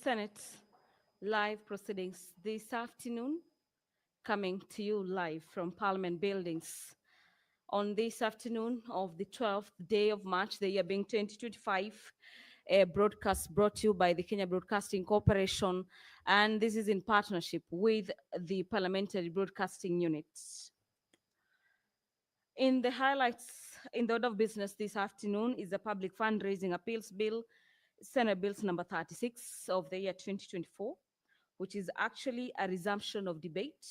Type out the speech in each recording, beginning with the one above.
Senate live proceedings this afternoon, coming to you live from Parliament buildings on this afternoon of the 12th day of March, the year being 2025. A broadcast brought to you by the Kenya Broadcasting Corporation, and this is in partnership with the Parliamentary Broadcasting Unit. In the highlights in the order of business this afternoon is the Public Fundraising Appeals Bill, Senate Bills number 36 of the year 2024, which is actually a resumption of debate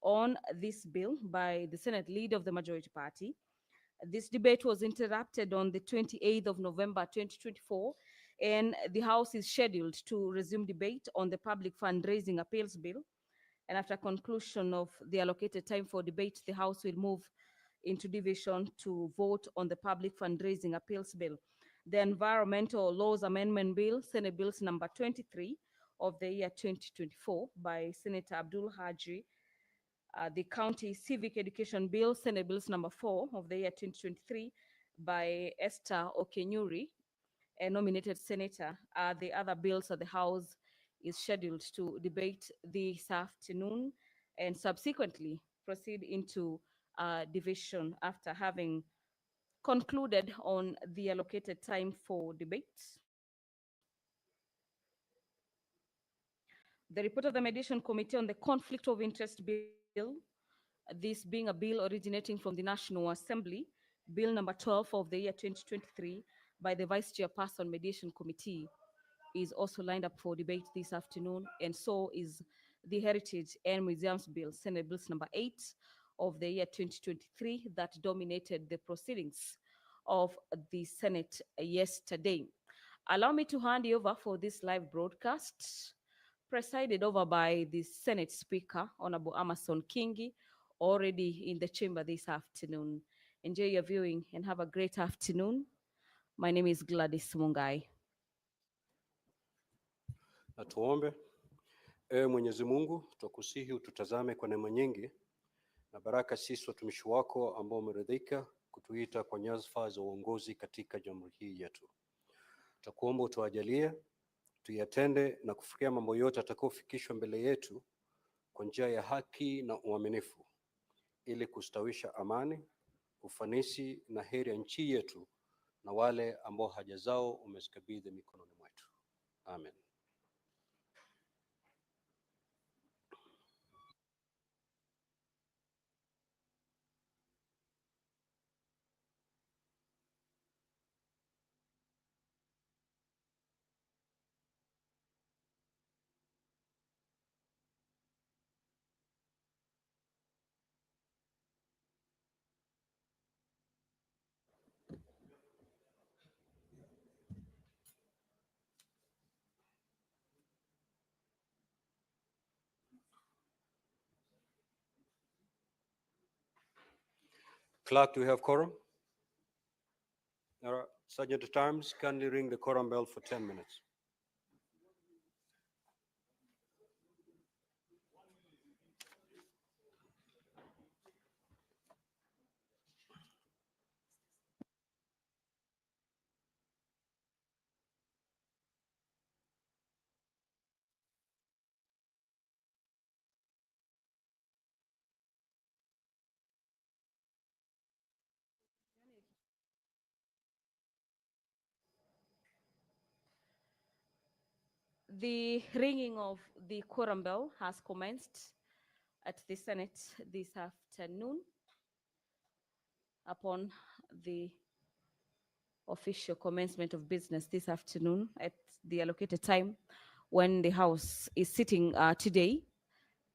on this bill by the Senate leader of the majority party. This debate was interrupted on the 28th of November 2024, and the House is scheduled to resume debate on the Public Fundraising Appeals Bill. And after conclusion of the allocated time for debate, the House will move into division to vote on the Public Fundraising Appeals Bill. The Environmental Laws Amendment Bill, Senate Bills number 23 of the year 2024 by Senator Abdul Haji. The County Civic Education Bill, Senate Bills number 4 of the year 2023 by Esther Okenyuri, a nominated senator. The other bills that the House is scheduled to debate this afternoon and subsequently proceed into division after having concluded on the allocated time for debate. The report of the Mediation Committee on the Conflict of Interest Bill, this being a bill originating from the National Assembly, Bill number 12 of the year 2023 by the Vice Chairperson Mediation Committee, is also lined up for debate this afternoon, and so is the Heritage and Museums Bill, Senate Bills number 8 of the year 2023 that dominated the proceedings of the Senate yesterday. Allow me to hand you over for this live broadcast, presided over by the Senate Speaker, Honorable Amason Kingi, already in the chamber this afternoon. Enjoy your viewing and have a great afternoon. My name is Gladys Mungai. Na tuombe. Ewe Mwenyezi Mungu, tukusihi ututazame kwa neema nyingi na baraka sisi watumishi wako ambao umeridhika kutuita kwa nyadhifa za uongozi katika jamhuri hii yetu. Tutakuomba utuajalie tuyatende na kufikia mambo yote atakayofikishwa mbele yetu kwa njia ya haki na uaminifu, ili kustawisha amani, ufanisi na heri ya nchi yetu na wale ambao haja zao umezikabidhi mikononi mwetu. Amen. Clerk, do we have quorum? Sergeant at Arms, kindly ring the quorum bell for 10 minutes. The ringing of the quorum bell has commenced at the Senate this afternoon upon the official commencement of business this afternoon at the allocated time when the House is sitting today.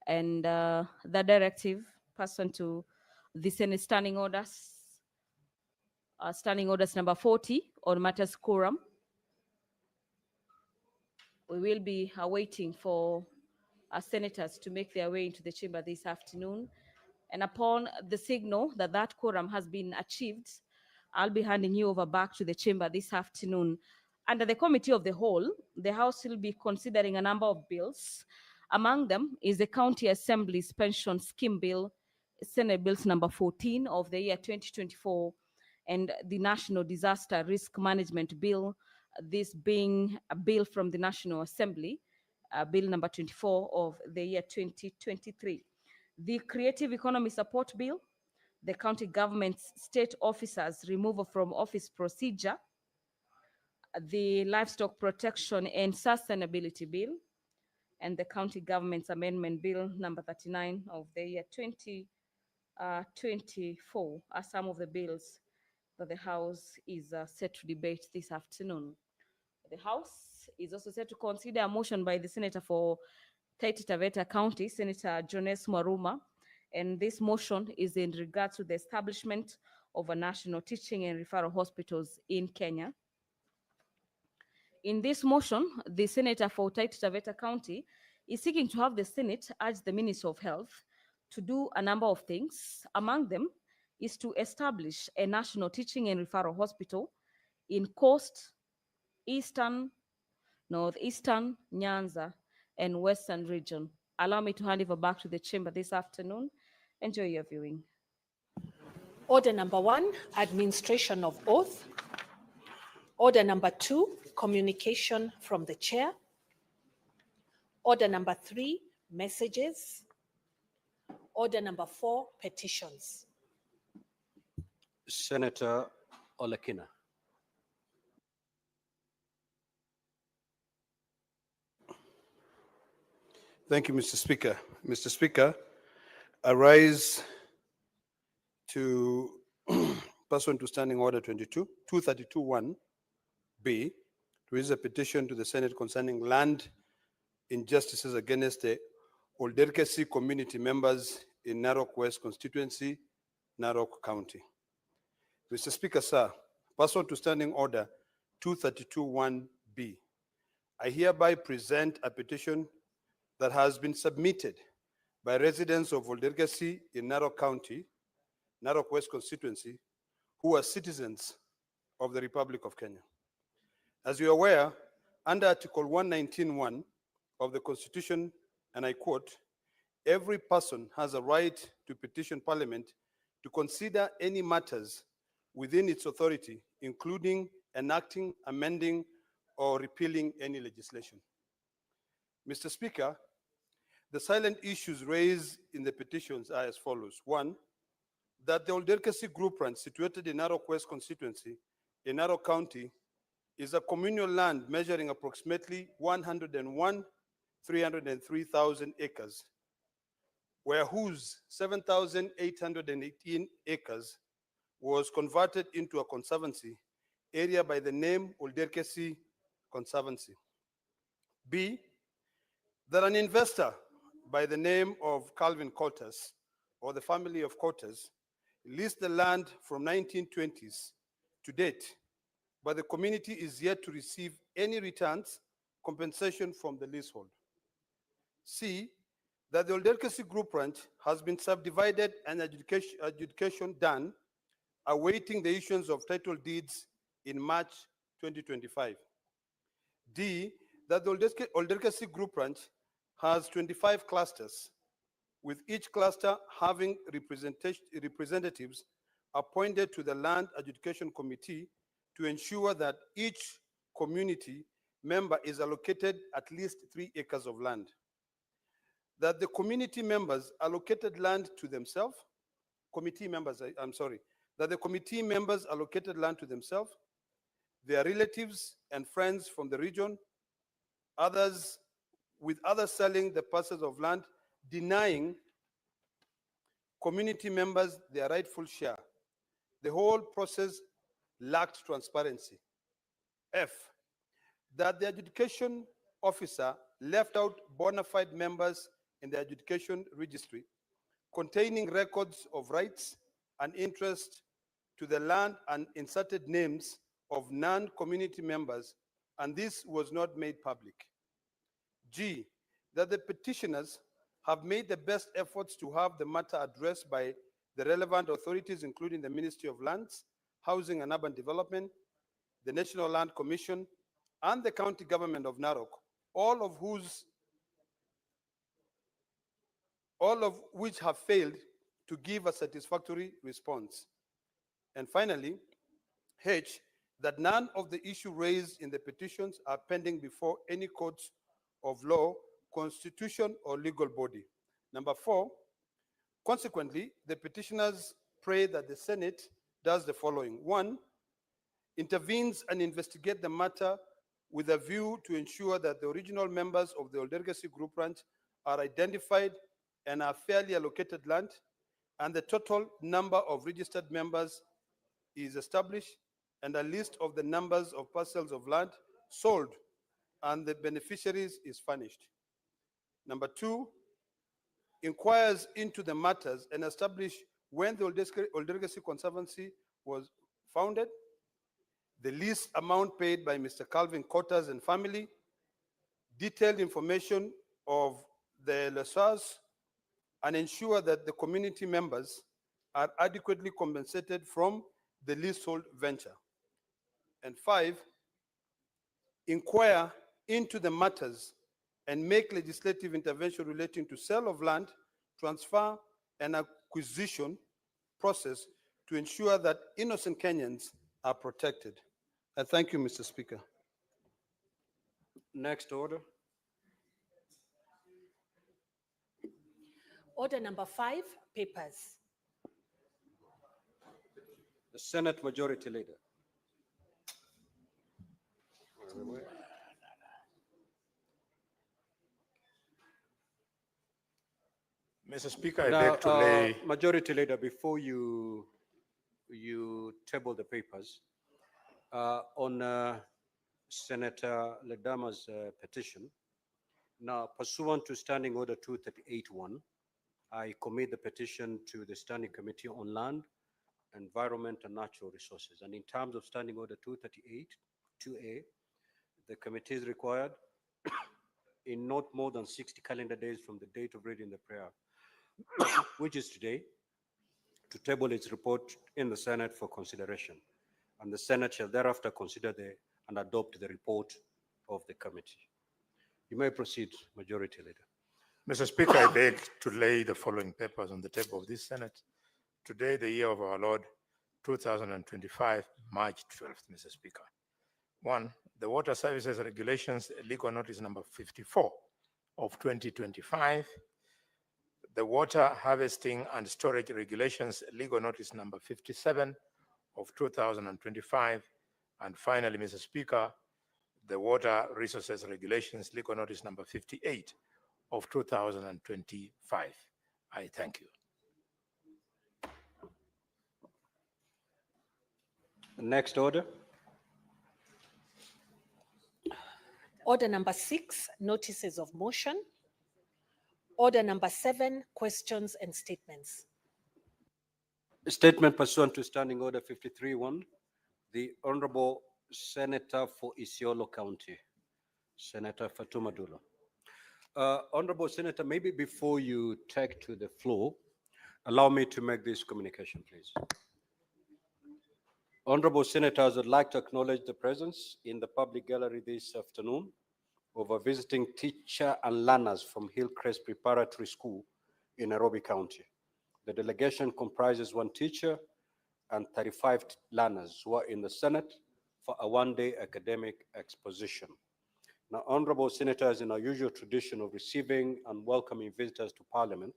And the directive pursuant to the Senate standing orders number 40 on matters quorum. We will be awaiting for our senators to make their way into the chamber this afternoon. And upon the signal that that quorum has been achieved, I'll be handing you over back to the chamber this afternoon. Under the Committee of the Whole, the House will be considering a number of bills. Among them is the County Assembly's Pension Scheme Bill, Senate Bills number 14 of the year 2024, and the National Disaster Risk Management Bill, this being a bill from the National Assembly, Bill number 24 of the year 2023. The Creative Economy Support Bill, the county government's state officers' removal from office procedure, the Livestock Protection and Sustainability Bill, and the County Government's Amendment Bill number 39 of the year 2024 are some of the bills that the House is set to debate this afternoon. The House is also set to consider a motion by the Senator for Taita Taveta County, Senator Jones Mwaruma, and this motion is in regards to the establishment of a national teaching and referral hospitals in Kenya. In this motion, the Senator for Taita Taveta County is seeking to have the Senate urge the Ministry of Health to do a number of things. Among them is to establish a national teaching and referral hospital in Coast, Eastern, Northeastern, Nyanza, and Western region. Allow me to hand over back to the chamber this afternoon. Enjoy your viewing. Order number 1, administration of oath. Order number 2, communication from the chair. Order number 3, messages. Order number 4, petitions. Senator Olekina. Thank you, Mr. Speaker. Mr. Speaker, I rise to pursuant to Standing Order 232(1)(b) to raise a petition to the Senate concerning land injustices against the Olderkesi community members in Narok West constituency, Narok County. Mr. Speaker, sir, pursuant to Standing Order 232(1)(b), I hereby present a petition that has been submitted by residents of Olderkesi in Narok County, Narok West constituency, who are citizens of the Republic of Kenya. As you are aware, under Article 119(1) of the Constitution, and I quote, every person has a right to petition Parliament to consider any matters within its authority, including enacting, amending, or repealing any legislation. Mr. Speaker, the silent issues raised in the petitions are as follows. 1, that the Olderkesi group ranch situated in Narok West constituency in Narok County is a communal land measuring approximately 101,303,000 acres, where whose 7,818 acres was converted into a conservancy area by the name Olderkesi Conservancy. B, that an investor by the name of Calvin Cotters, or the family of Cotters, leased the land from 1920s to date, but the community is yet to receive any returns, compensation from the leasehold. C, that the Olderkesi group ranch has been subdivided and adjudication done, awaiting the issuance of title deeds in March 2025. D, that the Olderkesi group ranch has 25 clusters, with each cluster having representatives appointed to the Land Adjudication Committee to ensure that each community member is allocated at least 3 acres of land. That the community members allocated land to themselves, that the committee members allocated land to themselves, their relatives and friends from the region, others selling the parcels of land, denying community members their rightful share. The whole process lacked transparency. F, that the adjudication officer left out bona fide members in the adjudication registry containing records of rights and interest to the land and inserted names of non-community members, and this was not made public. G, that the petitioners have made the best efforts to have the matter addressed by the relevant authorities, including the Ministry of Lands, Housing and Urban Development, the National Land Commission, and the County Government of Narok, all of which have failed to give a satisfactory response. And finally, H, that none of the issues raised in the petitions are pending before any courts of law, constitution, or legal body. Number 4, consequently, the petitioners pray that the Senate does the following. 1, intervenes and investigate the matter with a view to ensure that the original members of the Oldergesi Group Ranch are identified and are fairly allocated land, and the total number of registered members is established, and a list of the numbers of parcels of land sold and the beneficiaries is furnished. Number 2, inquires into the matters and establish when the Oldergesi Conservancy was founded, the lease amount paid by Mr. Calvin Cotters and family, detailed information of the lessors, and ensure that the community members are adequately compensated from the leasehold venture. And 5, inquire into the matters and make legislative intervention relating to sale of land, transfer, and acquisition process to ensure that innocent Kenyans are protected. I thank you, Mr. Speaker. Next order. Order number 5, papers. The Senate Majority Leader. Mr. Speaker, I Now, beg to lay. Majority Leader, before you table the papers, on Senator Ledama's petition, now pursuant to Standing Order 238-1, I commit the petition to the Standing Committee on Land, Environment and Natural Resources. And in terms of Standing Order 238-2A, the committee is required in not more than 60 calendar days from the date of reading the prayer, which is today, to table its report in the Senate for consideration. And the Senate shall thereafter consider and adopt the report of the committee. You may proceed, Majority Leader. Mr. Speaker, I beg to lay the following papers on the table of this Senate. Today, the year of our Lord, 2025, March 12th, Mr. Speaker. 1, the Water Services Regulations, legal notice number 54 of 2025. The Water Harvesting and Storage Regulations, legal notice number 57 of 2025. And finally, Mr. Speaker, the Water Resources Regulations, legal notice number 58 of 2025. I thank you. Next order. Order number 6, notices of motion. Order number 7, questions and statements. Statement pursuant to Standing Order 53-1, the Honorable Senator for Isiolo County, Senator Fatuma Dulo. Honorable Senator, maybe before you take to the floor, allow me to make this communication, please. Honorable Senators, I'd like to acknowledge the presence in the public gallery this afternoon of a visiting teacher and learners from Hillcrest Preparatory School in Nairobi County. The delegation comprises 1 teacher and 35 learners who are in the Senate for a one-day academic exposition. Now, Honorable Senators, in our usual tradition of receiving and welcoming visitors to Parliament,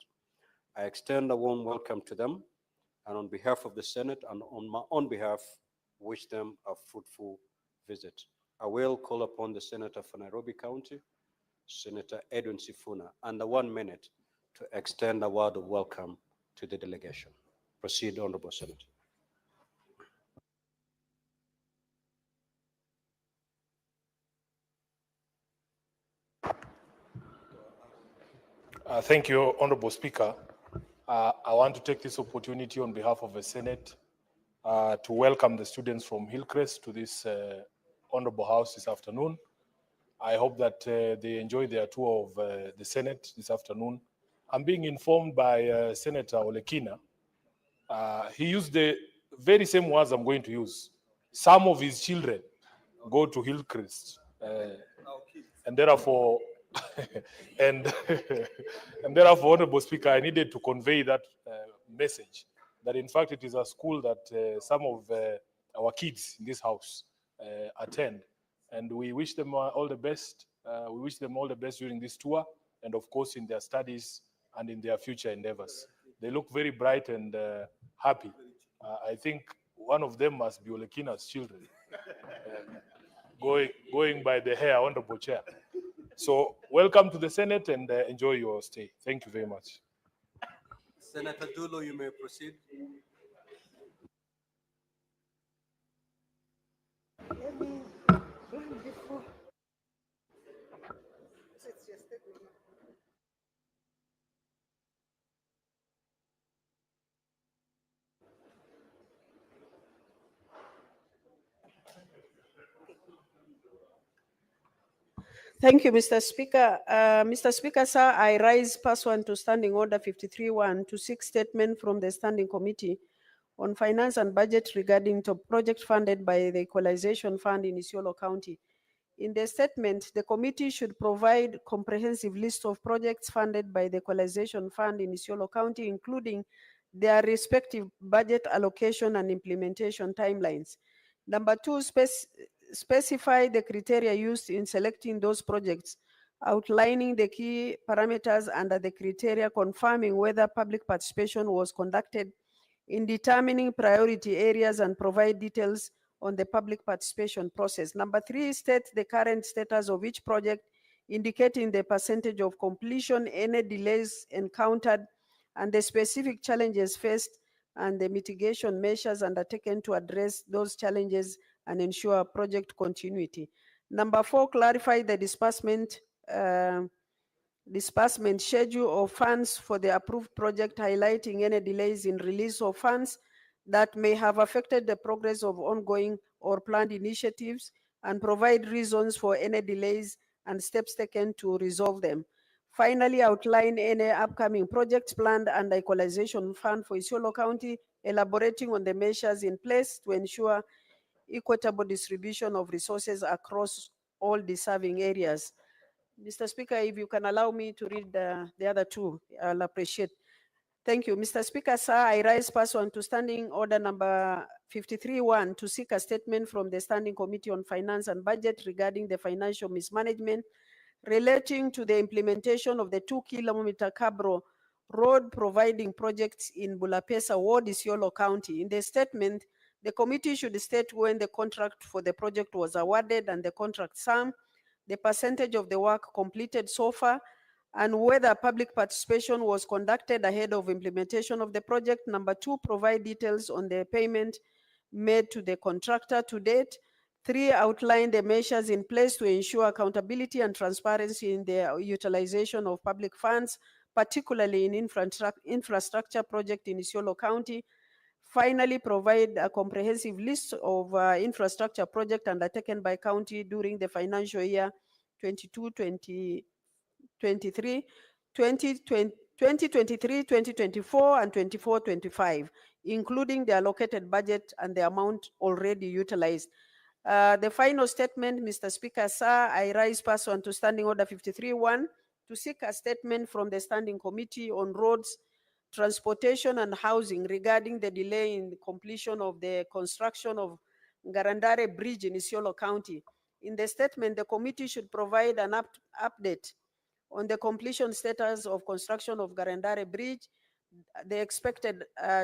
I extend a warm welcome to them, and on behalf of the Senate and on my own behalf, wish them a fruitful visit. I will call upon the Senator for Nairobi County, Senator Edwin Sifuna, under 1 minute to extend a word of welcome to the delegation. Proceed, Honorable Senator. Thank you, Honorable Speaker. I want to take this opportunity on behalf of the Senate to welcome the students from Hillcrest to this Honorable House this afternoon. I hope that they enjoy their tour of the Senate this afternoon. I'm being informed by Senator Olekina. He used the very same words I'm going to use. Some of his children go to Hillcrest, and therefore, and therefore, Honorable Speaker, I needed to convey that message, that in fact it is a school that some of our kids in this house attend. And we wish them all the best. We wish them all the best during this tour, and of course in their studies and in their future endeavors. They look very bright and happy. I think one of them must be Olekina's children, going by the hair, Honorable Chair. So welcome to the Senate and enjoy your stay. Thank you very much. Senator Dulo, you may proceed. Thank you, Mr. Speaker. Mr. Speaker, sir, I rise pursuant to Standing Order 53-1 to seek statement from the Standing Committee on Finance and Budget regarding to project funded by the Equalization Fund in Isiolo County. In the statement, the committee should provide comprehensive list of projects funded by the Equalization Fund in Isiolo County, including their respective budget allocation and implementation timelines. Number two, specify the criteria used in selecting those projects, outlining the key parameters under the criteria, confirming whether public participation was conducted in determining priority areas, and provide details on the public participation process. Number three, state the current status of each project, indicating the percentage of completion, any delays encountered, and the specific challenges faced, and the mitigation measures undertaken to address those challenges and ensure project continuity. Number four, clarify the disbursement schedule of funds for the approved project, highlighting any delays in release of funds that may have affected the progress of ongoing or planned initiatives, and provide reasons for any delays and steps taken to resolve them. Finally, outline any upcoming projects planned under Equalization Fund for Isiolo County, elaborating on the measures in place to ensure equitable distribution of resources across all deserving areas. Mr. Speaker, if you can allow me to read the other two, I'll appreciate. Thank you. Mr. Speaker, sir, I rise pursuant to Standing Order number 53-1 to seek a statement from the Standing Committee on Finance and Budget regarding the financial mismanagement relating to the implementation of the 2-kilometer Cabro road providing projects in Bulapesa Ward, Isiolo County. In the statement, the committee should state when the contract for the project was awarded and the contract sum, the percentage of the work completed so far, and whether public participation was conducted ahead of implementation of the project. Number two, provide details on the payment made to the contractor to date. Three, outline the measures in place to ensure accountability and transparency in the utilization of public funds, particularly in infrastructure project in Isiolo County. Finally, provide a comprehensive list of infrastructure projects undertaken by county during the financial year 2023, 2024, and 24-25, including the allocated budget and the amount already utilized. The final statement, Mr. Speaker, sir, I rise pursuant to Standing Order 53-1 to seek a statement from the Standing Committee on Roads, Transportation and Housing regarding the delay in the completion of the construction of Garandare Bridge in Isiolo County. In the statement, the committee should provide an update on the completion status of construction of Garandare Bridge, the expected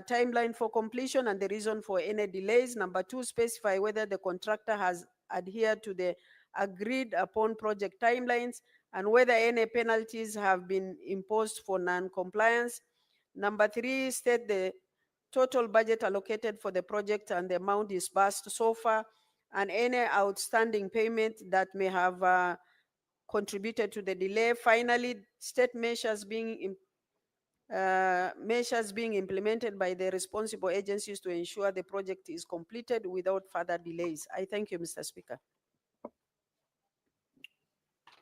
timeline for completion, and the reason for any delays. Number two, specify whether the contractor has adhered to the agreed upon project timelines and whether any penalties have been imposed for non-compliance. Number three, state the total budget allocated for the project and the amount disbursed so far, and any outstanding payment that may have contributed to the delay. Finally, state measures being implemented by the responsible agencies to ensure the project is completed without further delays. I thank you, Mr. Speaker.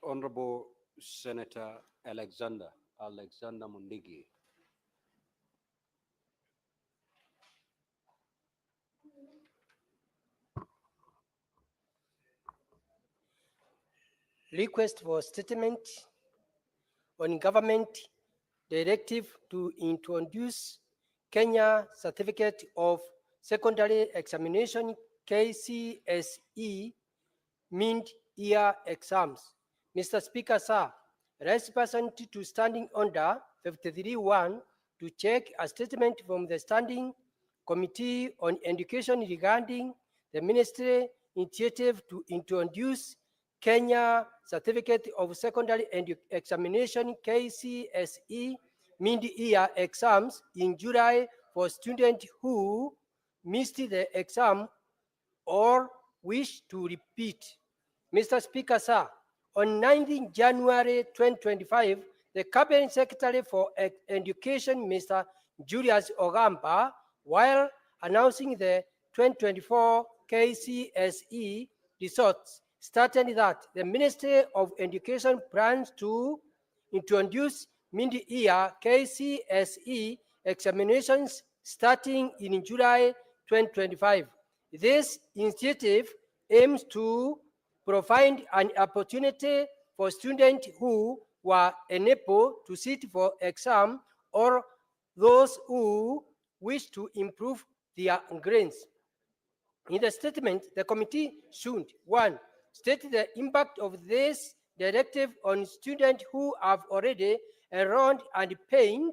Honorable Senator Alexander Mundigi. Request for statement on government directive to introduce Kenya Certificate of Secondary Examination KCSE mid-year exams. Mr. Speaker, sir, rise pursuant to Standing Order 53.1 to check a statement from the Standing Committee on Education regarding the ministry initiative to introduce Kenya Certificate of Secondary Examination KCSE mid-year exams in July for students who missed the exam or wish to repeat. Mr. Speaker, sir, on 19 January 2025, the Cabinet Secretary for Education, Mr. Julius Ogamba, while announcing the 2024 KCSE results, stated that the Ministry of Education plans to introduce mid-year KCSE examinations starting in July 2025. This initiative aims to provide an opportunity for students who were unable to sit for exam or those who wish to improve their grades. In the statement, the committee should, one, state the impact of this directive on students who have already enrolled and paid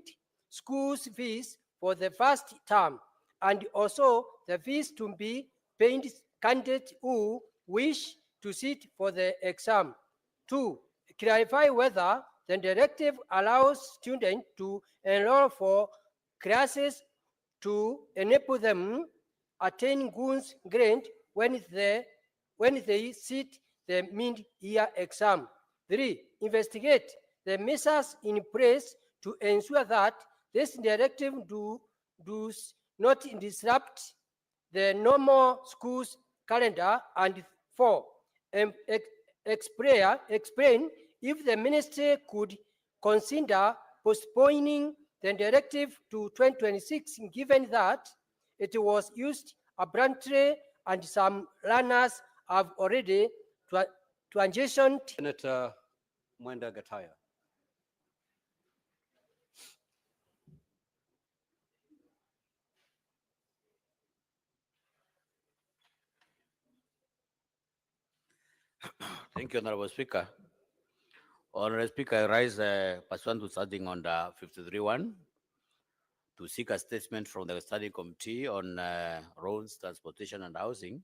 school fees for the first term, and also the fees to be paid candidates who wish to sit for the exam. Two, clarify whether the directive allows students to enroll for classes to enable them attain good grade when they sit the mid-year exam. Three, investigate the measures in place to ensure that this directive does not disrupt the normal school's calendar. And four, explain if the ministry could consider postponing the directive to 2026, given that it was used abruptly and some learners have already transitioned. Senator Mwenda Gataya. Thank you, Honorable Speaker. Honorable Speaker, I rise pursuant to Standing Order 53.1 to seek a statement from the Standing Committee on Roads, Transportation and Housing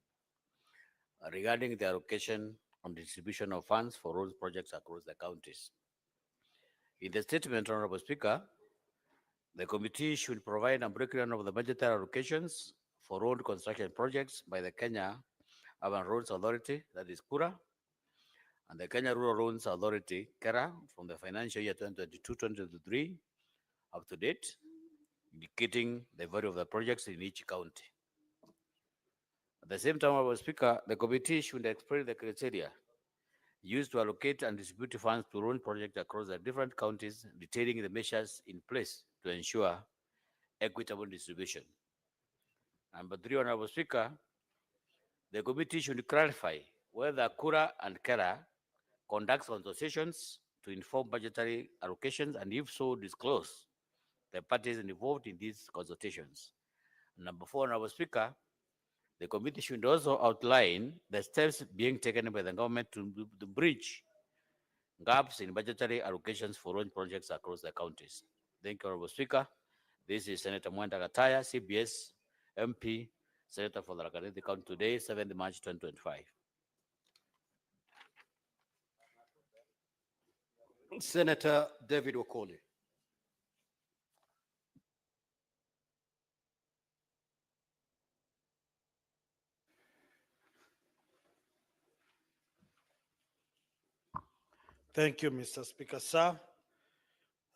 regarding the allocation and distribution of funds for road projects across the counties. In the statement, Honorable Speaker, the committee should provide a breakdown of the budgetary allocations for road construction projects by the Kenya Urban Roads Authority, that is KURA, and the Kenya Rural Roads Authority, KERA, from the financial year 2022-2023 up to date, indicating the value of the projects in each county. At the same time, Honorable Speaker, the committee should explain the criteria used to allocate and distribute funds to road projects across the different counties, detailing the measures in place to ensure equitable distribution. Number three, Honorable Speaker, the committee should clarify whether KURA and KERA conducts consultations to inform budgetary allocations, and if so, disclose the parties involved in these consultations. Number four, Honorable Speaker, the committee should also outline the steps being taken by the government to bridge gaps in budgetary allocations for road projects across the counties. Thank you, Honorable Speaker. This is Senator Mwenda Gataya, CBS MP, Senator for the Tharaka County today, 7th March 2025. Senator David Okoli. Thank you, Mr. Speaker, sir.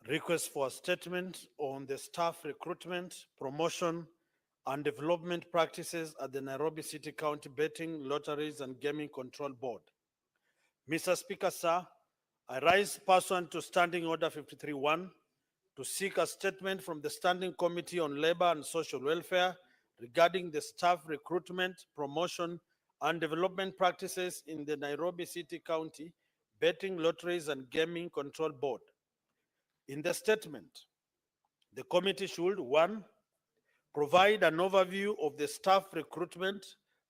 Request for a statement on the staff recruitment, promotion, and development practices at the Nairobi City County Betting, Lotteries, and Gaming Control Board. Mr. Speaker, sir, I rise pursuant to Standing Order 53.1 to seek a statement from the Standing Committee on Labor and Social Welfare regarding the staff recruitment, promotion, and development practices in the Nairobi City County Betting, Lotteries, and Gaming Control Board. In the statement, the committee should, one, provide an overview of the staff recruitment,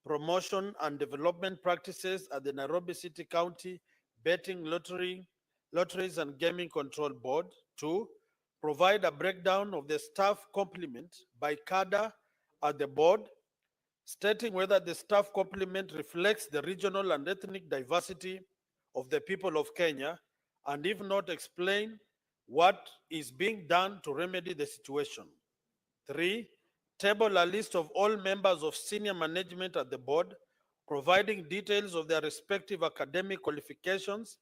promotion and development practices at the Nairobi City County Betting Lotteries and Gaming Control Board. 2, provide a breakdown of the staff complement by cadre at the board, stating whether the staff complement reflects the regional and ethnic diversity of the people of Kenya, and if not, explain what is being done to remedy the situation. 3, table a list of all members of senior management at the board, providing details of their respective academic qualifications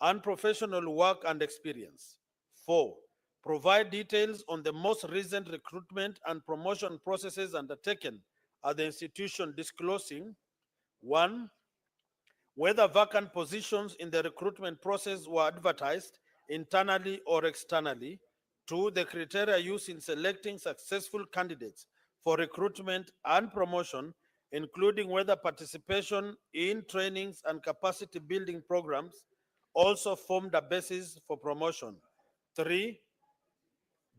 and professional work and experience. 4, provide details on the most recent recruitment and promotion processes undertaken at the institution, disclosing 1, whether vacant positions in the recruitment process were advertised internally or externally. 2, the criteria used in selecting successful candidates for recruitment and promotion, including whether participation in trainings and capacity building programs also formed a basis for promotion. 3,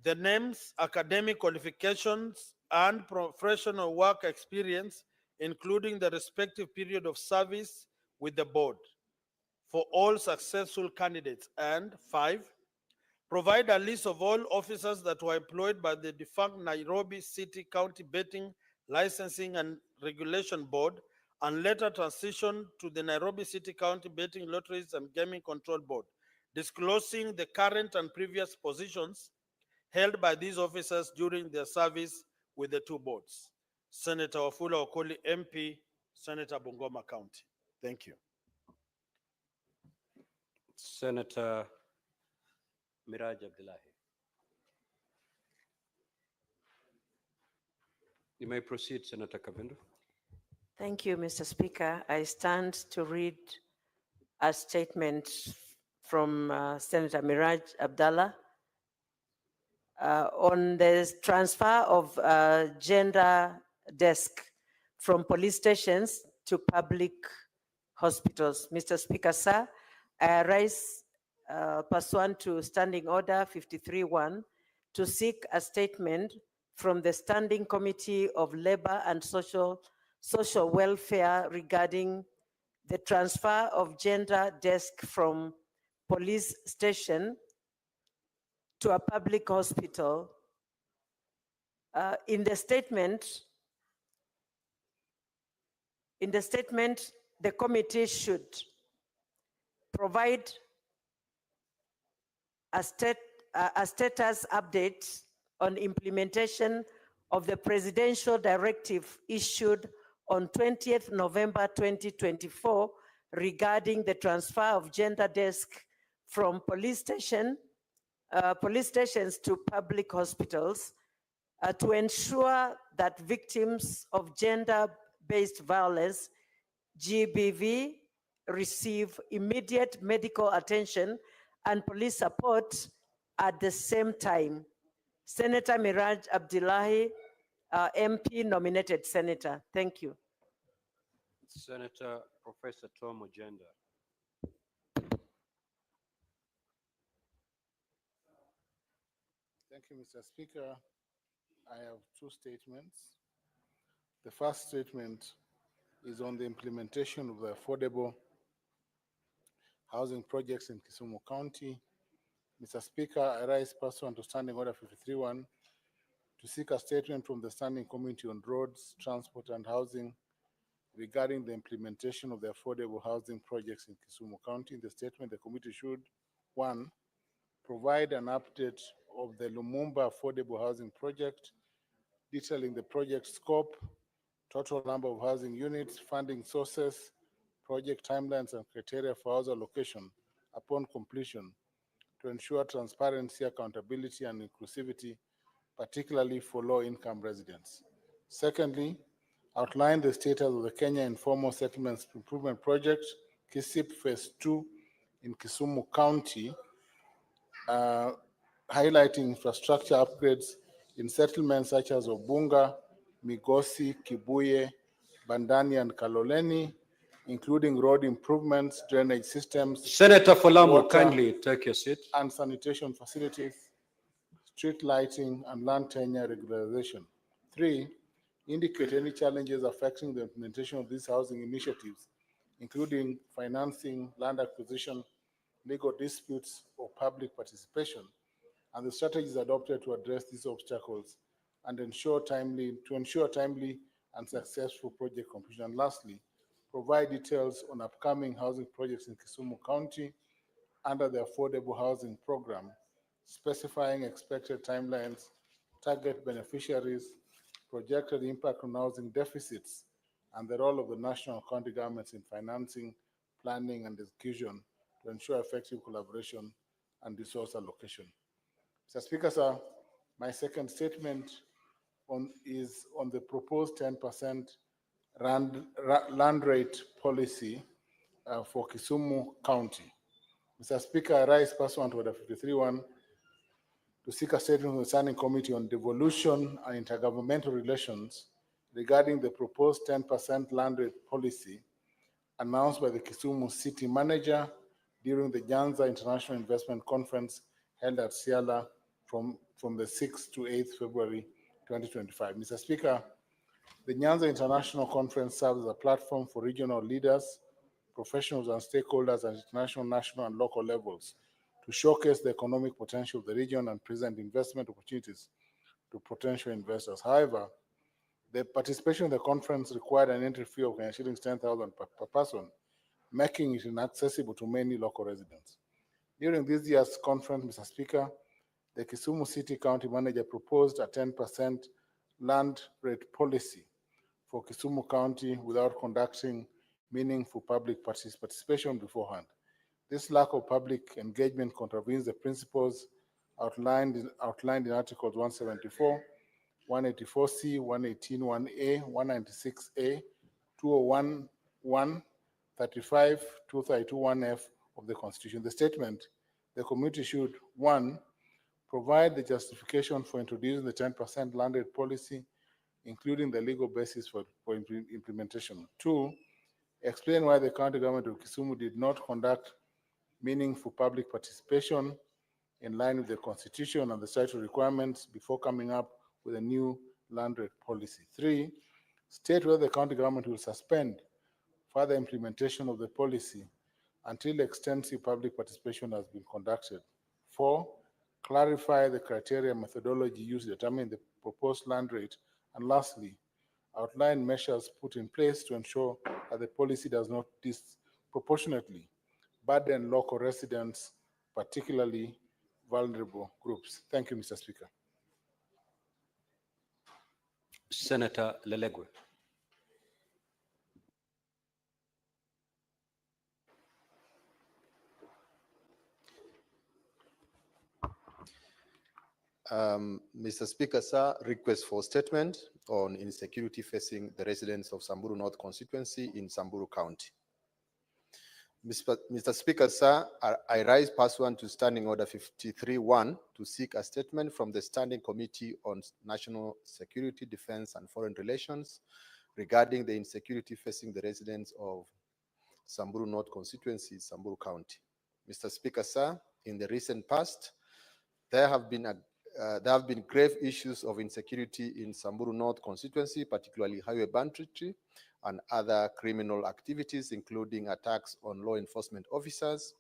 the names, academic qualifications, and professional work experience, including the respective period of service with the board for all successful candidates. And 5, provide a list of all officers that were employed by the defunct Nairobi City County Betting Licensing and Regulation Board and later transition to the Nairobi City County Betting Lotteries and Gaming Control Board, disclosing the current and previous positions held by these officers during their service with the two boards. Senator Wafula Okoli, MP, Senator Bungoma County. Thank you. Senator Miraj Abdullahi. You may proceed, Senator Kavindu. Thank you, Mr. Speaker. I stand to read a statement from Senator Miraj Abdallah on the transfer of gender desk from police stations to public hospitals. Mr. Speaker, sir, I rise pursuant to Standing Order 53-1 to seek a statement from the Standing Committee of Labor and Social Welfare regarding the transfer of gender desk from police station to a public hospital. In the statement, the committee should provide a status update on implementation of the presidential directive issued on 20th November 2024 regarding the transfer of gender desk from police stations to public hospitals to ensure that victims of gender-based violence, GBV, receive immediate medical attention and police support at the same time. Senator Miraj Abdullahi, MP, nominated senator. Thank you. Senator Professor Tom Ojenda. Thank you, Mr. Speaker. I have two statements. The first statement is on the implementation of the affordable housing projects in Kisumu County. Mr. Speaker, I rise pursuant to Standing Order 53-1 to seek a statement from the Standing Committee on Roads, Transport and Housing regarding the implementation of the affordable housing projects in Kisumu County. In the statement, the committee should, 1, provide an update of the Lumumba Affordable Housing Project, detailing the project scope, total number of housing units, funding sources, project timelines, and criteria for house allocation upon completion to ensure transparency, accountability, and inclusivity, particularly for low-income residents. Secondly, outline the status of the Kenya Informal Settlements Improvement Project, KISIP Phase 2 in Kisumu County, highlighting infrastructure upgrades in settlements such as Obunga, Migosi, Kibuye, Bandani, and Kaloleni, including road improvements, drainage systems, Senator Falamu, water, kindly take your seat. and sanitation facilities, street lighting, and land tenure regularization. 3, indicate any challenges affecting the implementation of these housing initiatives, including financing, land acquisition, legal disputes, or public participation, and the strategies adopted to address these obstacles and ensure timely and successful project completion. And lastly, provide details on upcoming housing projects in Kisumu County under the Affordable Housing Program, specifying expected timelines, target beneficiaries, projected impact on housing deficits, and the role of the national and county governments in financing, planning, and execution to ensure effective collaboration and resource allocation. Mr. Speaker, sir, my second statement is on the proposed 10% land rate policy for Kisumu County. Mr. Speaker, I rise pursuant to Order 53.1 to seek a statement from the Standing Committee on Devolution and Intergovernmental Relations regarding the proposed 10% land rate policy announced by the Kisumu City Manager during the Nyanza International Investment Conference held at Siala from the 6th to 8th February 2025. Mr. Speaker, the Nyanza International Conference serves as a platform for regional leaders, professionals, and stakeholders at international, national, and local levels to showcase the economic potential of the region and present investment opportunities to potential investors. However, the participation in the conference required an entry fee of Kenya shillings 10,000 per person, making it inaccessible to many local residents. During this year's conference, Mr. Speaker, the Kisumu City County Manager proposed a 10% land rate policy for Kisumu County without conducting meaningful public participation beforehand. This lack of public engagement contravenes the principles outlined in Articles 174, 184C, 118(1)A, 196A, 201(1), 35, 232(1)F of the Constitution. The statement, the committee should, 1, provide the justification for introducing the 10% land rate policy, including the legal basis for implementation. 2, explain why the county government of Kisumu did not conduct meaningful public participation in line with the Constitution and the statutory requirements before coming up with a new land rate policy. 3, state whether the county government will suspend further implementation of the policy until extensive public participation has been conducted. 4, clarify the criteria and methodology used to determine the proposed land rate. And lastly, outline measures put in place to ensure that the policy does not disproportionately burden local residents, particularly vulnerable groups. Thank you, Mr. Speaker. Senator Lelegwe. Mr. Speaker, sir, request for statement on insecurity facing the residents of Samburu North constituency in Samburu County. Mr. Speaker, sir, I rise pursuant to Standing Order 53.1 to seek a statement from the Standing Committee on National Security, Defense, and Foreign Relations regarding the insecurity facing the residents of Samburu North constituency, Samburu County. Mr. Speaker, sir, in the recent past, there have been grave issues of insecurity in Samburu North constituency, particularly highway banditry and other criminal activities, including attacks on law enforcement officers.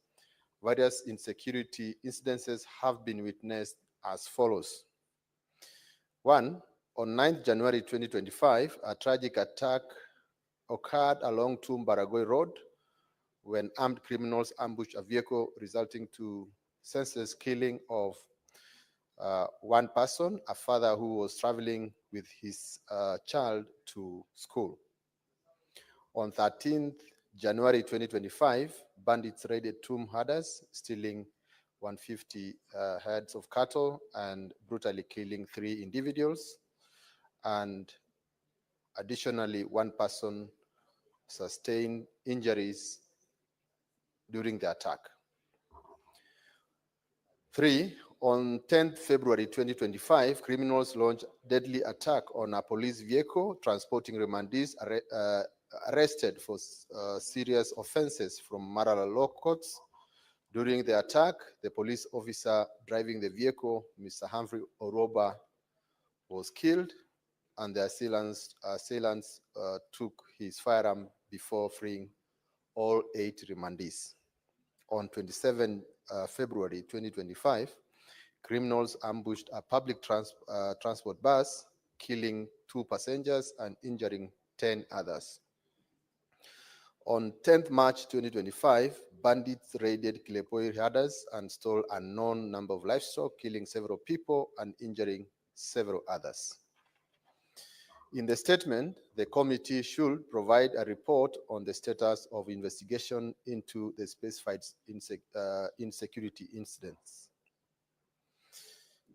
Various insecurity incidences have been witnessed as follows. 1, on 9th January 2025, a tragic attack occurred along Baragoi Road when armed criminals ambushed a vehicle, resulting to senseless killing of one person, a father who was traveling with his child to school. On 13th January 2025, bandits raided herders, stealing 150 heads of cattle and brutally killing 3 individuals. And additionally, 1 person sustained injuries during the attack. 3, on 10th February 2025, criminals launched deadly attack on a police vehicle transporting remandees arrested for serious offenses from Marala Law Courts. During the attack, the police officer driving the vehicle, Mr. Humphrey Oroba, was killed, and the assailants took his firearm before freeing all 8 remandees. On 27 February 2025, criminals ambushed a public transport bus, killing 2 passengers and injuring 10 others. On 10th March 2025, bandits raided Kilepoi herders and stole a known number of livestock, killing several people and injuring several others. In the statement, the committee should provide a report on the status of investigation into the specified insecurity incidents.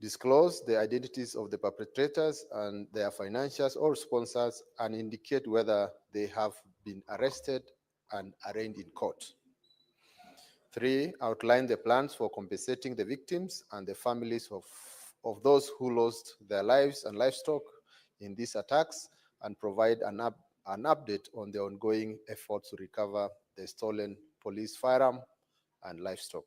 Disclose the identities of the perpetrators and their financiers or sponsors and indicate whether they have been arrested and arraigned in court. 3, outline the plans for compensating the victims and the families of those who lost their lives and livestock in these attacks, and provide an update on the ongoing efforts to recover the stolen police firearm and livestock.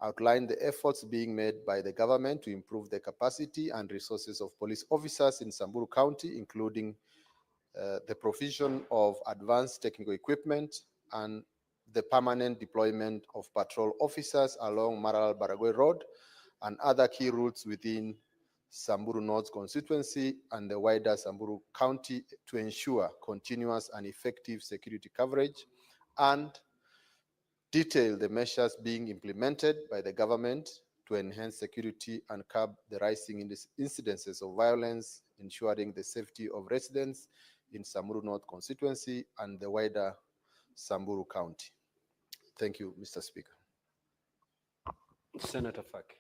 Outline the efforts being made by the government to improve the capacity and resources of police officers in Samburu County, including the provision of advanced technical equipment and the permanent deployment of patrol officers along Maralal-Baragoi Road and other key routes within Samburu North constituency and the wider Samburu County to ensure continuous and effective security coverage, and detail the measures being implemented by the government to enhance security and curb the rising incidences of violence, ensuring the safety of residents in Samburu North constituency and the wider Samburu County. Thank you, Mr. Speaker. Senator Faki.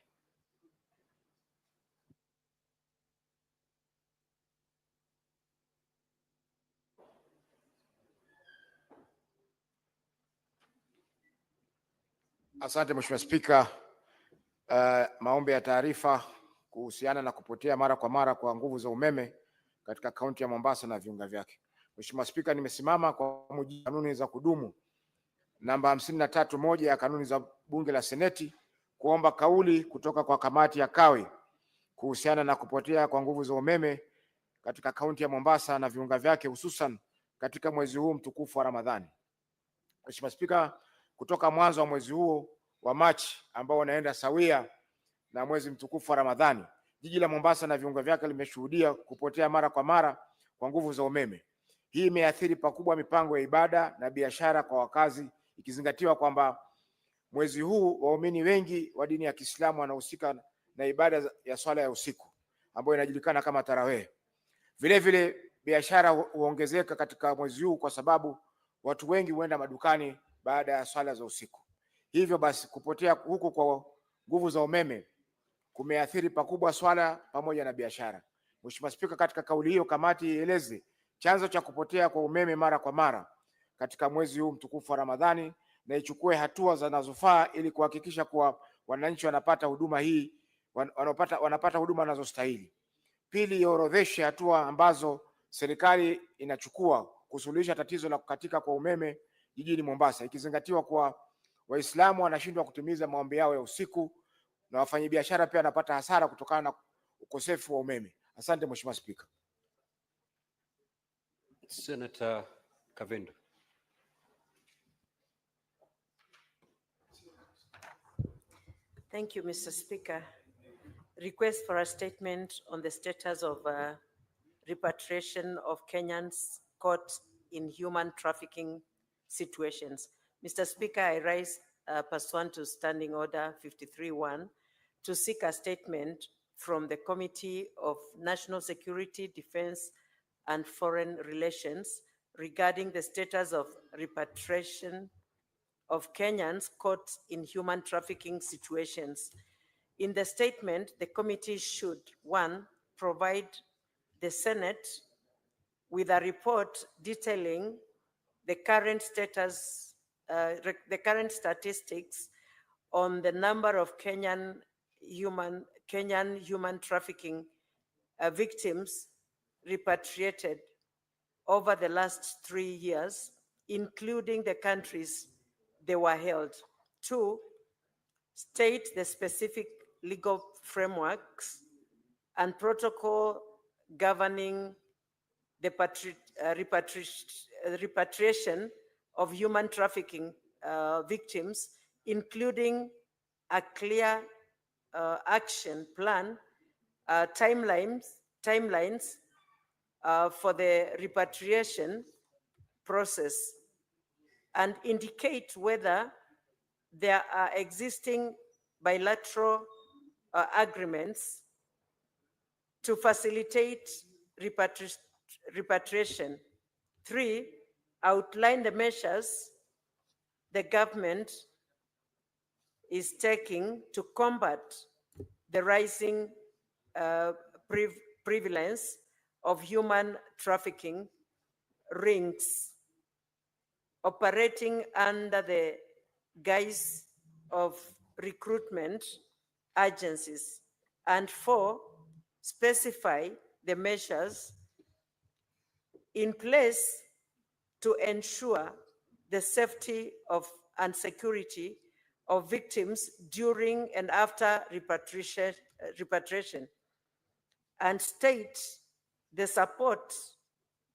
Asante Mheshimiwa Spika. Maombi ya taarifa kuhusiana na kupotea mara kwa mara kwa nguvu za umeme katika kaunti ya Mombasa na viunga vyake. Mheshimiwa Spika, nimesimama kwa mujibu wa kanuni za kudumu namba 53(1) ya kanuni za Bunge la Seneti kuomba kauli kutoka kwa kamati ya Kawi kuhusiana na kupotea kwa nguvu za umeme katika kaunti ya Mombasa na viunga vyake, hususan katika mwezi huu mtukufu wa Ramadhani. Mheshimiwa Spika, kutoka mwanzo wa mwezi huu wa Machi ambao unaenda sawia na mwezi mtukufu wa Ramadhani, jiji la Mombasa na viunga vyake limeshuhudia kupotea mara kwa mara kwa nguvu za umeme. Hii imeathiri pakubwa mipango ya ibada na biashara kwa wakazi, ikizingatiwa kwamba mwezi huu waumini wengi wa dini ya Kiislamu wanahusika na ibada ya swala ya usiku ambayo inajulikana kama tarawih. Vile vile biashara huongezeka katika mwezi huu kwa sababu watu wengi huenda madukani baada ya swala za usiku. Hivyo basi kupotea huku kwa nguvu za umeme kumeathiri pakubwa swala pamoja na biashara. Mheshimiwa Spika, katika kauli hiyo kamati ieleze chanzo cha kupotea kwa umeme mara kwa mara katika mwezi huu mtukufu wa Ramadhani na ichukue hatua zinazofaa ili kuhakikisha kuwa wananchi wanapata huduma hii, wanapata huduma wanazostahili. Pili, iorodheshe hatua ambazo serikali inachukua kusuluhisha tatizo la kukatika kwa umeme jijini Mombasa, ikizingatiwa kuwa Waislamu wanashindwa kutimiza maombi yao ya usiku na wafanyabiashara pia wanapata hasara kutokana na ukosefu wa umeme. Asante Mheshimiwa Spika. Senator Kavindo. Thank you, Mr. Speaker. Request for a statement on the status of repatriation of Kenyans caught in human trafficking situations. Mr. Speaker, I rise pursuant to Standing Order 53(1) to seek a statement from the Committee of National Security, Defense and Foreign Relations regarding the status of repatriation of Kenyans caught in human trafficking situations. In the statement, the committee should, 1, provide the Senate with a report detailing the current status, the current statistics on the number of Kenyan human trafficking victims repatriated over the last 3 years, including the countries they were held. 2, state the specific legal frameworks and protocol governing the repatriation of human trafficking victims, including a clear action plan, timelines for the repatriation process, and indicate whether there are existing bilateral agreements to facilitate repatriation. 3, outline the measures the government is taking to combat the rising prevalence of human trafficking rings operating under the guise of recruitment agencies. And 4, specify the measures in place to ensure the safety of and security of victims during and after repatriation, and state the support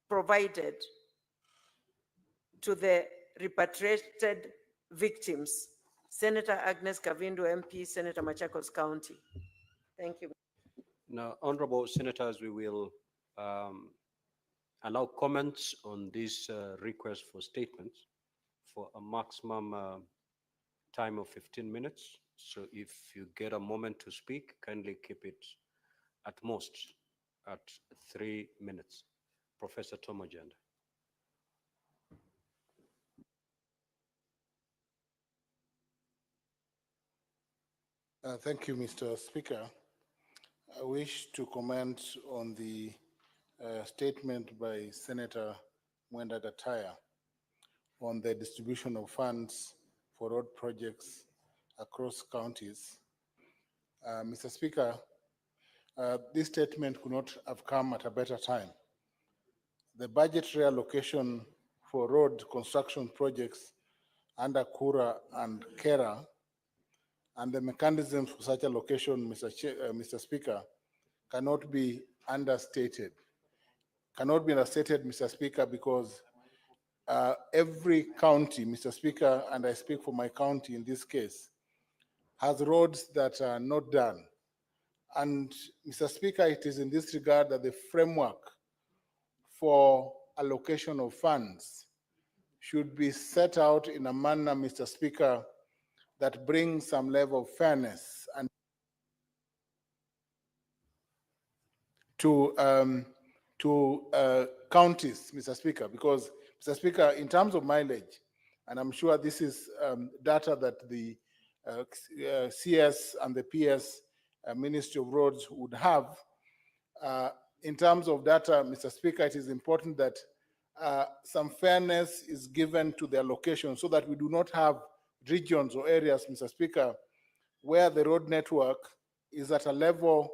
provided to the repatriated victims. Senator Agnes Kavindu, MP, Senator Machakos County. Thank you. Now, honorable senators, we will allow comments on this request for statements for a maximum time of 15 minutes. So if you get a moment to speak, kindly keep it at most at 3 minutes. Professor Tomojanda. Thank you, Mr. Speaker. I wish to comment on the statement by Senator Mwenda Gataya on the distribution of funds for road projects across counties. Mr. Speaker, this statement could not have come at a better time. The budgetary allocation for road construction projects under Kura and Kera and the mechanisms for such allocation, Mr. Speaker, cannot be understated. Cannot be understated, Mr. Speaker, because every county, Mr. Speaker, and I speak for my county in this case, has roads that are not done. And Mr. Speaker, it is in this regard that the framework for allocation of funds should be set out in a manner, Mr. Speaker, that brings some level of fairness and to counties, Mr. Speaker, because, Mr. Speaker, in terms of mileage, and I'm sure this is data that the CS and the PS Ministry of Roads would have. In terms of data, Mr. Speaker, it is important that some fairness is given to the allocation so that we do not have regions or areas, Mr. Speaker, where the road network is at a level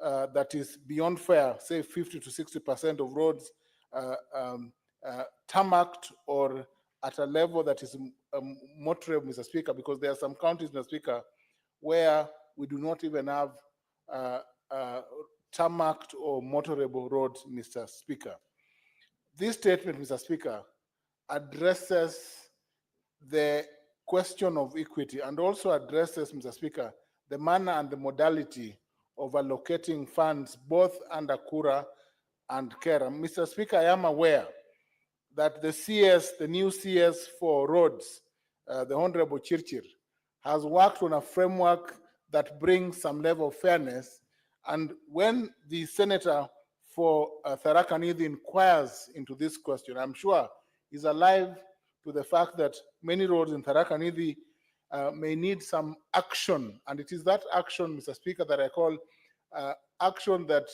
that is beyond fair, say 50 to 60% of roads tarmacked or at a level that is motorable, Mr. Speaker, because there are some counties, Mr. Speaker, where we do not even have tarmacked or motorable roads, Mr. Speaker. This statement, Mr. Speaker, addresses the question of equity and also addresses, Mr. Speaker, the manner and the modality of allocating funds both under Kura and Kera. Mr. Speaker, I am aware that the CS, the new CS for roads, the Honorable Chirchir, has worked on a framework that brings some level of fairness. And when the senator for Tharaka Nithi inquires into this question, I'm sure he's alive to the fact that many roads in Tharaka Nithi may need some action. And it is that action, Mr. Speaker, that I call action that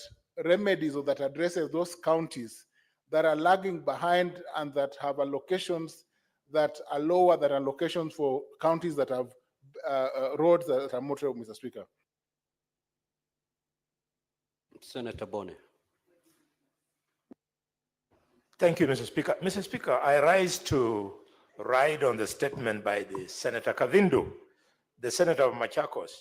remedies or that addresses those counties that are lagging behind and that have allocations that are lower than allocations for counties that have roads that are motorable, Mr. Speaker. Senator Bone. Thank you, Mr. Speaker. Mr. Speaker, I rise to ride on the statement by the Senator Kavindu, the Senator of Machakos.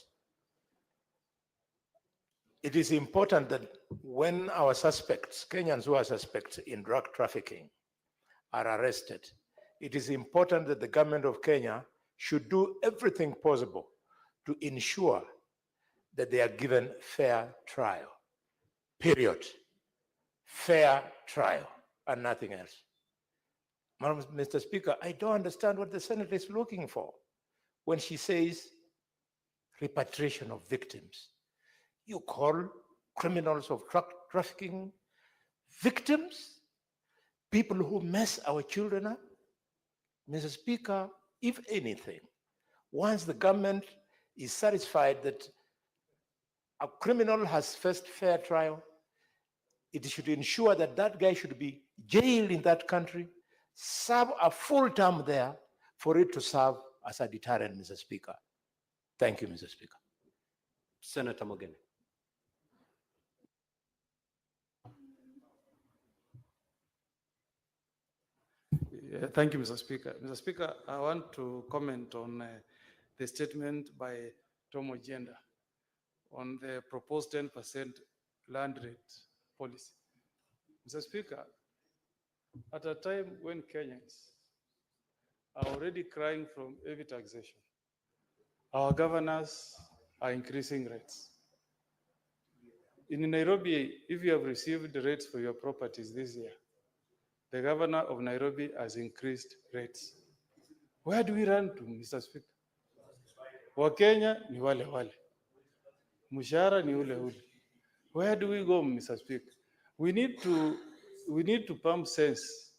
it is important that when our suspects, Kenyans who are suspects in drug trafficking, are arrested, it is important that the government of Kenya should do everything possible to ensure that they are given fair trial. Period. Fair trial and nothing else. Mr. Speaker, I don't understand what the Senate is looking for when she says repatriation of victims. You call criminals of drug trafficking victims? People who mess our children up? Mr. Speaker, if anything, once the government is satisfied that a criminal has first fair trial, it should ensure that that guy should be jailed in that country, serve a full term there for it to serve as a deterrent, Mr. Speaker. Thank you, Mr. Speaker. Senator Mogeni. Yeah, thank you, Mr. Speaker. Mr. Speaker, I want to comment on the statement by Tom Ojenda on the proposed 10% land rate policy. Mr. Speaker, at a time when Kenyans are already crying from heavy taxation, our governors are increasing rates. In Nairobi, if you have received the rates for your properties this year, the governor of Nairobi has increased rates. Where do we run to, Mr. Speaker? Wakenya ni wale wale. Mshahara ni ule ule. Where do we go, Mr. Speaker? We need to pump sense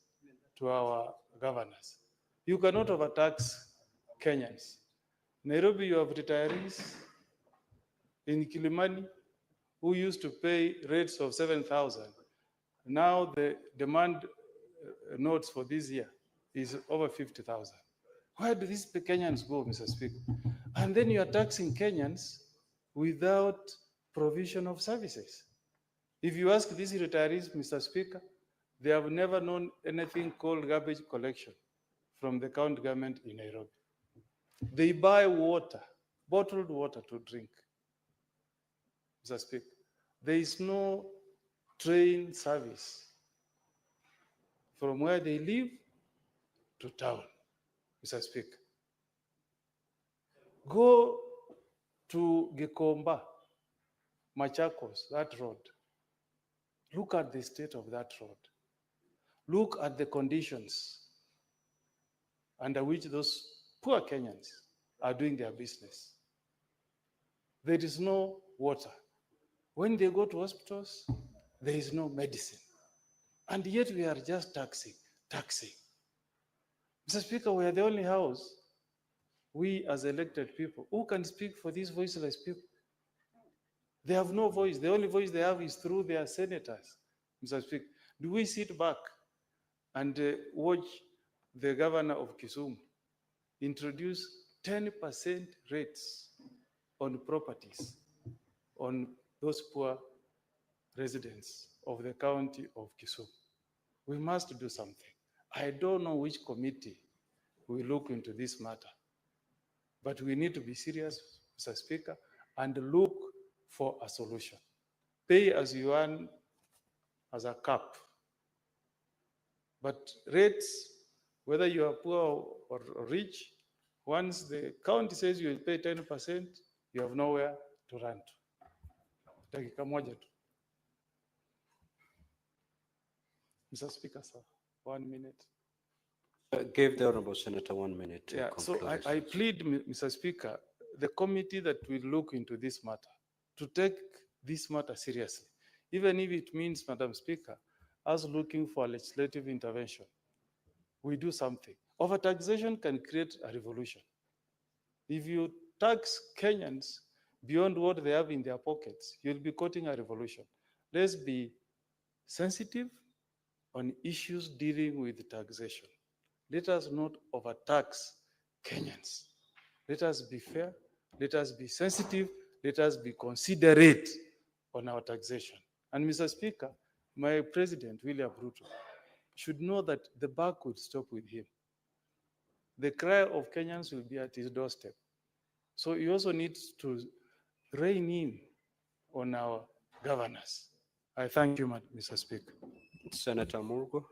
to our governors. You cannot overtax Kenyans. Nairobi, you have retirees in Kilimani who used to pay rates of 7,000. Now the demand notes for this year is over 50,000. Where do these Kenyans go, Mr. Speaker? And then you are taxing Kenyans without provision of services. If you ask these retirees, Mr. Speaker, they have never known anything called garbage collection from the county government in Nairobi. They buy water, bottled water to drink. Mr. Speaker, there is no train service from where they live to town, Mr. Speaker. Go to Gikomba, Machakos, that road. Look at the state of that road. Look at the conditions under which those poor Kenyans are doing their business. There is no water. When they go to hospitals, there is no medicine. And yet we are just taxing. Mr. Speaker, we are the only house, we as elected people, who can speak for these voiceless people. They have no voice. The only voice they have is through their senators. Mr. Speaker, do we sit back and watch the governor of Kisumu introduce 10% rates on properties on those poor residents of the county of Kisumu? We must do something. I don't know which committee will look into this matter, but we need to be serious, Mr. Speaker, and look for a solution. Pay as you earn as a cap. But rates, whether you are poor or rich, once the county says you will pay 10%, you have nowhere to run to. Dakika moja tu. Mr. Speaker, sir, 1 minute. Give the Honorable Senator 1 minute to Yeah, so conclude. I plead, Mr. Speaker, the committee that will look into this matter, to take this matter seriously, even if it means, Madam Speaker, us looking for legislative intervention. We do something. Overtaxation can create a revolution. If you tax Kenyans beyond what they have in their pockets, you'll be causing a revolution. Let's be sensitive on issues dealing with taxation. Let us not overtax Kenyans. Let us be fair, let us be sensitive, let us be considerate on our taxation. And Mr. Speaker, my President, William Ruto, should know that the buck would stop with him. The cry of Kenyans will be at his doorstep. So he also needs to rein in on our governors. I thank you, Mr. Speaker. Senator Murgo.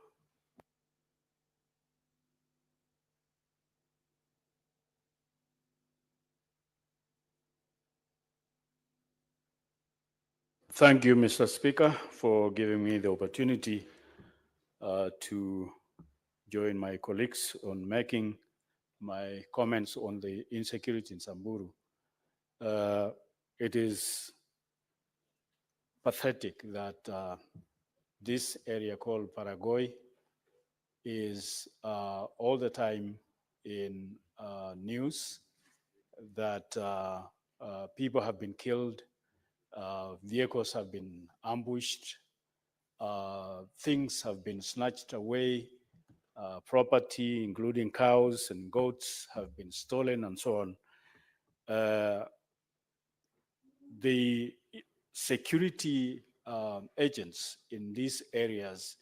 Thank you, Mr. Speaker, for giving me the opportunity to join my colleagues on making my comments on the insecurity in Samburu. It is pathetic that this area called Paraguay is all the time in news that people have been killed, vehicles have been ambushed, things have been snatched away, property, including cows and goats, have been stolen, and so on. The security agents in these areas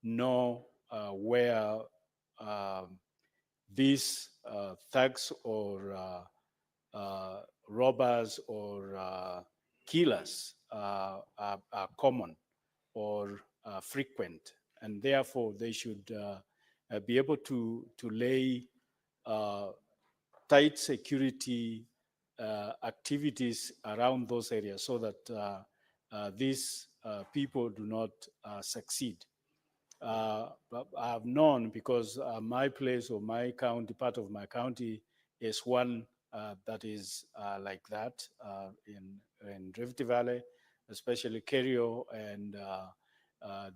know where these thugs or robbers or killers are common or frequent, and therefore they should be able to lay tight security activities around those areas so that these people do not succeed. But I've known because my place or my county, part of my county, is one that is like that in Rift Valley, especially Kerio and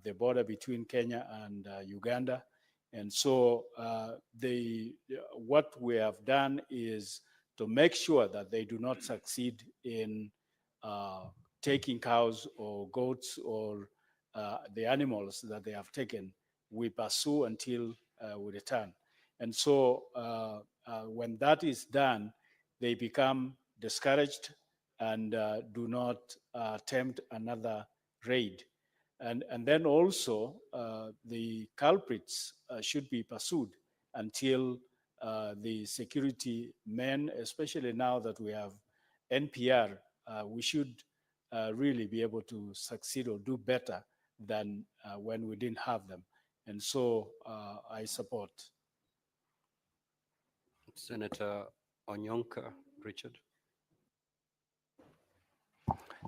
the border between Kenya and Uganda. And so what we have done is to make sure that they do not succeed in taking cows or goats or the animals that they have taken. We pursue until we return. And so when that is done, they become discouraged and do not attempt another raid. And then also the culprits should be pursued until the security men, especially now that we have NPR, we should really be able to succeed or do better than when we didn't have them. And so I support. Senator Onyonka Richard.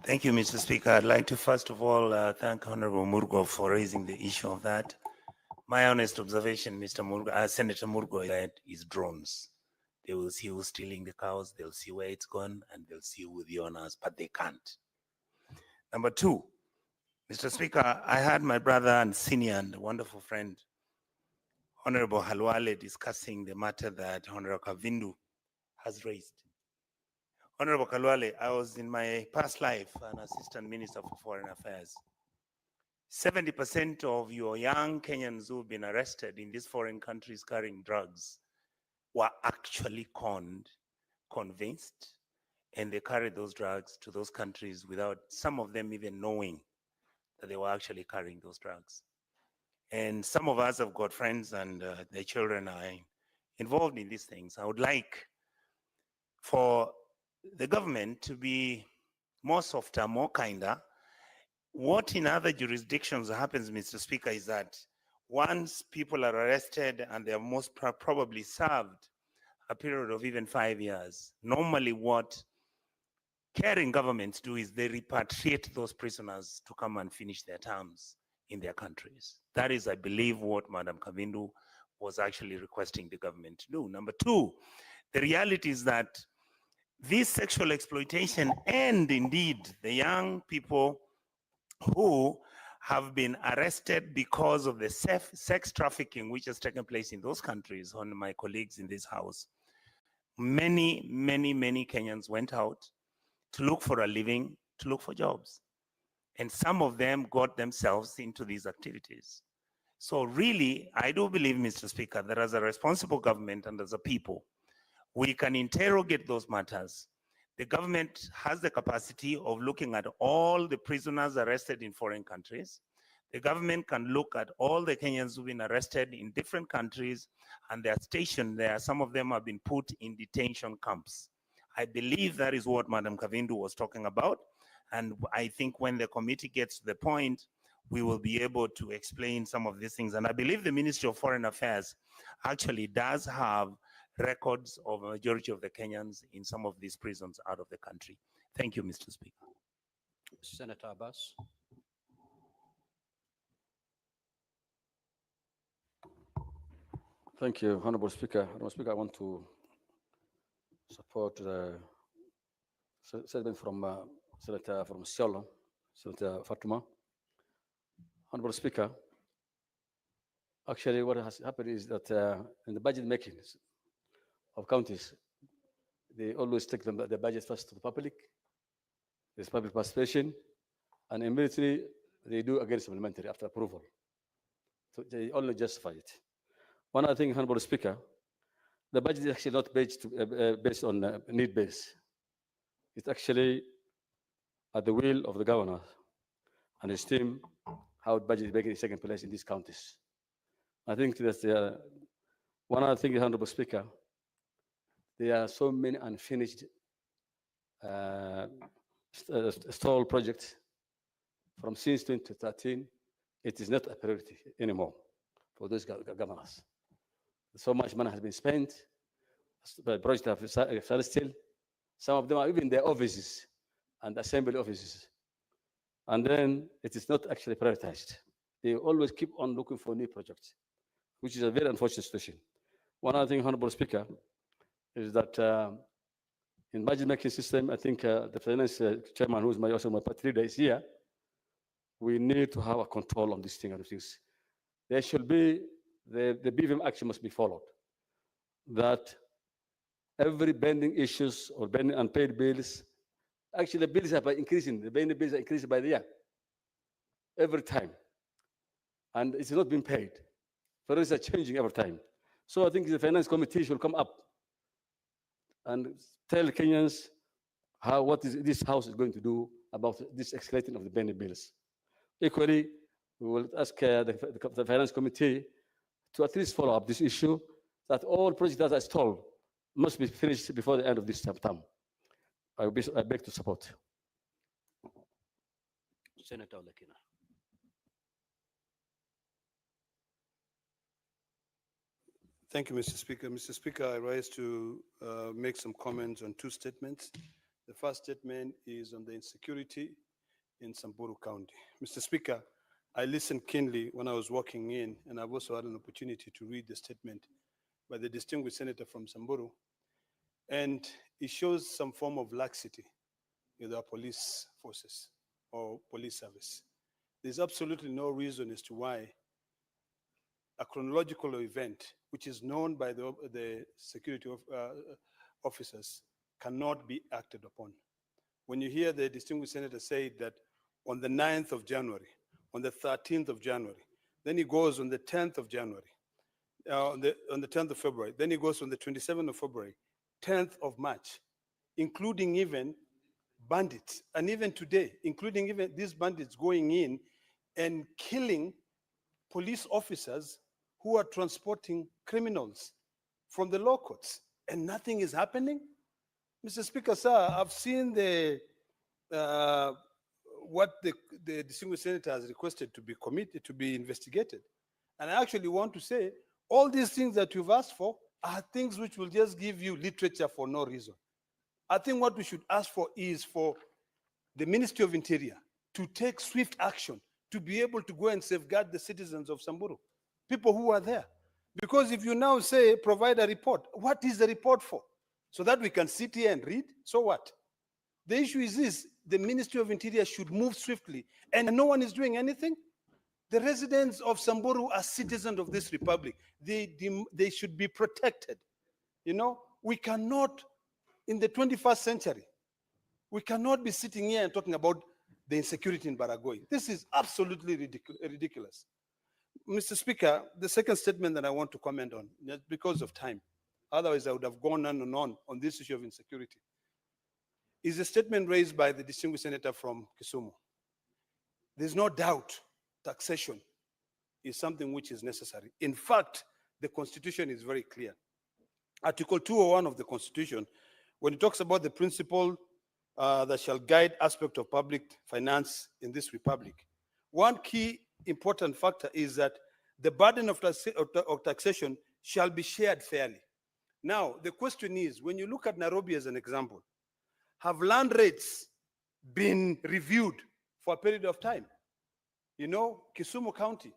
Thank you, Mr. Speaker. I'd like to first of all thank Honorable Murgo for raising the issue of that. My honest observation, Mr. Murgo, Senator Murgo, is drones. They will see who's stealing the cows, they'll see where it's gone, and they'll see who the owners, but they can't. Number two, Mr. Speaker, I had my brother and senior and wonderful friend, Honorable Halwale, discussing the matter that Honorable Kavindu has raised. Honorable Kalwale, I was in my past life an assistant minister for foreign affairs. 70% of your young Kenyans who've been arrested in these foreign countries carrying drugs were actually conned, convinced, and they carried those drugs to those countries without some of them even knowing that they were actually carrying those drugs. And some of us have got friends and their children are involved in these things. I would like for the government to be more softer, more kinder. What in other jurisdictions happens, Mr. Speaker, is that once people are arrested and they are most probably served a period of even 5 years, normally what caring governments do is they repatriate those prisoners to come and finish their terms in their countries. That is, I believe, what Madam Kavindu was actually requesting the government to do. Number two, the reality is that this sexual exploitation and indeed the young people who have been arrested because of the sex trafficking which has taken place in those countries, on my colleagues in this house, many Kenyans went out to look for a living, to look for jobs. And some of them got themselves into these activities. So really, I do believe, Mr. Speaker, that as a responsible government and as a people, we can interrogate those matters. The government has the capacity of looking at all the prisoners arrested in foreign countries. The government can look at all the Kenyans who've been arrested in different countries and they're stationed there. Some of them have been put in detention camps. I believe that is what Madam Kavindu was talking about. And I think when the committee gets to the point, we will be able to explain some of these things. And I believe the Ministry of Foreign Affairs actually does have records of a majority of the Kenyans in some of these prisons out of the country. Thank you, Mr. Speaker. Senator Abbas. Thank you, Honorable Speaker. Honorable Speaker, I want to support the statement from Senator from Siolo, Senator Fatuma. Honorable Speaker, actually what has happened is that in the budget making of counties, they always take the budget first to the public. There's public participation, and immediately they do again supplementary after approval. So they only justify it. One other thing, Honorable Speaker, the budget is actually not based on need base. It's actually at the will of the governor and his team how the budget is making taking place in these counties. I think that's one other thing, Honorable Speaker. There are so many unfinished stall projects from since 2013. It is not a priority anymore for those governors. So much money has been spent. The projects have started still. Some of them are even their offices and assembly offices. And then it is not actually prioritized. They always keep on looking for new projects, which is a very unfortunate situation. One other thing, Honorable Speaker, is that in budget making system, I think the finance chairman, who is also my party leader, is here. We need to have a control on this thing and things. There should be, the BVM action must be followed. That every pending issues or pending unpaid bills, actually the bills are increasing, the pending bills are increasing by the year, every time. And it's not being paid. Priorities are changing every time. So I think the finance committee should come up and tell Kenyans what is this house is going to do about this escalating of the pending bills. Equally, we will ask the finance committee to at least follow up this issue, that all projects that are stalled must be finished before the end of this term. I beg to support. Senator Olekina. Thank you, Mr. Speaker. Mr. Speaker, I rise to make some comments on two statements. The first statement is on the insecurity in Samburu County. Mr. Speaker, I listened keenly when I was walking in, and I've also had an opportunity to read the statement by the distinguished senator from Samburu, and it shows some form of laxity in our police forces or police service. There's absolutely no reason as to why a chronological event, which is known by the security officers, cannot be acted upon. When you hear the distinguished senator say that on the 9th of January, on the 13th of January, then he goes on the 10th of January, on the 10th of February, then he goes on the 27th of February, 10th of March, including even bandits, and even today, including even these bandits going in and killing police officers who are transporting criminals from the law courts, and nothing is happening? Mr. Speaker, sir, I've seen what the distinguished senator has requested to be committed, to be investigated. And I actually want to say, all these things that you've asked for are things which will just give you literature for no reason. I think what we should ask for is for the Ministry of Interior to take swift action to be able to go and safeguard the citizens of Samburu, people who are there. Because if you now say, provide a report, what is the report for? So that we can sit here and read? So what? The issue is this: the Ministry of Interior should move swiftly, and no one is doing anything. The residents of Samburu are citizens of this republic. They should be protected. You know, we cannot, in the 21st century, we cannot be sitting here and talking about the insecurity in Baragoi. This is absolutely ridiculous. Mr. Speaker, the second statement that I want to comment on, because of time, otherwise I would have gone on and on this issue of insecurity, is a statement raised by the distinguished senator from Kisumu. There's no doubt taxation is something which is necessary. In fact, the Constitution is very clear. Article 201 of the Constitution, when it talks about the principle that shall guide aspect of public finance in this republic, one key important factor is that the burden of taxation shall be shared fairly. Now, the question is, when you look at Nairobi as an example, have land rates been reviewed for a period of time? You know, Kisumu County,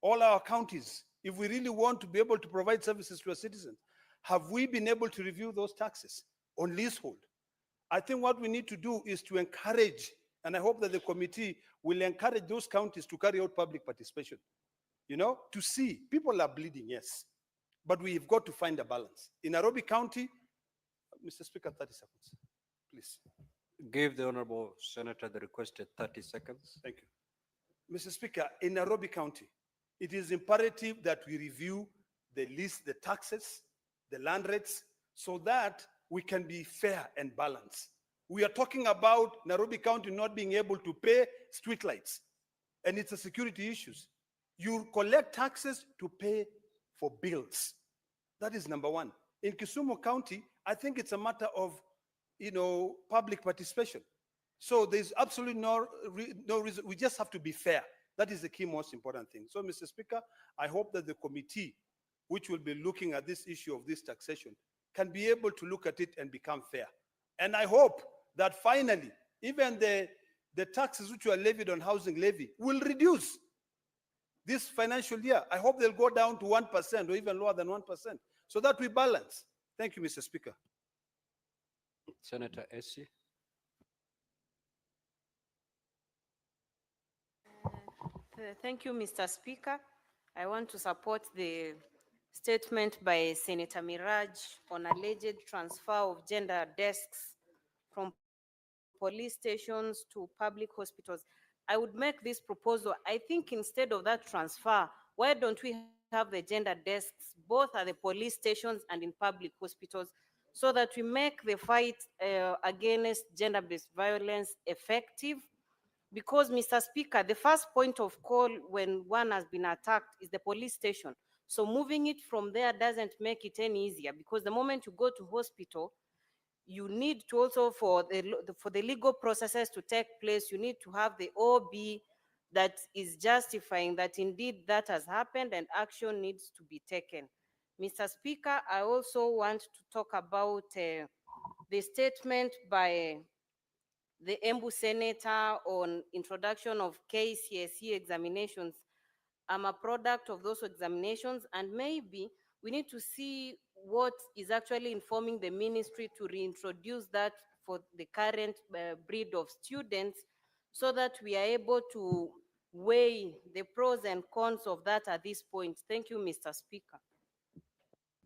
all our counties, if we really want to be able to provide services to our citizens, have we been able to review those taxes on leasehold? I think what we need to do is to encourage, and I hope that the committee will encourage those counties to carry out public participation, you know, to see. People are bleeding, yes, but we've got to find a balance. In Nairobi County, Mr. Speaker, 30 seconds, please. Give the Honorable Senator the requested 30 seconds. Thank you. Mr. Speaker, in Nairobi County, it is imperative that we review the taxes, the land rates, so that we can be fair and balanced. We are talking about Nairobi County not being able to pay streetlights, and it's a security issues. You collect taxes to pay for bills. That is number one. In Kisumu County, I think it's a matter of, you know, public participation. So there's absolutely no reason. We just have to be fair. That is the key, most important thing. So, Mr. Speaker, I hope that the committee, which will be looking at this issue of this taxation, can be able to look at it and become fair. And I hope that finally, even the taxes which were levied on housing levy will reduce this financial year. I hope they'll go down to 1% or even lower than 1%, so that we balance. Thank you, Mr. Speaker. Senator Essie. Thank you, Mr. Speaker. I want to support the statement by Senator Miraj on alleged transfer of gender desks from police stations to public hospitals. I would make this proposal. I think instead of that transfer, why don't we have the gender desks both at the police stations and in public hospitals, so that we make the fight against gender-based violence effective? Because, Mr. Speaker, the first point of call when one has been attacked is the police station. So moving it from there doesn't make it any easier, because the moment you go to hospital, you need to also, for the legal processes to take place, you need to have the OB that is justifying that indeed that has happened and action needs to be taken. Mr. Speaker, I also want to talk about the statement by the Embu Senator on introduction of KCSE examinations. I'm a product of those examinations, and maybe we need to see what is actually informing the ministry to reintroduce that for the current breed of students, so that we are able to weigh the pros and cons of that at this point. Thank you, Mr. Speaker.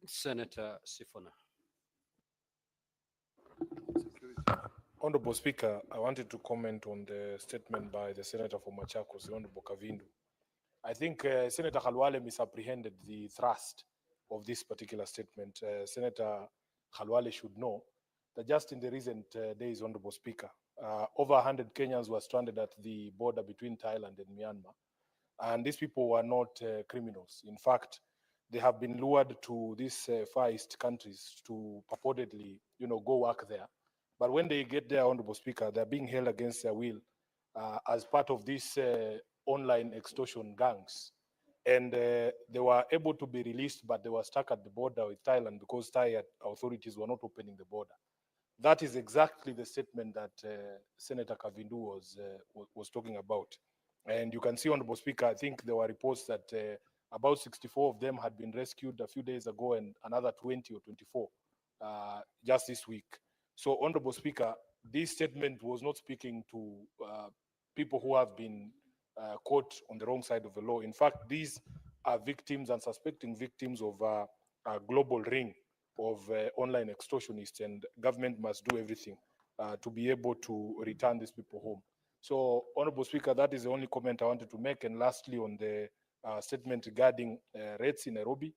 Senator Sifuna. Honorable Speaker, I wanted to comment on the statement by the Senator from Machakos, the Honorable Kavindu. I think Senator Khalwale misapprehended the thrust of this particular statement. Senator Khalwale should know that just in the recent days, Honorable Speaker, over 100 Kenyans were stranded at the border between Thailand and Myanmar. And these people were not criminals. In fact, they have been lured to these Far East countries to purportedly, go work there. But when they get there, Honorable Speaker, they're being held against their will as part of these online extortion gangs. And they were able to be released, but they were stuck at the border with Thailand because Thai authorities were not opening the border. That is exactly the statement that Senator Kavindu was talking about. And you can see, Honorable Speaker, I think there were reports that about 64 of them had been rescued a few days ago, and another 20 or 24 just this week. So, Honorable Speaker, this statement was not speaking to people who have been caught on the wrong side of the law. In fact, these are victims and suspecting victims of a global ring of online extortionists, and government must do everything to be able to return these people home. So, Honorable Speaker, that is the only comment I wanted to make. And lastly, on the statement regarding rates in Nairobi,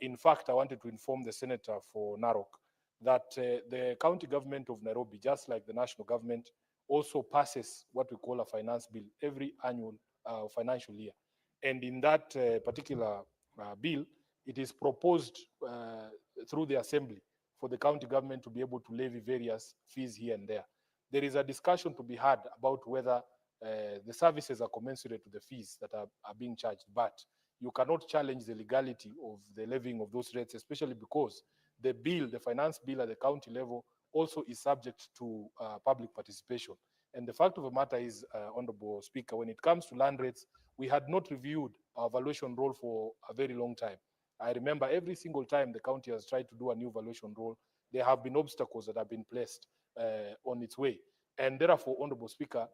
in fact, I wanted to inform the Senator for Narok that the county government of Nairobi, just like the national government, also passes what we call a finance bill every annual financial year. And in that particular bill, it is proposed through the assembly for the county government to be able to levy various fees here and there. There is a discussion to be had about whether the services are commensurate to the fees that are being charged, but you cannot challenge the legality of the levying of those rates, especially because the bill, the finance bill at the county level, also is subject to public participation. And the fact of the matter is, Honorable Speaker, when it comes to land rates, we had not reviewed our valuation role for a very long time. I remember every single time the county has tried to do a new valuation role, there have been obstacles that have been placed on its way. And therefore, Honorable Speaker,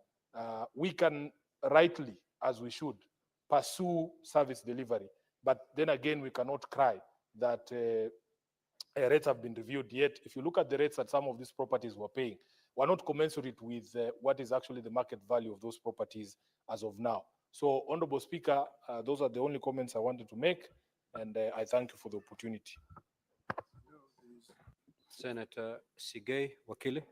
we can rightly, as we should, pursue service delivery. But then again, we cannot cry that rates have been reviewed. Yet, if you look at the rates that some of these properties were paying, were not commensurate with what is actually the market value of those properties as of now. So, Honorable Speaker, those are the only comments I wanted to make, and I thank you for the opportunity. Senator Sigei Wakili.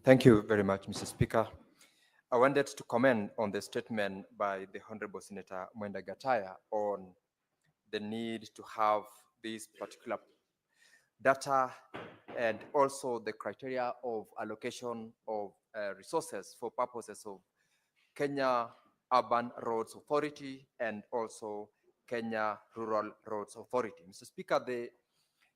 Thank you very much, Mr. Speaker. I wanted to comment on the statement by the Honorable Senator Mwenda Gataya on the need to have this particular data and also the criteria of allocation of resources for purposes of Kenya Urban Roads Authority and also Kenya Rural Roads Authority. Mr. Speaker, the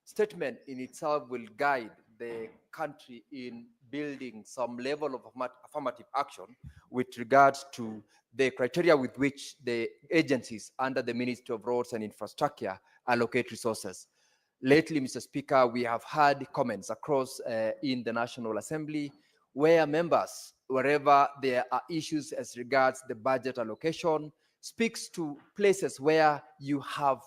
statement in itself will guide the country in building some level of affirmative action with regards to the criteria with which the agencies under the Ministry of Roads and Infrastructure allocate resources. Lately, Mr. Speaker, we have had comments across in the National Assembly where members, wherever there are issues as regards the budget allocation, speaks to places where you have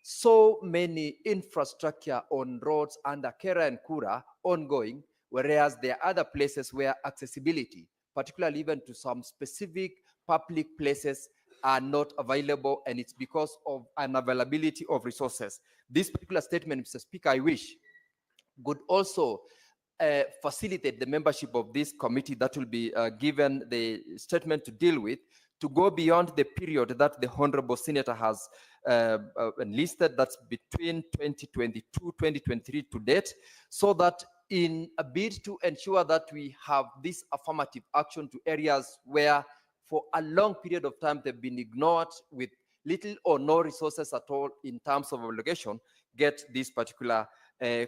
so many infrastructure on roads under Kera and Kura ongoing, whereas there are other places where accessibility, particularly even to some specific public places, are not available, and it's because of unavailability of resources. This particular statement, Mr. Speaker, I wish would also facilitate the membership of this committee that will be given the statement to deal with, to go beyond the period that the Honorable Senator has enlisted, that's between 2022-2023 to date, so that in a bid to ensure that we have this affirmative action to areas where for a long period of time they've been ignored with little or no resources at all in terms of obligation, get this particular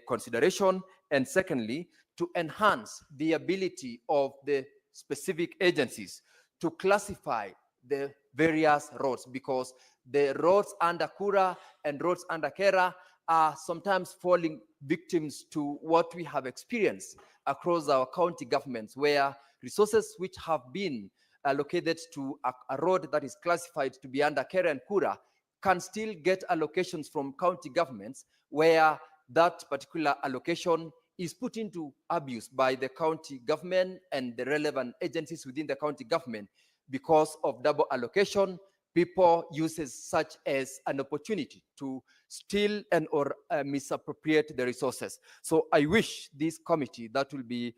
consideration. And secondly, to enhance the ability of the specific agencies to classify the various roads, because the roads under Kura and roads under Kera are sometimes falling victims to what we have experienced across our county governments, where resources which have been allocated to a road that is classified to be under Kera and Kura can still get allocations from county governments, where that particular allocation is put into abuse by the county government and the relevant agencies within the county government. Because of double allocation, people uses such as an opportunity to steal and or misappropriate the resources. So I wish this committee that will be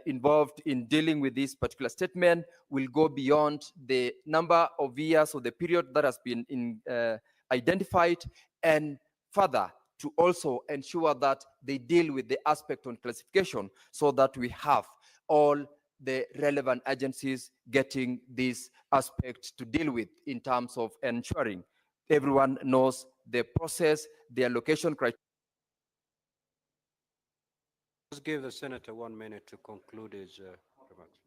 involved in dealing with this particular statement will go beyond the number of years or the period that has been identified, and further to also ensure that they deal with the aspect on classification, so that we have all the relevant agencies getting this aspect to deal with in terms of ensuring everyone knows the process, the allocation criteria. Let's give the senator 1 minute to conclude his remarks.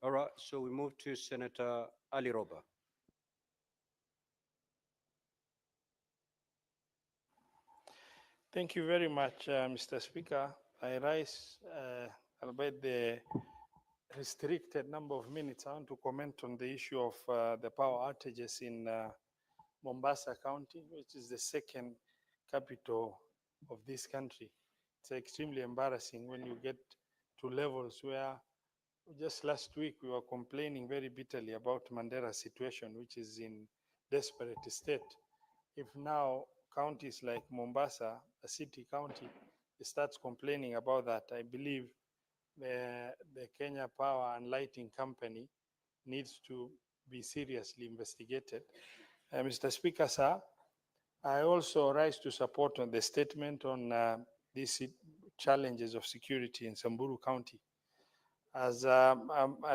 All right, so we move to Senator Ali Roba. Thank you very much, Mr. Speaker. I rise, albeit the restricted number of minutes, I want to comment on the issue of the power outages in Mombasa County, which is the second capital of this country. It's extremely embarrassing when you get to levels where just last week we were complaining very bitterly about Mandera's situation, which is in desperate state. If now counties like Mombasa, a city county, starts complaining about that, I believe the Kenya Power and Lighting Company needs to be seriously investigated. Mr. Speaker, sir, I also rise to support on the statement on these challenges of security in Samburu County. As a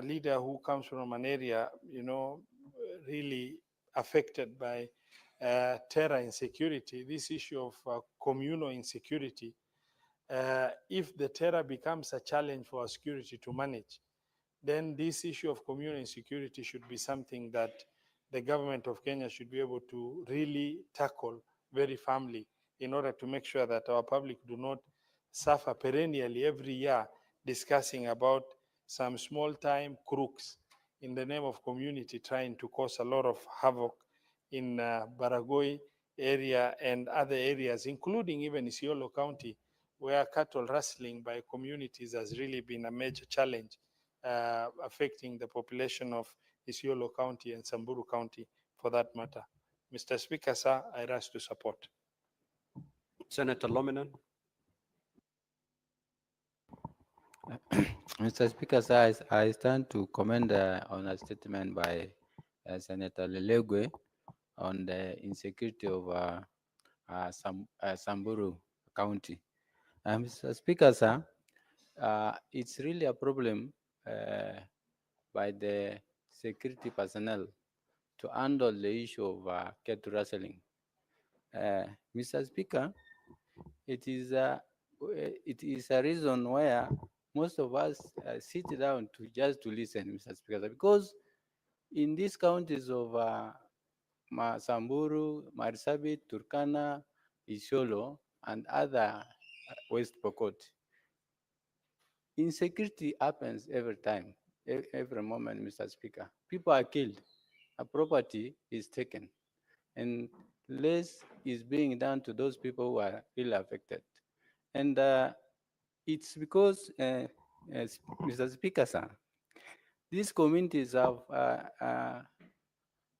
leader who comes from an area, really affected by terror insecurity, this issue of communal insecurity, if the terror becomes a challenge for our security to manage, then this issue of communal insecurity should be something that the government of Kenya should be able to really tackle very firmly in order to make sure that our public do not suffer perennially every year discussing about some small time crooks in the name of community trying to cause a lot of havoc in Baragoi area and other areas, including even Isiolo County, where cattle rustling by communities has really been a major challenge affecting the population of Isiolo County and Samburu County for that matter. Mr. Speaker, sir, I rise to support. Senator Lominan. Mr. Speaker, sir, I stand to comment on a statement by Senator Lelegwe on the insecurity of Samburu County. Mr. Speaker, sir, it's really a problem by the security personnel to handle the issue of cattle rustling. Mr. Speaker, it is a reason where most of us sit down to just to listen, Mr. Speaker, because in these counties of Samburu, Marsabit, Turkana, Isiolo, and other West Pokot, insecurity happens every time, every moment, Mr. Speaker. People are killed, a property is taken, and less is being done to those people who are really affected. And it's because, Mr. Speaker, sir, these communities have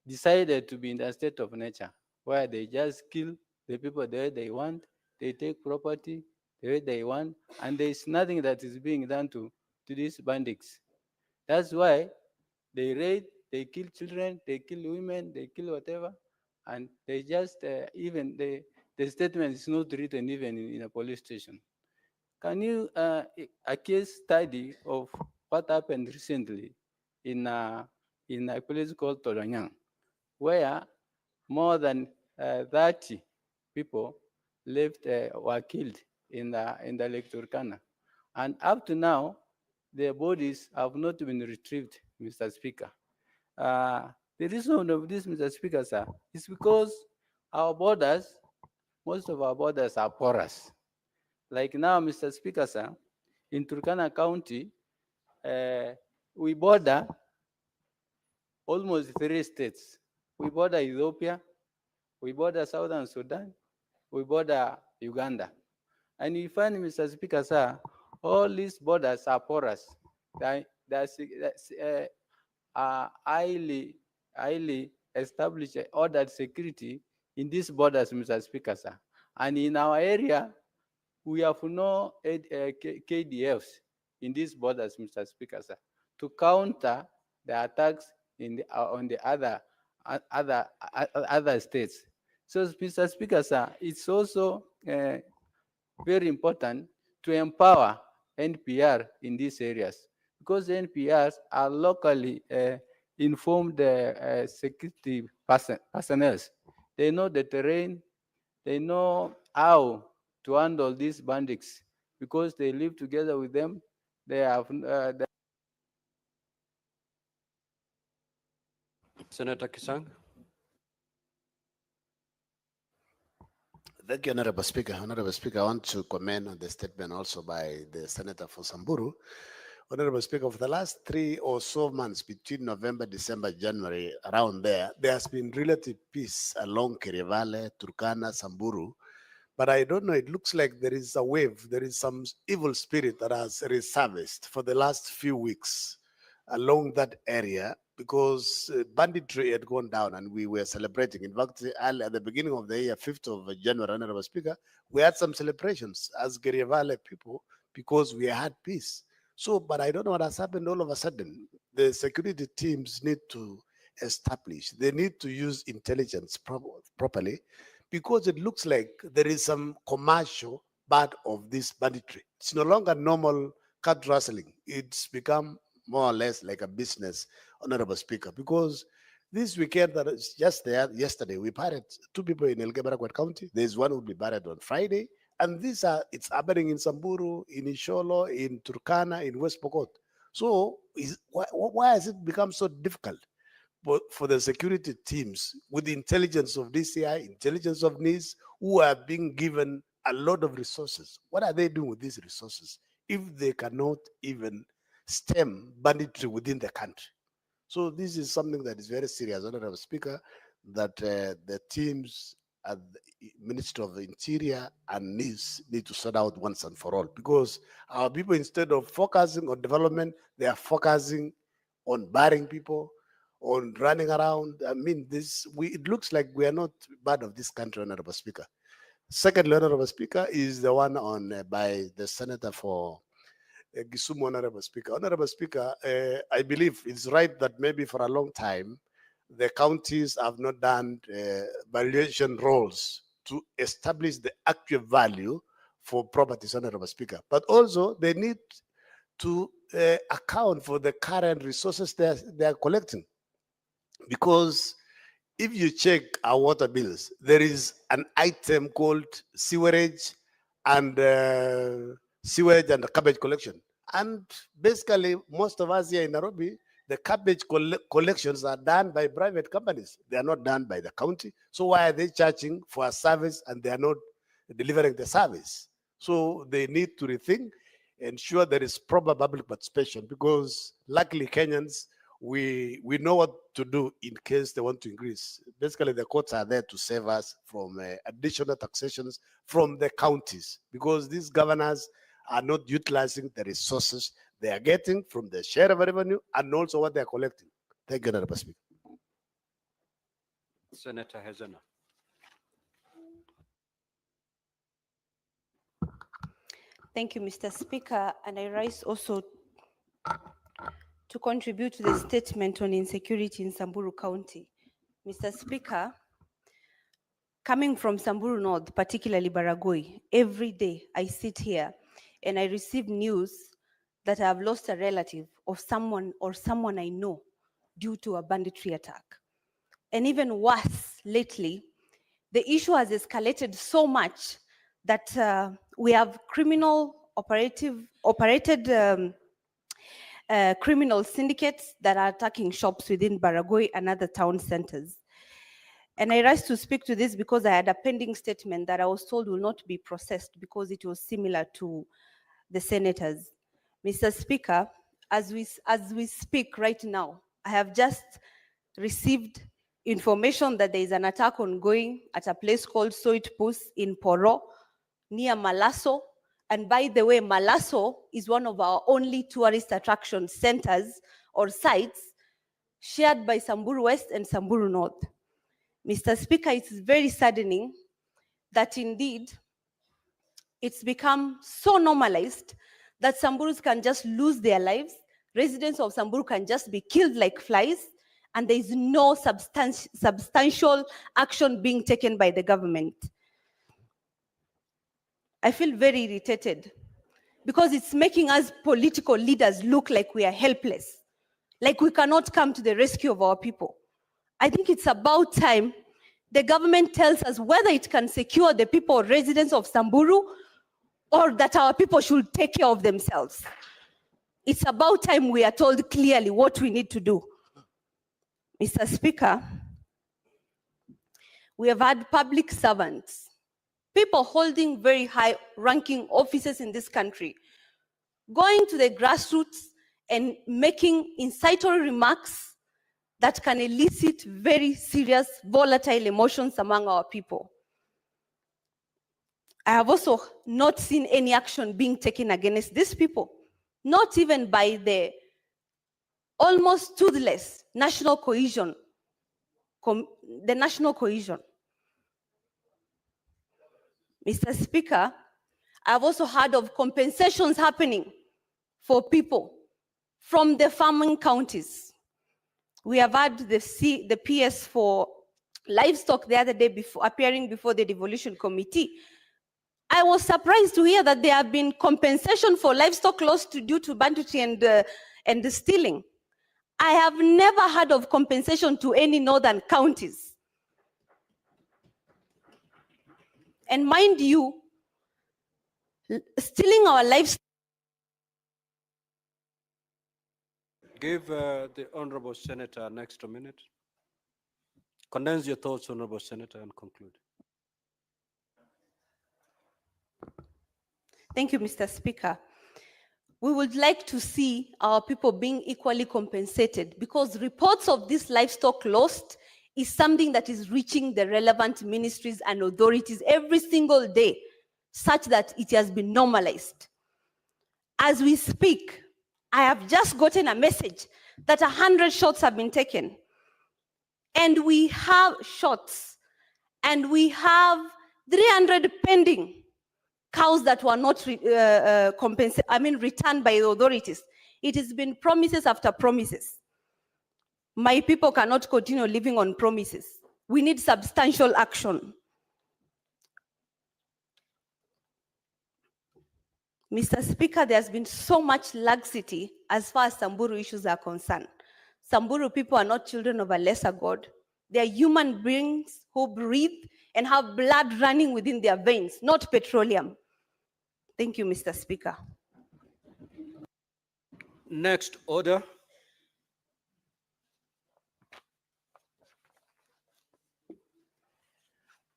decided to be in a state of nature where they just kill the people the way they want, they take property the way they want, and there's nothing that is being done to these bandits. That's why they raid, they kill children, they kill women, they kill whatever, and they just, even the statement is not written even in a police station. Can you, a case study of what happened recently in a place called Tolonyang, where more than 30 people were killed in the Lake Turkana. And up to now, their bodies have not been retrieved, Mr. Speaker. The reason of this, Mr. Speaker, sir, is because our borders, most of our borders are porous. Like now, Mr. Speaker, sir, in Turkana County, we border almost 3 states. We border Ethiopia, we border Southern Sudan, we border Uganda. And you find, Mr. Speaker, sir, all these borders are porous. There's highly established ordered security in these borders, Mr. Speaker, sir. And in our area, we have no KDFs in these borders, Mr. Speaker, sir, to counter the attacks on the other states. So, Mr. Speaker, sir, it's also very important to empower NPR in these areas, because NPRs are locally informed security personnel. They know the terrain, they know how to handle these bandits, because they live together with them. They have Senator Kisang. Thank you, Honorable Speaker. Honorable Speaker, I want to comment on the statement also by the Senator for Samburu. Honorable Speaker, for the last 3 or so months between November, December, January, around there has been relative peace along Kerevale, Turkana, Samburu. But I don't know, it looks like there is a wave, there is some evil spirit that has resurfaced for the last few weeks along that area, because banditry had gone down and we were celebrating. In fact, at the beginning of the year, 5th of January, Honorable Speaker, we had some celebrations as Gerevale people because we had peace. So, but I don't know what has happened all of a sudden. The security teams need to established. They need to use intelligence properly, because it looks like there is some commercial part of this banditry. It's no longer normal cat rustling. It's become more or less like a business, Honorable Speaker, because this weekend that is just there, yesterday, we buried 2 people in Elgeyo-Marakwet County. There's one who will be buried on Friday. And it's happening in Samburu, in Isholo, in Turkana, in West Pokot. So why has it become so difficult for the security teams with the intelligence of DCI, intelligence of NIS, who are being given a lot of resources? What are they doing with these resources if they cannot even stem banditry within the country? So this is something that is very serious, Honorable Speaker, that the teams at the Ministry of the Interior and NIS need to sort out once and for all, because our people, instead of focusing on development, they are focusing on burying people, on running around. I mean, it looks like we are not part of this country, Honorable Speaker. Second, Honorable Speaker, is the one on by the Senator for Kisumu, Honorable Speaker. Honorable Speaker, I believe it's right that maybe for a long time, the counties have not done valuation rolls to establish the actual value for properties, Honorable Speaker. But also they need to account for the current resources they are collecting. Because if you check our water bills, there is an item called sewerage and garbage collection. And basically, most of us here in Nairobi, the garbage collections are done by private companies. They are not done by the county. So why are they charging for a service and they are not delivering the service? So they need to rethink, ensure there is proper public participation, because luckily Kenyans, we know what to do in case they want to increase. Basically, the courts are there to save us from additional taxations from the counties, because these governors are not utilizing the resources they are getting from the share of revenue and also what they are collecting. Thank you, Honorable Speaker. Senator Hezena. Thank you, Mr. Speaker, and I rise also to contribute to the statement on insecurity in Samburu County. Mr. Speaker, coming from Samburu North, particularly Baragoi, every day I sit here and I receive news that I have lost a relative of someone or someone I know due to a banditry attack. And even worse, lately, the issue has escalated so much that we have operated criminal syndicates that are attacking shops within Baragoi and other town centers. And I rise to speak to this because I had a pending statement that I was told will not be processed because it was similar to the senators. Mr. Speaker, as we speak right now, I have just received information that there is an attack ongoing at a place called Soitpus in Poro, near Malaso. And by the way, Malaso is one of our only tourist attraction centers or sites shared by Samburu West and Samburu North. Mr. Speaker, it's very saddening that indeed it's become so normalized that Samburus can just lose their lives, residents of Samburu can just be killed like flies, and there is no substantial action being taken by the government. I feel very irritated because it's making us political leaders look like we are helpless, like we cannot come to the rescue of our people. I think it's about time the government tells us whether it can secure the people, residents of Samburu, or that our people should take care of themselves. It's about time we are told clearly what we need to do. Mr. Speaker, we have had public servants, people holding very high-ranking offices in this country, going to the grassroots and making incitatory remarks that can elicit very serious, volatile emotions among our people. I have also not seen any action being taken against these people, not even by the almost toothless national cohesion, the national cohesion. Mr. Speaker, I've also heard of compensations happening for people from the farming counties. We have had the PS for livestock the other day before appearing before the devolution committee. I was surprised to hear that there have been compensation for livestock lost due to banditry and stealing. I have never heard of compensation to any northern counties. And mind you, stealing our livestock. Give the Honorable Senator an extra minute. Condense your thoughts, Honorable Senator, and conclude. Thank you, Mr. Speaker. We would like to see our people being equally compensated, because reports of this livestock lost is something that is reaching the relevant ministries and authorities every single day, such that it has been normalized. As we speak, I have just gotten a message that 100 shots have been taken. And we have shots, and we have 300 pending cows that were not returned by the authorities. It has been promises after promises. My people cannot continue living on promises. We need substantial action. Mr. Speaker, there's been so much laxity as far as Samburu issues are concerned. Samburu people are not children of a lesser God. They are human beings who breathe and have blood running within their veins, not petroleum. Thank you, Mr. Speaker. Next order.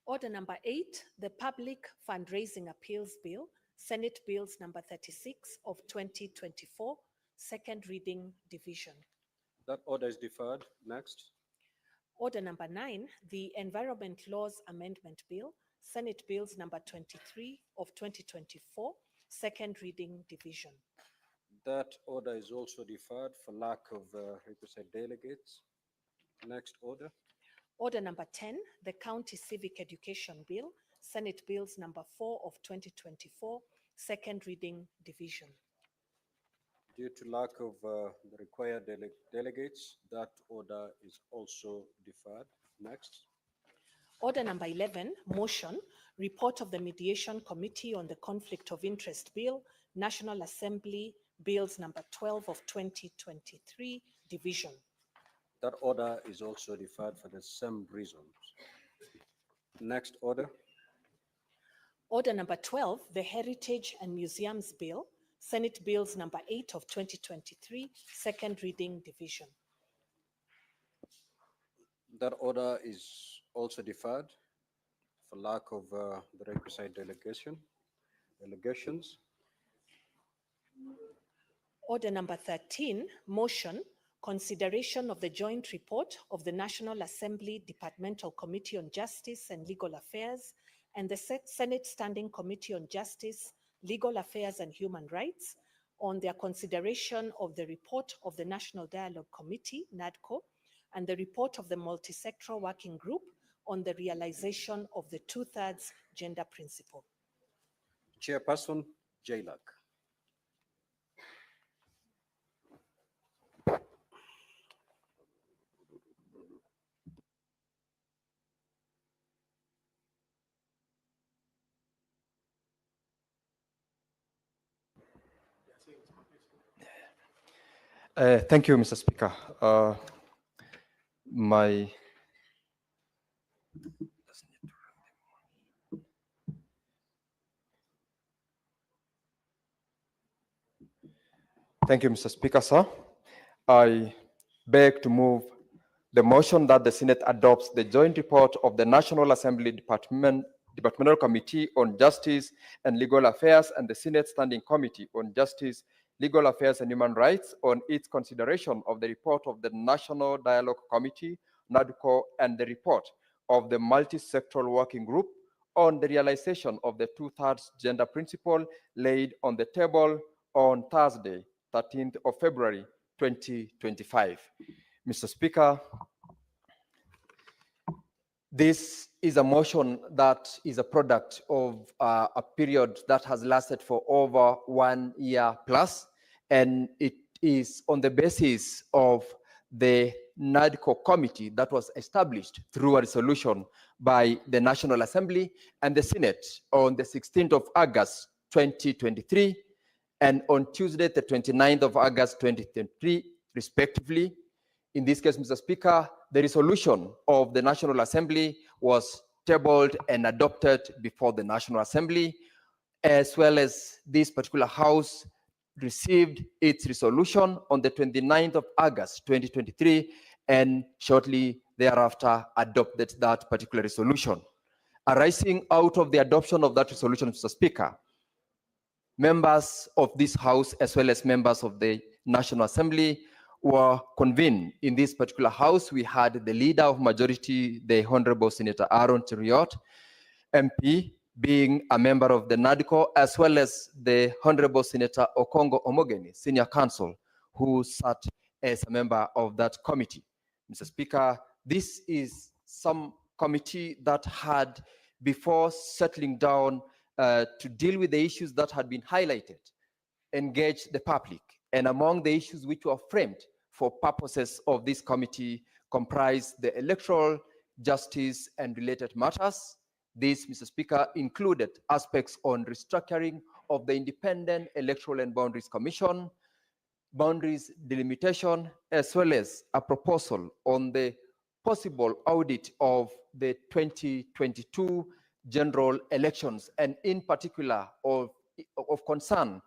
Order number 8, the Public Fundraising Appeals Bill, Senate Bills number 36 of 2024, second reading division. That order is deferred. Next. Order number 9, the Environment Laws Amendment Bill, Senate Bills number 23 of 2024, second reading division. That order is also deferred for lack of requisite delegates. Next order. Order number 10, the County Civic Education Bill, Senate Bills number 4 of 2024, second reading division. Due to lack of the required delegates, that order is also deferred. Next. Order number 11, motion, report of the Mediation Committee on the Conflict of Interest Bill, National Assembly Bills number 12 of 2023, division. That order is also deferred for the same reasons. Next order. Order number 12, the Heritage and Museums Bill, Senate Bills number 8 of 2023, second reading division. That order is also deferred for lack of the requisite delegations. Order number 13, motion, consideration of the joint report of the National Assembly Departmental Committee on Justice and Legal Affairs and the Senate Standing Committee on Justice, Legal Affairs and Human Rights on their consideration of the report of the National Dialogue Committee, NADCO, and the report of the Multisectoral Working Group on the realization of the 2/3 gender principle. Chairperson Jailak. Thank you, Mr. Speaker. Thank you, Mr. Speaker, sir. I beg to move the motion that the Senate adopts the joint report of the National Assembly Departmental Committee on Justice and Legal Affairs and the Senate Standing Committee on Justice, Legal Affairs and Human Rights on its consideration of the report of the National Dialogue Committee, NADCO, and the report of the Multisectoral Working Group on the realization of the 2/3 gender principle laid on the table on Thursday, 13th of February, 2025. Mr. Speaker, this is a motion that is a product of a period that has lasted for over 1 year plus, and it is on the basis of the NADCO committee that was established through a resolution by the National Assembly and the Senate on the 16th of August 2023, and on Tuesday, the 29th of August 2023, respectively. In this case, Mr. Speaker, the resolution of the National Assembly was tabled and adopted before the National Assembly, as well as this particular House received its resolution on the 29th of August 2023, and shortly thereafter adopted that particular resolution. Arising out of the adoption of that resolution, Mr. Speaker, members of this House as well as members of the National Assembly were convened in this particular House. We had the leader of majority, the Honorable Senator Aaron Cheriot, MP, being a member of the NADCO, as well as the Honorable Senator Okongo Omogeni, Senior Counsel, who sat as a member of that committee. Mr. Speaker, this is some committee that had, before settling down to deal with the issues that had been highlighted, engaged the public. And among the issues which were framed for purposes of this committee comprised the electoral justice and related matters. This, Mr. Speaker, included aspects on restructuring of the Independent Electoral and Boundaries Commission, boundaries delimitation, as well as a proposal on the possible audit of the 2022 general elections, and in particular of concern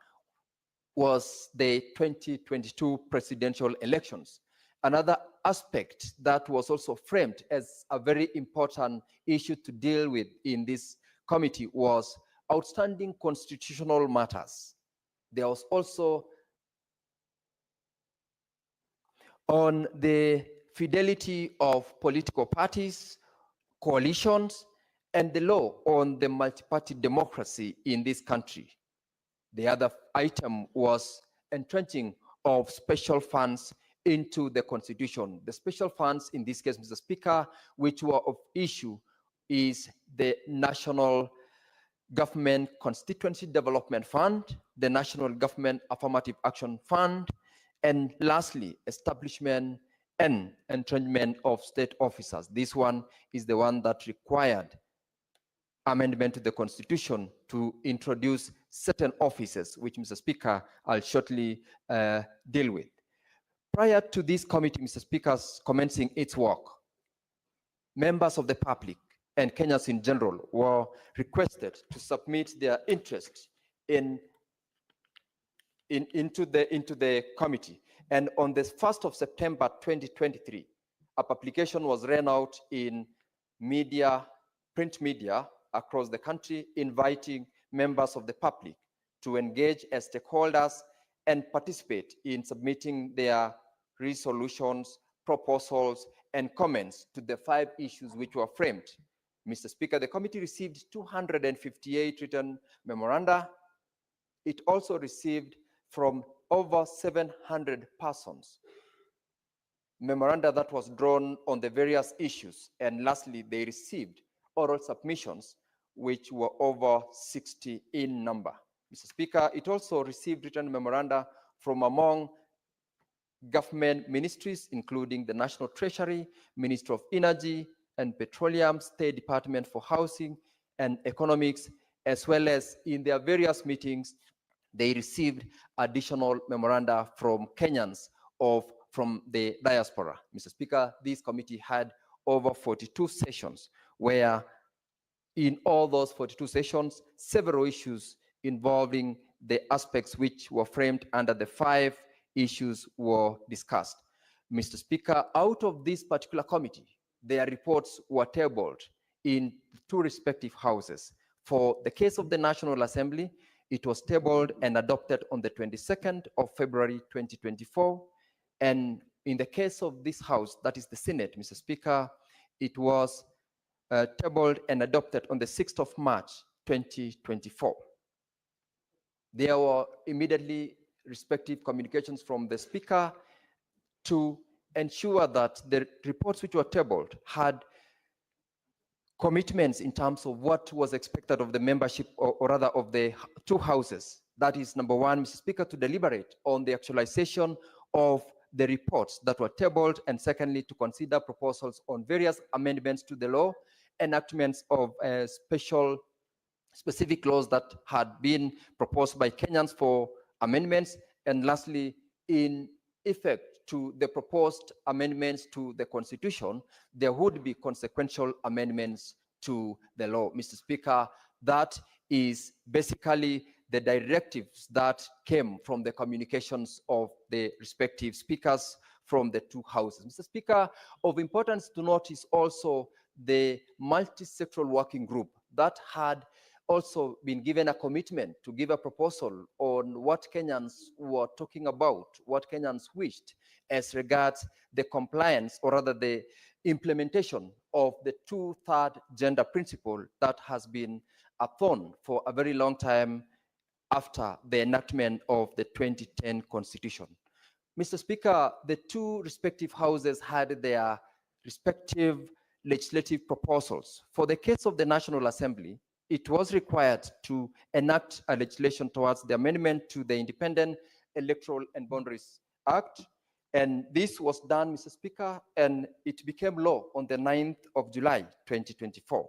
was the 2022 presidential elections. Another aspect that was also framed as a very important issue to deal with in this committee was outstanding constitutional matters. There was also on the fidelity of political parties, coalitions, and the law on the multi-party democracy in this country. The other item was entrenching of special funds into the Constitution. The special funds, in this case, Mr. Speaker, which were of issue, is the National Government Constituency Development Fund, the National Government Affirmative Action Fund, and lastly, establishment and entrenchment of state officers. This one is the one that required amendment to the Constitution to introduce certain offices, which, Mr. Speaker, I'll shortly deal with. Prior to this committee, Mr. Speaker's commencing its work, members of the public and Kenyans in general were requested to submit their interest into the committee. And on the 1st of September 2023, a publication was ran out in media, print media across the country, inviting members of the public to engage as stakeholders and participate in submitting their resolutions, proposals, and comments to the 5 issues which were framed. Mr. Speaker, the committee received 258 written memoranda. It also received from over 700 persons memoranda that was drawn on the various issues. And lastly, they received oral submissions, which were over 60 in number. Mr. Speaker, it also received written memoranda from among government ministries, including the National Treasury, Ministry of Energy and Petroleum, State Department for Housing and Economics, as well as in their various meetings, they received additional memoranda from Kenyans from the diaspora. Mr. Speaker, this committee had over 42 sessions where in all those 42 sessions, several issues involving the aspects which were framed under the 5 issues were discussed. Mr. Speaker, out of this particular committee, their reports were tabled in 2 respective houses. For the case of the National Assembly, it was tabled and adopted on the 22nd of February 2024. And in the case of this house, that is the Senate, Mr. Speaker, it was tabled and adopted on the 6th of March 2024. There were immediately respective communications from the Speaker to ensure that the reports which were tabled had commitments in terms of what was expected of the membership, or rather of the 2 houses. That is, number 1, Mr. Speaker, to deliberate on the actualization of the reports that were tabled, and secondly, to consider proposals on various amendments to the law, enactments of specific laws that had been proposed by Kenyans for amendments, and lastly, in effect to the proposed amendments to the Constitution, there would be consequential amendments to the law. Mr. Speaker, that is basically the directives that came from the communications of the respective speakers from the two houses. Mr. Speaker, of importance to note is also the multi-sectoral working group that had also been given a commitment to give a proposal on what Kenyans were talking about, what Kenyans wished as regards the compliance, or rather the implementation of the two-third gender principle that has been a thorn for a very long time after the enactment of the 2010 Constitution. Mr. Speaker, the two respective houses had their respective legislative proposals. For the case of the National Assembly, it was required to enact a legislation towards the amendment to the Independent Electoral and Boundaries Act. And this was done, Mr. Speaker, and it became law on the 9th of July, 2024.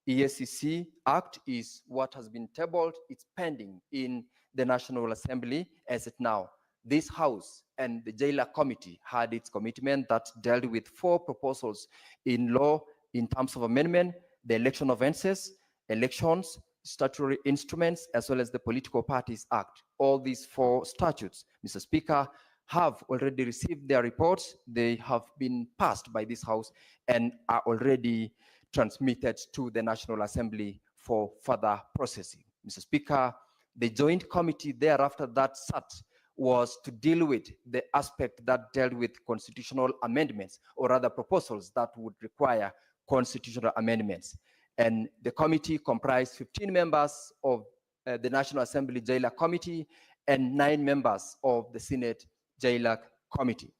EACC Act is what has been tabled. It's pending in the National Assembly as it now. This House and the Jailer Committee had its commitment that dealt with 4 proposals in law in terms of amendment: the Election Offences, Elections, Statutory Instruments, as well as the Political Parties Act. All these 4 statutes, Mr. Speaker, have already received their reports. They have been passed by this House and are already transmitted to the National Assembly for further processing. Mr. Speaker, the joint committee thereafter that sat was to deal with the aspect that dealt with constitutional amendments, or other proposals that would require constitutional amendments. And the committee comprised 15 members of the National Assembly Jailer Committee and 9 members of the Senate Jailer Committee.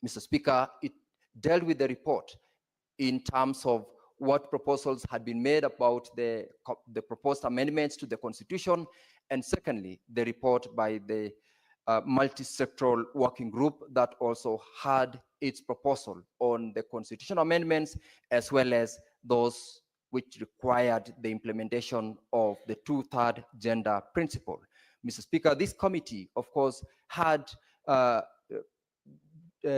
Mr. Speaker, it dealt with the report in terms of what proposals had been made about the proposed amendments to the Constitution, and secondly, the report by the multi-sectoral working group that also had its proposal on the constitutional amendments, as well as those which required the implementation of the two-third gender principle. Mr. Speaker, this committee, of course, had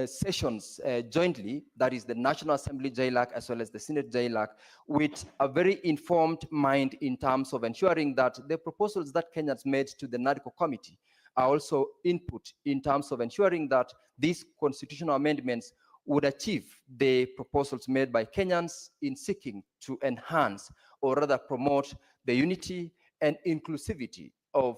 sessions jointly, that is the National Assembly JLAC as well as the Senate JLAC, with a very informed mind in terms of ensuring that the proposals that Kenyans made to the NADCO committee are also input in terms of ensuring that these constitutional amendments would achieve the proposals made by Kenyans in seeking to enhance, or rather promote, the unity and inclusivity of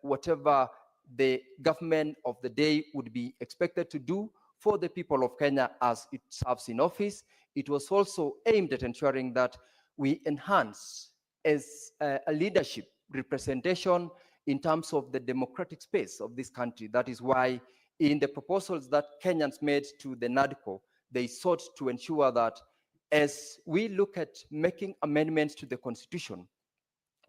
whatever the government of the day would be expected to do for the people of Kenya as it serves in office. It was also aimed at ensuring that we enhance as a leadership representation in terms of the democratic space of this country. That is why in the proposals that Kenyans made to the NADCO, they sought to ensure that as we look at making amendments to the Constitution,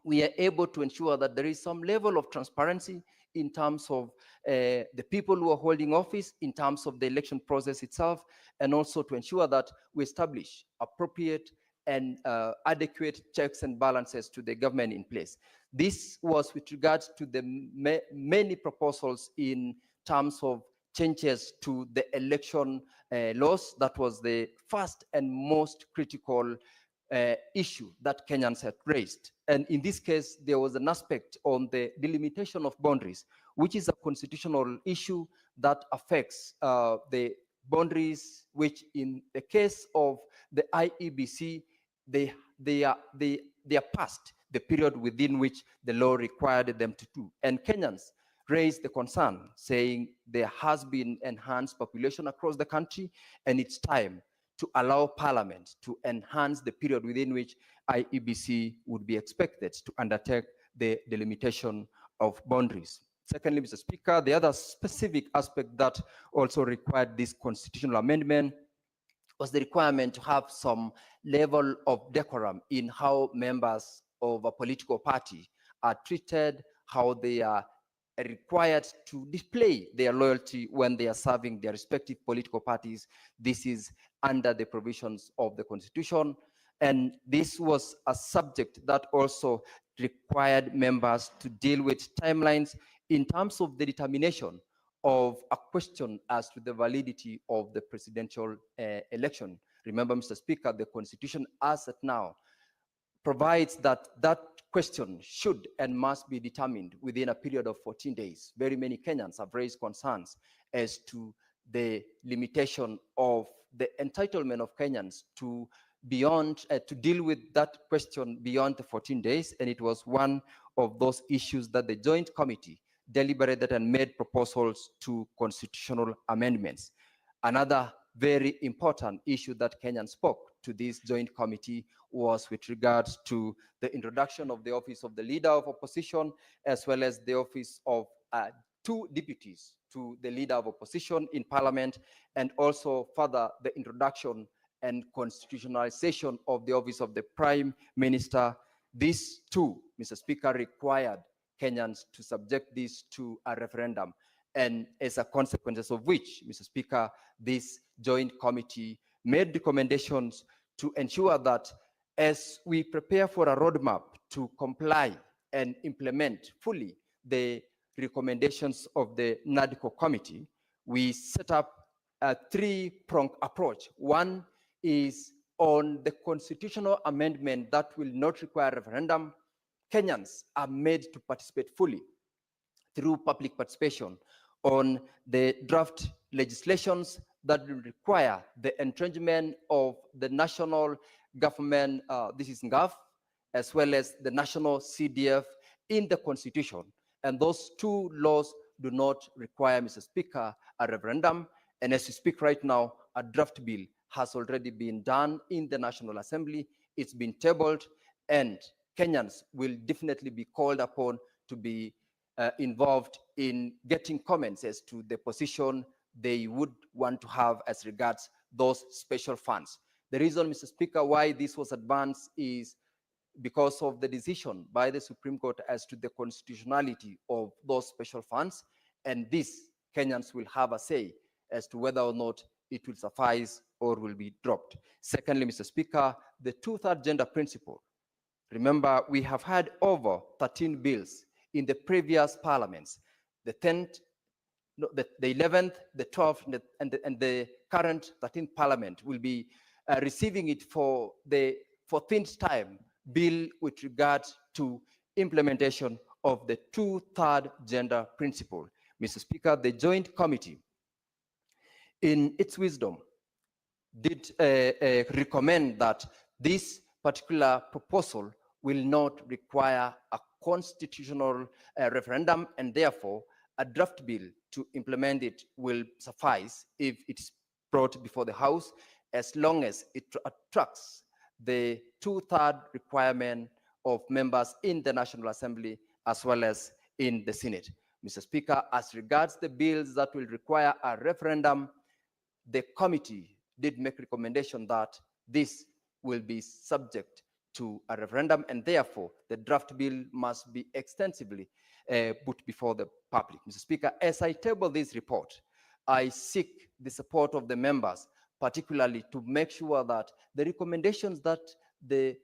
we are able to ensure that there is some level of transparency in terms of the people who are holding office, in terms of the election process itself, and also to ensure that we establish appropriate and adequate checks and balances to the government in place. This was with regards to the many proposals in terms of changes to the election laws. That was the first and most critical issue that Kenyans had raised. And in this case, there was an aspect on the delimitation of boundaries, which is a constitutional issue that affects the boundaries, which in the case of the IEBC, they are past the period within which the law required them to do. And Kenyans raised the concern, saying there has been enhanced population across the country, and it's time to allow Parliament to enhance the period within which IEBC would be expected to undertake the delimitation of boundaries. Secondly, Mr. Speaker, the other specific aspect that also required this constitutional amendment was the requirement to have some level of decorum in how members of a political party are treated, how they are required to display their loyalty when they are serving their respective political parties. This is under the provisions of the Constitution. And this was a subject that also required members to deal with timelines in terms of the determination of a question as to the validity of the presidential election. Remember, Mr. Speaker, the Constitution as at now provides that that question should and must be determined within a period of 14 days. Very many Kenyans have raised concerns as to the limitation of the entitlement of Kenyans to to deal with that question beyond the 14 days, and it was one of those issues that the Joint Committee deliberated and made proposals to constitutional amendments. Another very important issue that Kenyans spoke to this Joint Committee was with regards to the introduction of the office of the Leader of Opposition, as well as the office of 2 deputies to the Leader of Opposition in Parliament, and also further the introduction and constitutionalization of the office of the Prime Minister. These two, Mr. Speaker, required Kenyans to subject this to a referendum. And as a consequence of which, Mr. Speaker, this Joint Committee made recommendations to ensure that as we prepare for a roadmap to comply and implement fully the recommendations of the NADCO Committee, we set up a 3-pronged approach. One is on the constitutional amendment that will not require referendum. Kenyans are made to participate fully through public participation on the draft legislations that will require the entrenchment of the national government, this is NGAF, as well as the national CDF in the Constitution. And those 2 laws do not require, Mr. Speaker, a referendum. And as we speak right now, a draft bill has already been done in the National Assembly. It's been tabled, and Kenyans will definitely be called upon to be involved in getting comments as to the position they would want to have as regards those special funds. The reason, Mr. Speaker, why this was advanced is because of the decision by the Supreme Court as to the constitutionality of those special funds, and this Kenyans will have a say as to whether or not it will suffice or will be dropped. Secondly, Mr. Speaker, the 2/3 gender principle. Remember, we have had over 13 bills in the previous parliaments, the 10th, no, the 11th, the 12th, and the current 13th parliament will be receiving it for the 14th time bill with regard to implementation of the 2/3 gender principle. Mr. Speaker, the Joint Committee, in its wisdom, did recommend that this particular proposal will not require a constitutional referendum, and therefore a draft bill to implement it will suffice if it's brought before the House, as long as it attracts the 2/3 requirement of members in the National Assembly as well as in the Senate. Mr. Speaker, as regards the bills that will require a referendum, the committee did make recommendation that this will be subject to a referendum, and therefore the draft bill must be extensively put before the public. Mr. Speaker, as I table this report, I seek the support of the members, particularly to make sure that the recommendations that the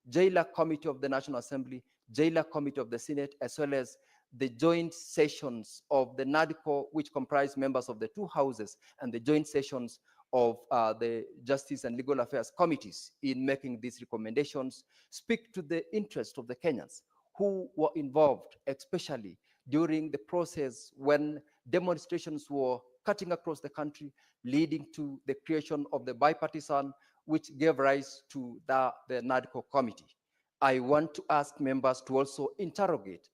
Jailer Committee of the National Assembly, Jailer Committee of the Senate, as well as the joint sessions of the NADCO, which comprise members of the 2 houses, and the joint sessions of the Justice and Legal Affairs committees in making these recommendations, speak to the interest of the Kenyans who were involved, especially during the process when demonstrations were cutting across the country, leading to the creation of the bipartisan, which gave rise to the NADCO committee. I want to ask members to also interrogate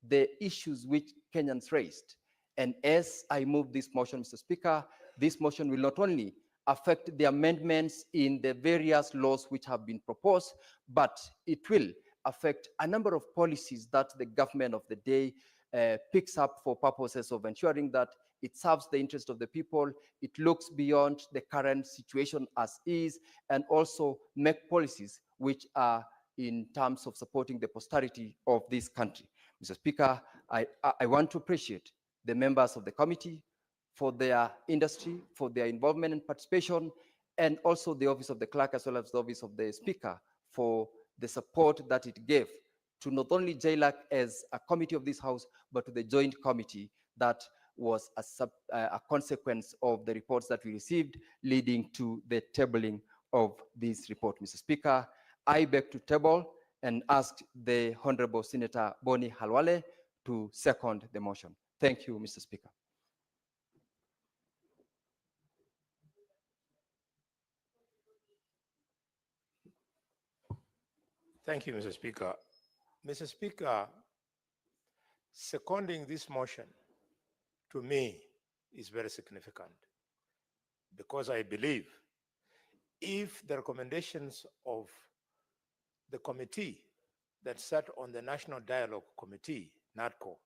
the issues which Kenyans raised. And as I move this motion, Mr. Speaker, this motion will not only affect the amendments in the various laws which have been proposed, but it will affect a number of policies that the government of the day picks up for purposes of ensuring that it serves the interest of the people, it looks beyond the current situation as is, and also make policies which are in terms of supporting the posterity of this country. Mr. Speaker, I want to appreciate the members of the committee for their industry, for their involvement and participation, and also the Office of the Clerk as well as the Office of the Speaker for the support that it gave to not only JLAC as a committee of this House, but to the joint committee that was a consequence of the reports that we received, leading to the tabling of this report. Mr. Speaker, I beg to table and ask the Honorable Senator Boni Halwale to second the motion. Thank you, Mr. Speaker. Thank you, Mr. Speaker. Mr. Speaker, seconding this motion to me is very significant because I believe if the recommendations of the committee that sat on the National Dialogue Committee, NADCO,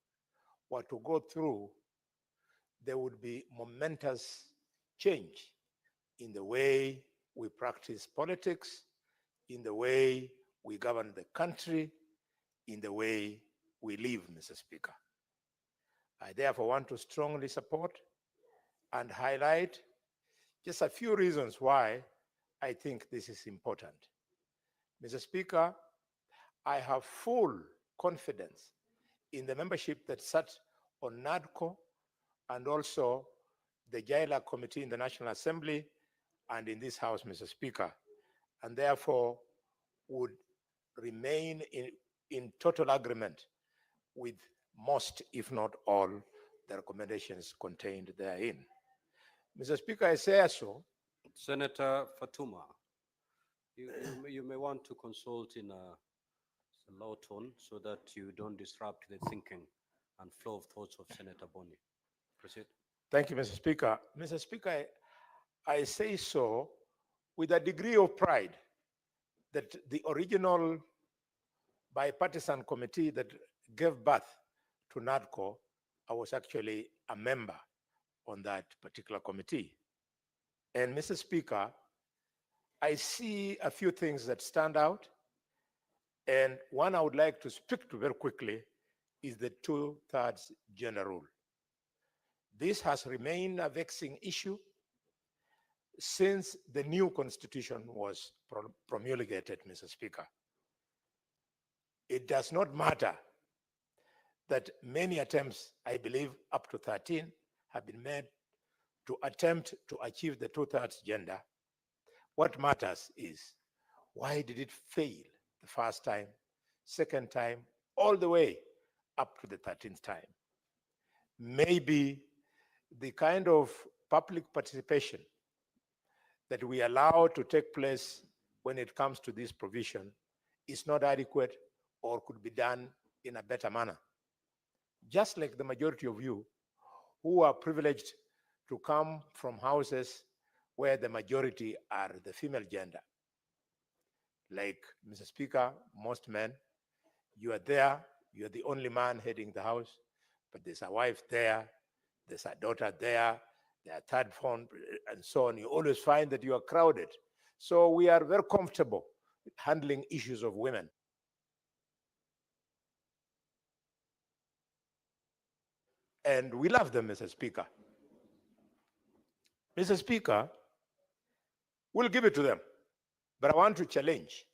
were to go through, there would be momentous change in the way we practice politics, in the way we govern the country, in the way we live, Mr. Speaker. I therefore want to strongly support and highlight just a few reasons why I think this is important. Mr. Speaker, I have full confidence in the membership that sat on NADCO and also the JAILA committee in the National Assembly and in this House, Mr. Speaker, and therefore would remain in total agreement with most, if not all, the recommendations contained therein. Mr. Speaker, I say so. Senator Fatuma, you may want to consult in a low tone so that you don't disrupt the thinking and flow of thoughts of Senator Boni. Proceed. Thank you, Mr. Speaker. Mr. Speaker, I say so with a degree of pride that the original bipartisan committee that gave birth to NADCO, I was actually a member on that particular committee. And Mr. Speaker, I see a few things that stand out. And one I would like to speak to very quickly is the 2/3 gender rule. This has remained a vexing issue since the new constitution was promulgated, Mr. Speaker. It does not matter that many attempts, I believe up to 13, have been made to attempt to achieve the 2/3 gender. What matters is, why did it fail the first time, second time, all the way up to the 13th time? Maybe the kind of public participation that we allow to take place when it comes to this provision is not adequate or could be done in a better manner. Just like the majority of you who are privileged to come from houses where the majority are the female gender. Like, Mr. Speaker, most men, you are there, you're the only man heading the house, but there's a wife there, there's a daughter there, there are third phone, and so on. You always find that you are crowded. So we are very comfortable handling issues of women. And we love them, Mr. Speaker. Mr. Speaker, we'll give it to them. But I want to challenge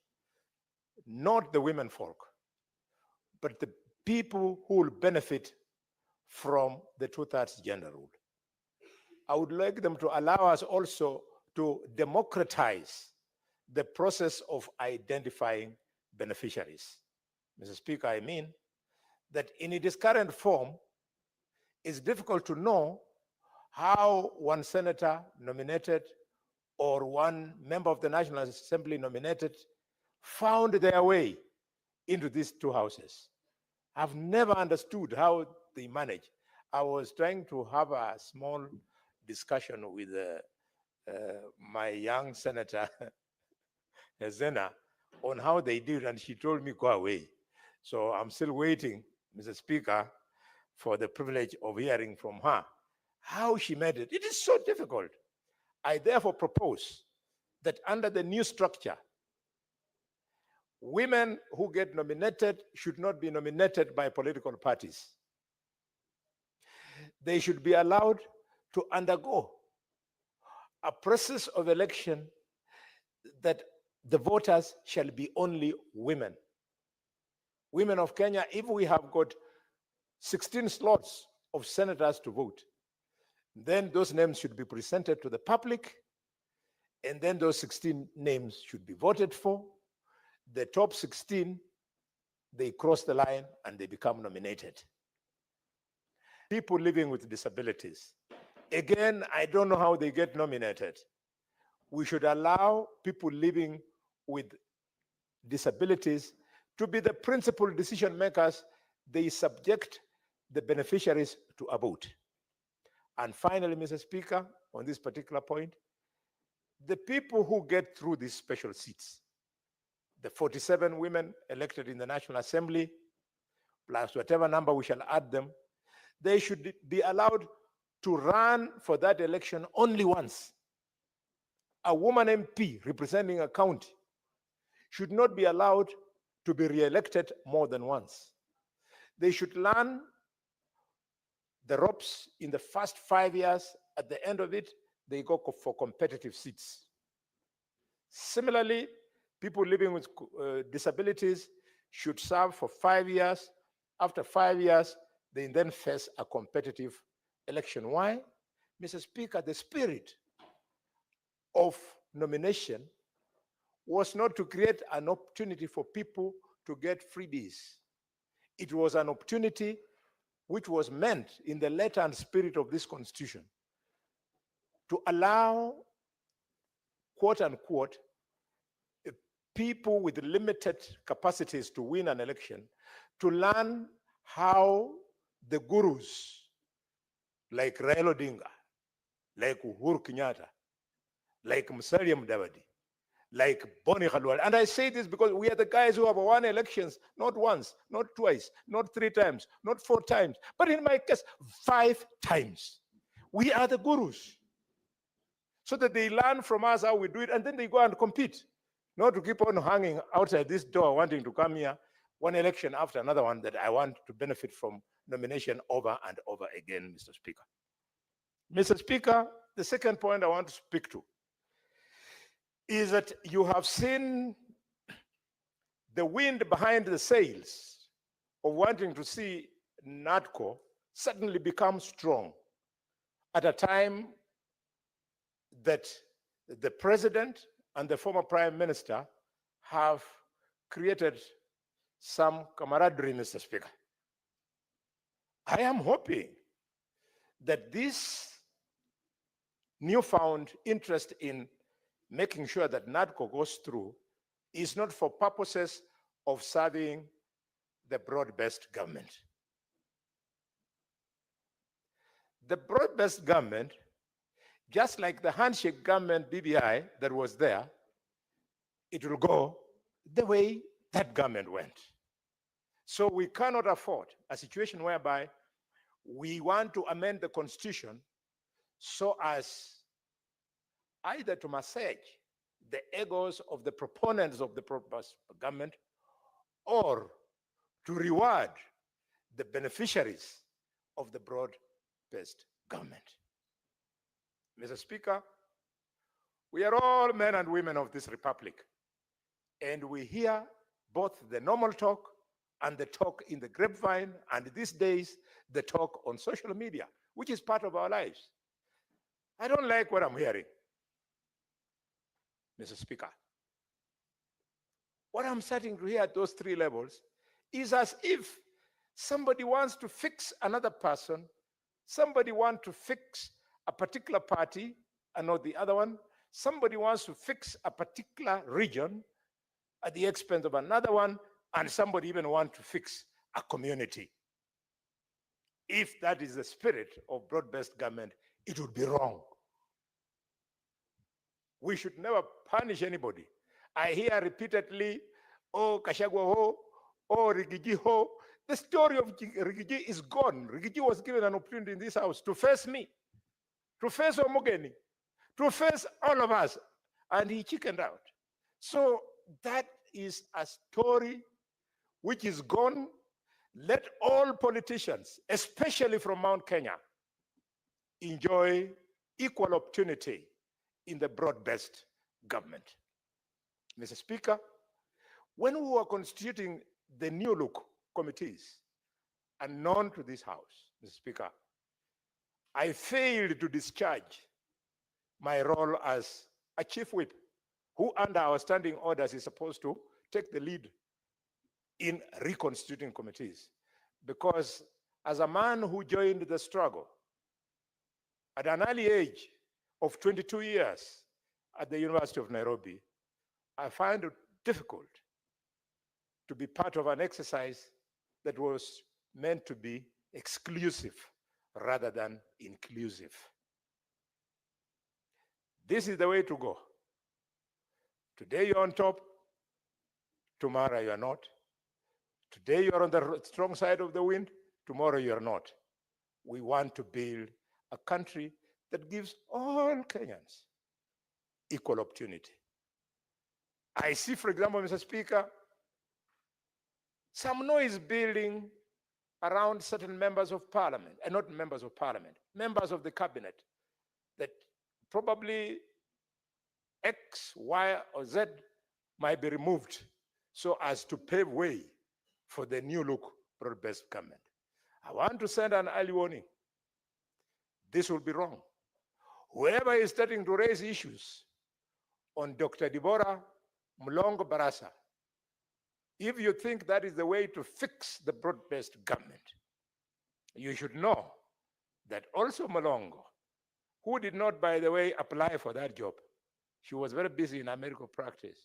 not the women folk, but the people who will benefit from the 2/3 gender rule. I would like them to allow us also to democratize the process of identifying beneficiaries. Mr. Speaker, I mean that in its current form, it's difficult to know how one senator nominated or one member of the National Assembly nominated found their way into these two houses. I've never understood how they manage. I was trying to have a small discussion with my young senator, Zena, on how they did, and she told me, go away. So I'm still waiting, Mr. Speaker, for the privilege of hearing from her how she made it. It is so difficult. I therefore propose that under the new structure, women who get nominated should not be nominated by political parties. they should be allowed to undergo a process of election that the voters shall be only women. Women of Kenya, if we have got 16 slots of senators to vote, then those names should be presented to the public, and then those 16 names should be voted for. The top 16, they cross the line and they become nominated. People living with disabilities. Again, I don't know how they get nominated. We should allow people living with disabilities to be the principal decision makers. They subject the beneficiaries to a vote. And finally, Mr. Speaker, on this particular point, the people who get through these special seats, the 47 women elected in the National Assembly, plus whatever number we shall add them, they should be allowed to run for that election only once. A woman MP representing a county should not be allowed to be re-elected more than once. They should learn the ropes in the first 5 years. At the end of it, they go for competitive seats. Similarly, people living with disabilities should serve for 5 years. After 5 years, they then face a competitive election. Why? Mr. Speaker, the spirit of nomination was not to create an opportunity for people to get freebies. It was an opportunity which was meant in the letter and spirit of this Constitution to allow, quote unquote, people with limited capacities to win an election to learn how the gurus like Raila Odinga, like Uhuru Kenyatta, like Musalia Mudavadi, like Boni Khalwal. And I say this because we are the guys who have won elections, not once, not twice, not 3 times, not 4 times, but in my case, 5 times. We are the gurus. So that they learn from us how we do it, and then they go and compete. Not to keep on hanging outside this door wanting to come here, one election after another one that I want to benefit from nomination over and over again, Mr. Speaker. Mr. Speaker, the second point I want to speak to is that you have seen the wind behind the sails of wanting to see NADCO suddenly become strong at a time that the president and the former prime minister have created some camaraderie, Mr. Speaker. I am hoping that this newfound interest in making sure that NADCO goes through is not for purposes of serving the broad-based government. The broad-based government, just like the handshake government BBI that was there, it will go the way that government went. So we cannot afford a situation whereby we want to amend the Constitution so as either to massage the egos of the proponents of the broad-based government or to reward the beneficiaries of the broad-based government. Mr. Speaker, we are all men and women of this republic, and we hear both the normal talk and the talk in the grapevine, and these days, the talk on social media, which is part of our lives. I don't like what I'm hearing, Mr. Speaker. What I'm starting to hear at those 3 levels is as if somebody wants to fix another person, somebody wants to fix a particular party and not the other one, somebody wants to fix a particular region at the expense of another one, and somebody even wants to fix a community. If that is the spirit of broad-based government, it would be wrong. We should never punish anybody. I hear repeatedly, oh, Kashagwa ho, oh, Rigiji ho. The story of Rigiji is gone. Rigiji was given an opportunity in this house to face me, to face Omogeni, to face all of us, and he chickened out. So that is a story which is gone. Let all politicians, especially from Mount Kenya, enjoy equal opportunity in the broad-based government. Mr. Speaker, when we were constituting the new look committees unknown to this House, Mr. Speaker, I failed to discharge my role as a chief whip who under our standing orders is supposed to take the lead in reconstituting committees. Because as a man who joined the struggle at an early age of 22 years at the University of Nairobi, I find it difficult to be part of an exercise that was meant to be exclusive rather than inclusive. This is the way to go. Today you're on top, tomorrow you're not. Today you're on the strong side of the wind, tomorrow you're not. We want to build a country that gives all Kenyans equal opportunity. I see, for example, Mr. Speaker, some noise building around certain members of parliament, and not members of parliament, members of the cabinet, that probably X, Y, or Z might be removed so as to pave way for the new look broad-based government. I want to send an early warning. This will be wrong. Whoever is starting to raise issues on Dr. Deborah Mulongo Barasa, if you think that is the way to fix the broad-based government, you should know that also Mulongo, who did not, by the way, apply for that job, she was very busy in her medical practice.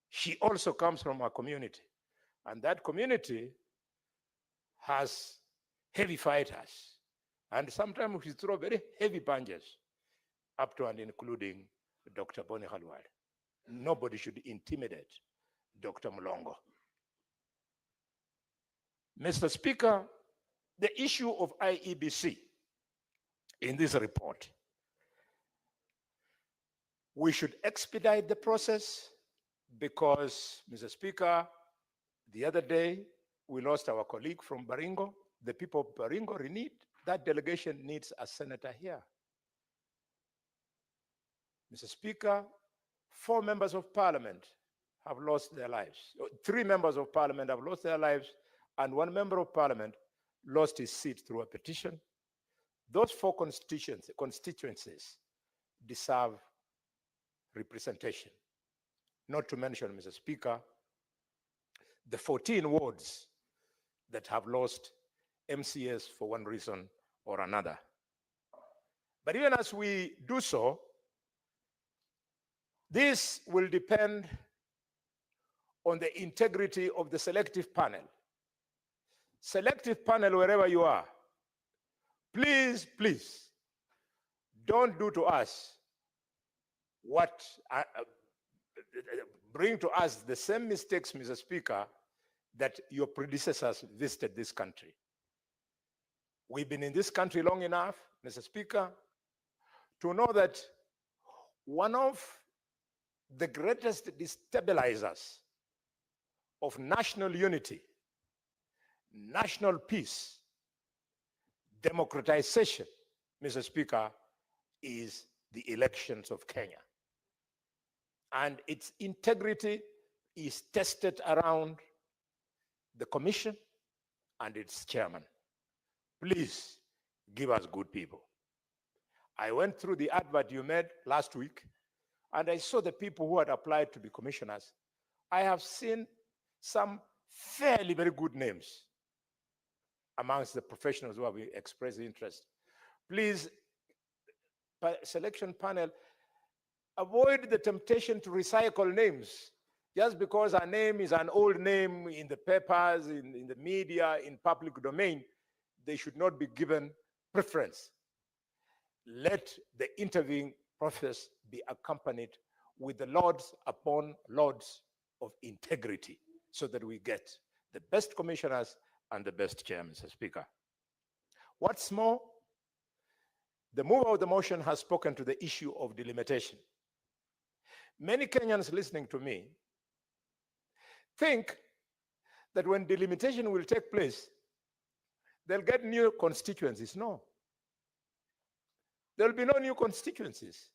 She also comes from a community, and that community has heavy fighters, and sometimes we throw very heavy punches up to and including Dr. Boni Khalwal. Nobody should intimidate Dr. Mulongo. Mr. Speaker, the issue of IEBC in this report, we should expedite the process because, Mr. Speaker, the other day we lost our colleague from Baringo. The people of Baringo need, that delegation needs a senator here. Mr. Speaker, 4 members of parliament have lost their lives. 3 members of parliament have lost their lives, and 1 member of parliament lost his seat through a petition. Those 4 constituencies deserve representation. Not to mention, Mr. Speaker, the 14 wards that have lost MCS for one reason or another. But even as we do so, this will depend on the integrity of the selective panel. Selective panel, wherever you are, please, please, don't do to us what, bring to us the same mistakes, Mr. Speaker, that your predecessors visited this country. We've been in this country long enough, Mr. Speaker, to know that one of the greatest destabilizers of national unity, national peace, democratization, Mr. Speaker, is the elections of Kenya. And its integrity is tested around the commission and its chairman. Please give us good people. I went through the advert you made last week, and I saw the people who had applied to be commissioners. I have seen some fairly very good names amongst the professionals who have expressed interest. Please, selection panel, avoid the temptation to recycle names. Just because a name is an old name in the papers, in the media, in public domain, they should not be given preference. Let the interviewing process be accompanied with the loads upon loads of integrity so that we get the best commissioners and the best chair, Mr. Speaker. What's more, the mover of the motion has spoken to the issue of delimitation. Many Kenyans listening to me think that when delimitation will take place, they'll get new constituencies. No. There will be no new constituencies.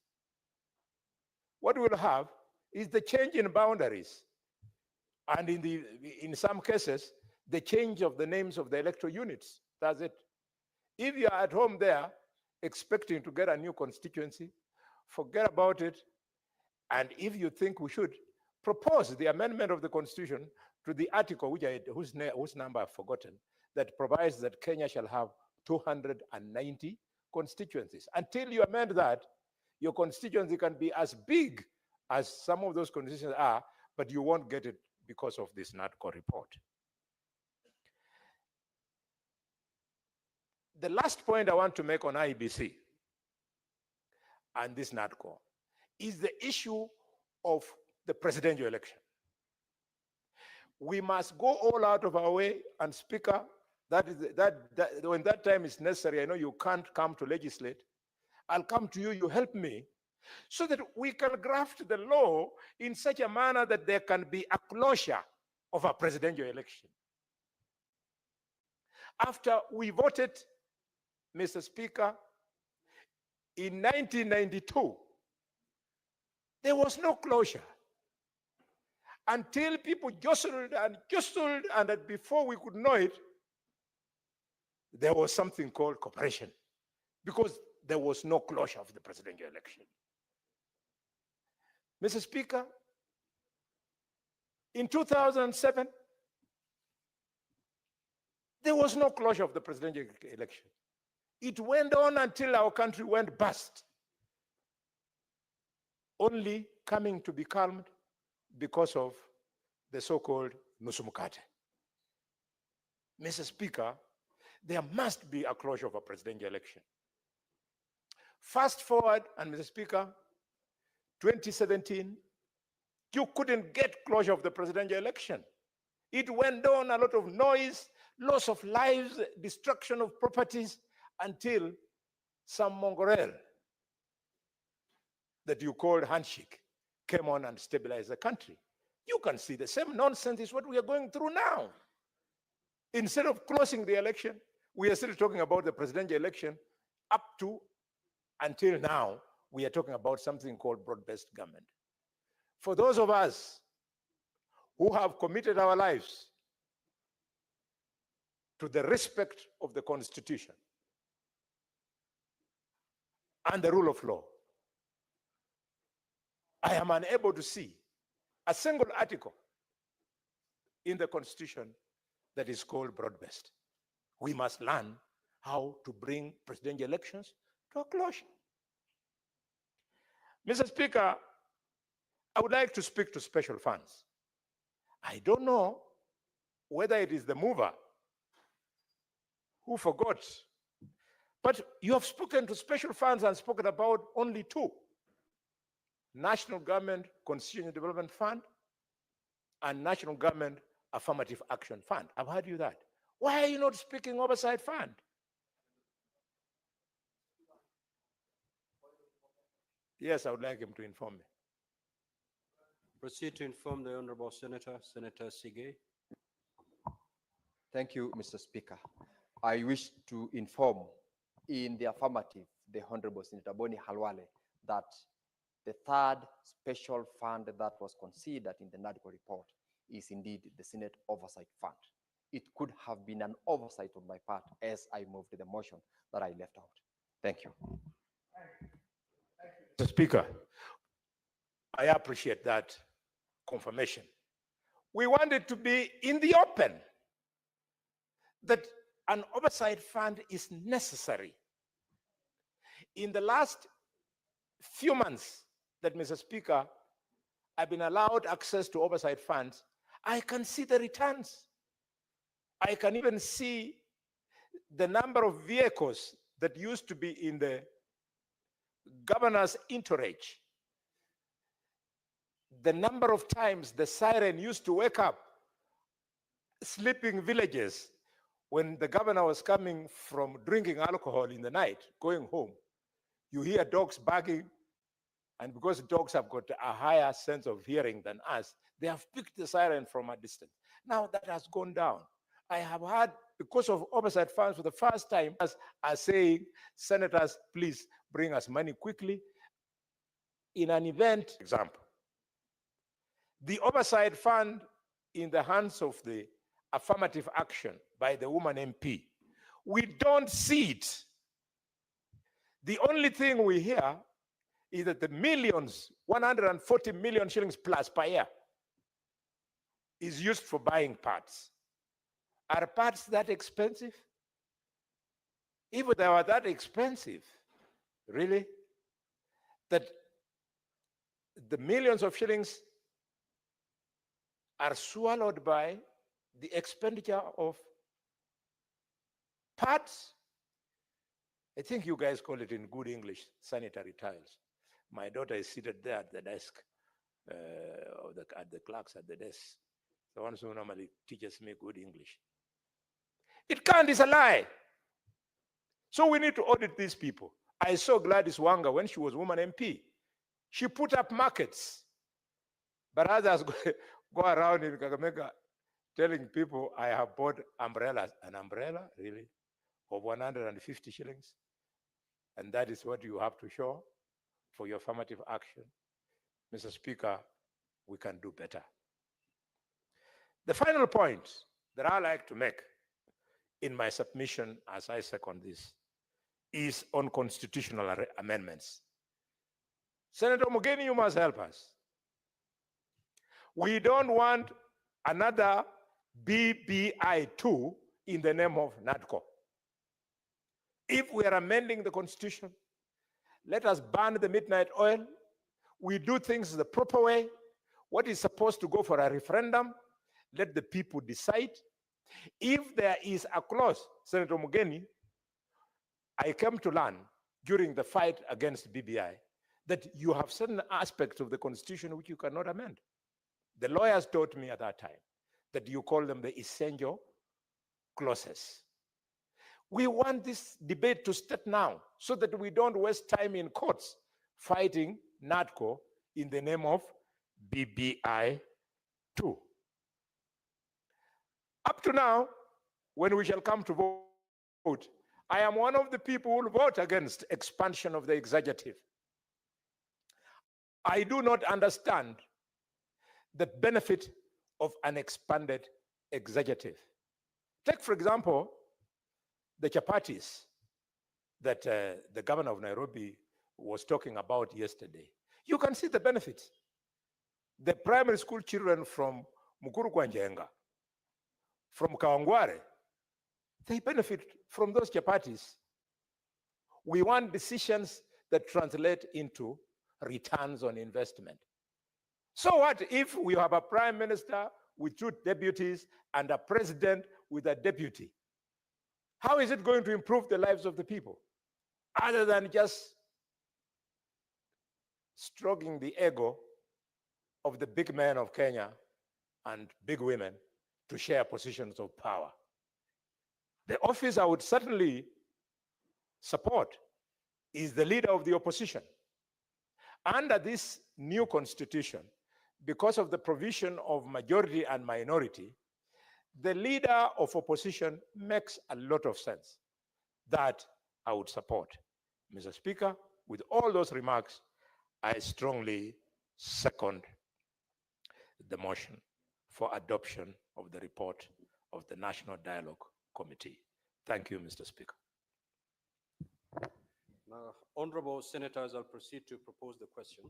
What we'll have is the change in boundaries. And in some cases, the change of the names of the electoral units. That's it. If you are at home there expecting to get a new constituency, forget about it. And if you think we should propose the amendment of the constitution to the article whose number I've forgotten, that provides that Kenya shall have 290 constituencies. Until you amend that, your constituency can be as big as some of those constituencies are, but you won't get it because of this NADCO report. The last point I want to make on IEBC and this NADCO is the issue of the presidential election. We must go all out of our way, and Speaker, when that time is necessary, I know you can't come to legislate, I'll come to you, you help me, so that we can graft the law in such a manner that there can be a closure of a presidential election. After we voted, Mr. Speaker, in 1992, there was no closure until people jostled, and that before we could know it, there was something called cooperation, because there was no closure of the presidential election. Mr. Speaker, in 2007, there was no closure of the presidential election. It went on until our country went bust, only coming to be calmed because of the so-called Nusumukate. Mr. Speaker, there must be a closure of a presidential election. Fast forward, and Mr. Speaker, 2017, you couldn't get closure of the presidential election. It went on, a lot of noise, loss of lives, destruction of properties, until some Mongorel that you called handshake came on and stabilized the country. You can see the same nonsense is what we are going through now. Instead of closing the election, we are still talking about the presidential election. Up to until now, we are talking about something called broad-based government. For those of us who have committed our lives to the respect of the Constitution and the rule of law, I am unable to see a single article in the Constitution that is called broad-based. We must learn how to bring presidential elections to a closure. Mr. Speaker, I would like to speak to special funds. I don't know whether it is the mover who forgot, but you have spoken to special funds and spoken about only two: National Government Constitutional Development Fund and National Government Affirmative Action Fund. I've heard you that. Why are you not speaking oversight fund? Yes, I would like him to inform me. Proceed to inform the Honorable Senator, Senator Sige. Thank you, Mr. Speaker. I wish to inform in the affirmative the Honorable Senator Boni Halwale that the third special fund that was considered in the NADCO report is indeed the Senate Oversight Fund. It could have been an oversight on my part as I moved the motion that I left out. Thank you. Mr. Speaker, I appreciate that confirmation. We want it to be in the open that an oversight fund is necessary. In the last few months that, Mr. Speaker, I've been allowed access to oversight funds, I can see the returns. I can even see the number of vehicles that used to be in the governor's entourage. The number of times the siren used to wake up sleeping villages when the governor was coming from drinking alcohol in the night, going home. You hear dogs barking, and because dogs have got a higher sense of hearing than us, they have picked the siren from a distance. Now that has gone down. I have heard, because of oversight funds, for the first time, are saying, senators, please bring us money quickly. In an event, example, the oversight fund in the hands of the affirmative action by the woman MP, we don't see it. The only thing we hear is that the millions, 140 million shillings plus per year, is used for buying parts. Are parts that expensive? If they were that expensive, really, that the millions of shillings are swallowed by the expenditure of parts? I think you guys call it in good English, sanitary tiles. My daughter is seated there at the desk, at the clerks at the desk. The ones who normally teaches me good English. It can't, it's a lie. So we need to audit these people. I saw Gladys Wanga when she was woman MP. She put up markets. But others go around in Kakamega telling people, I have bought umbrellas. An umbrella, really, of 150 shillings? And that is what you have to show for your affirmative action. Mr. Speaker, we can do better. The final point that I like to make in my submission, as I second this, is on constitutional amendments. Senator Mugeni, you must help us. We don't want another BBI2 in the name of NADCO. If we are amending the constitution, let us ban the midnight oil. We do things the proper way. What is supposed to go for a referendum, let the people decide. If there is a clause, Senator Mugeni, I came to learn during the fight against BBI that you have certain aspects of the constitution which you cannot amend. The lawyers taught me at that time that you call them the essential clauses. We want this debate to start now so that we don't waste time in courts fighting NADCO in the name of BBI 2. Up to now, when we shall come to vote, I am one of the people who will vote against expansion of the executive. I do not understand the benefit of an expanded executive. Take, for example, the chapatis that the governor of Nairobi was talking about yesterday. You can see the benefits. The primary school children from Mukuru Kwanjenga, from Kawangware, they benefit from those chapatis. We want decisions that translate into returns on investment. So what if we have a prime minister with 2 deputies and a president with a deputy? How is it going to improve the lives of the people? Other than just stroking the ego of the big men of Kenya and big women to share positions of power. The office I would certainly support is the leader of the opposition. Under this new constitution, because of the provision of majority and minority, the leader of opposition makes a lot of sense. That I would support. Mr. Speaker, with all those remarks, I strongly second the motion for adoption of the report of the National Dialogue Committee. Thank you, Mr. Speaker. Now, honorable senators, I'll proceed to propose the question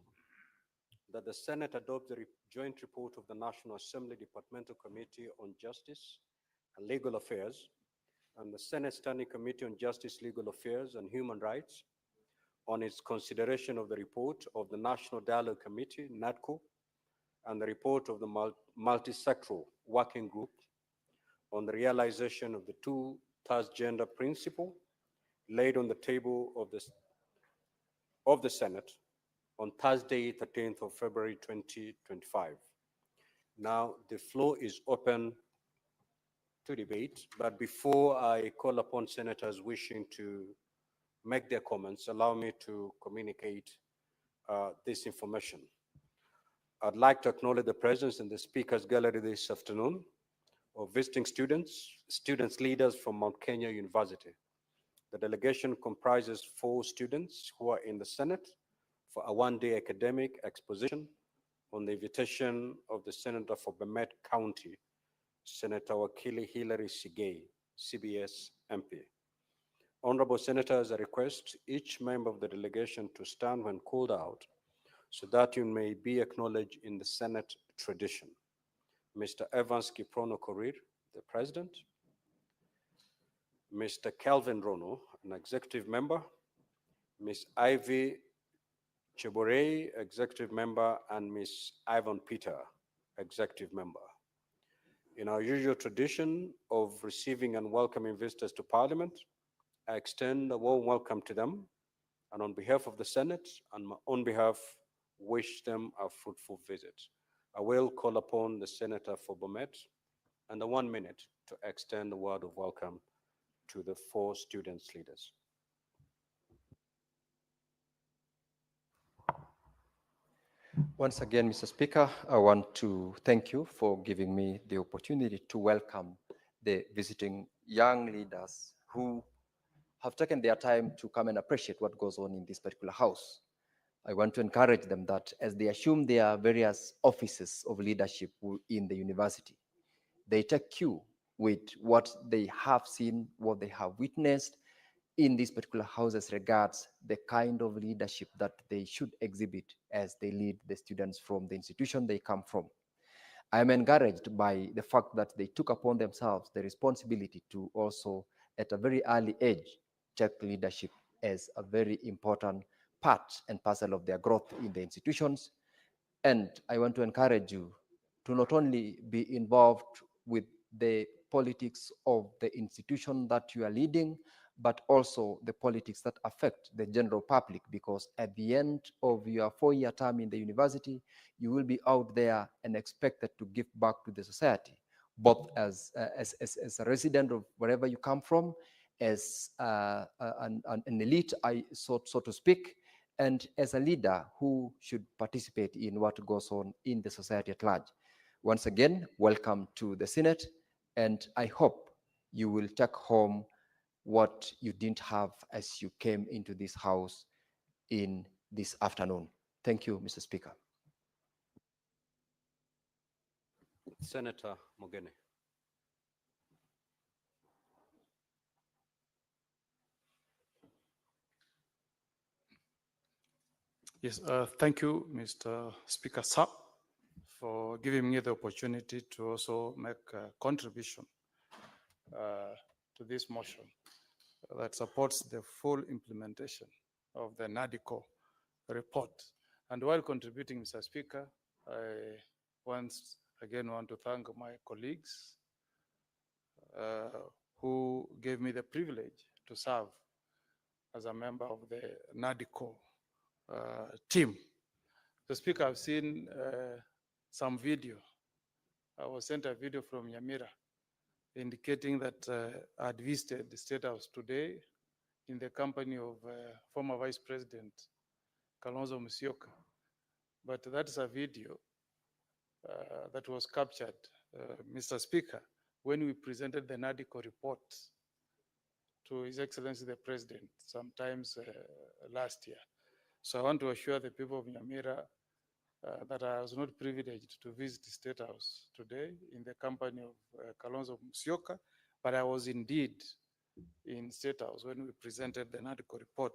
that the Senate adopt the joint report of the National Assembly Departmental Committee on Justice and Legal Affairs and the Senate Standing Committee on Justice, Legal Affairs and Human Rights on its consideration of the report of the National Dialogue Committee, NADCO, and the report of the multi-sectoral working group on the realization of the 2 transgender principle laid on the table of the Senate on Thursday, 13th of February, 2025. Now, the floor is open to debate, but before I call upon senators wishing to make their comments, allow me to communicate this information. I'd like to acknowledge the presence in the Speaker's Gallery this afternoon of visiting students, students leaders from Mount Kenya University. The delegation comprises 4 students who are in the Senate for a one-day academic exposition on the invitation of the Senator for Bomet County, Senator Wakili Hilary Sigei, CBS MP. Honorable Senators, I request each member of the delegation to stand when called out so that you may be acknowledged in the Senate tradition. Mr. Evans Kiprono Korir, the President. Mr. Calvin Rono, an Executive Member. Ms. Ivy Cheborey, Executive Member, and Ms. Ivan Peter, Executive Member. In our usual tradition of receiving and welcoming visitors to Parliament, I extend a warm welcome to them, and on behalf of the Senate and my own behalf, wish them a fruitful visit. I will call upon the Senator for Bomet and the 1 minute to extend the word of welcome to the 4 students leaders. Once again, Mr. Speaker, I want to thank you for giving me the opportunity to welcome the visiting young leaders who have taken their time to come and appreciate what goes on in this particular house. I want to encourage them that as they assume their various offices of leadership in the university, they take cue with what they have seen, what they have witnessed in this particular house as regards the kind of leadership that they should exhibit as they lead the students from the institution they come from. I am encouraged by the fact that they took upon themselves the responsibility to also, at a very early age, take leadership as a very important part and parcel of their growth in the institutions. And I want to encourage you to not only be involved with the politics of the institution that you are leading, but also the politics that affect the general public, because at the end of your 4-year term in the university, you will be out there and expected to give back to the society, both as a resident of wherever you come from, as an elite, so to speak, and as a leader who should participate in what goes on in the society at large. Once again, welcome to the Senate, and I hope you will take home what you didn't have as you came into this house in this afternoon. Thank you, Mr. Speaker. Senator Mogene. Yes, thank you, Mr. Speaker, sir, for giving me the opportunity to also make a contribution to this motion that supports the full implementation of the NADICO report. And while contributing, Mr. Speaker, I once again want to thank my colleagues who gave me the privilege to serve as a member of the NADICO team. The Speaker, I've seen some video. I was sent a video from Nyamira indicating that I'd visited the State House today in the company of former Vice President Kalonzo Musyoka. But that is a video that was captured, Mr. Speaker, when we presented the NADICO report to His Excellency the President sometimes last year. So I want to assure the people of Nyamira that I was not privileged to visit the State House today in the company of Kalonzo Musyoka, but I was indeed in State House when we presented the NADICO report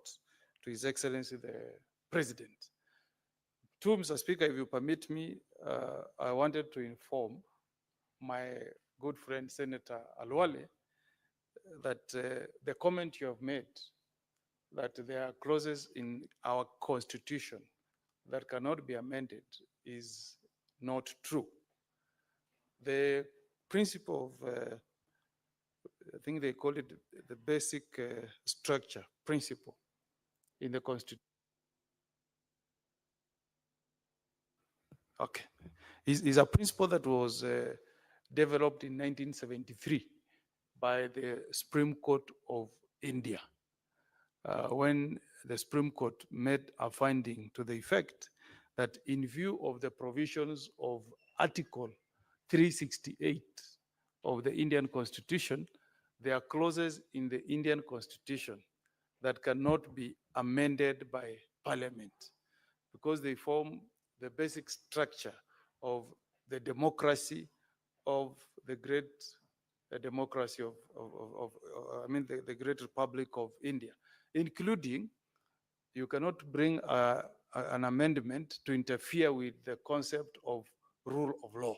to His Excellency the President. Two, Mr. Speaker, if you permit me, I wanted to inform my good friend Senator Alwale that the comment you have made, that there are clauses in our constitution that cannot be amended, is not true. The principle of, I think they call it the basic structure principle in the constitution. Okay, is a principle that was developed in 1973 by the Supreme Court of India, when the Supreme Court made a finding to the effect that in view of the provisions of Article 368 of the Indian Constitution, there are clauses in the Indian Constitution that cannot be amended by Parliament because they form the basic structure of the democracy of the great democracy I mean, the great Republic of India, including you cannot bring an amendment to interfere with the concept of rule of law.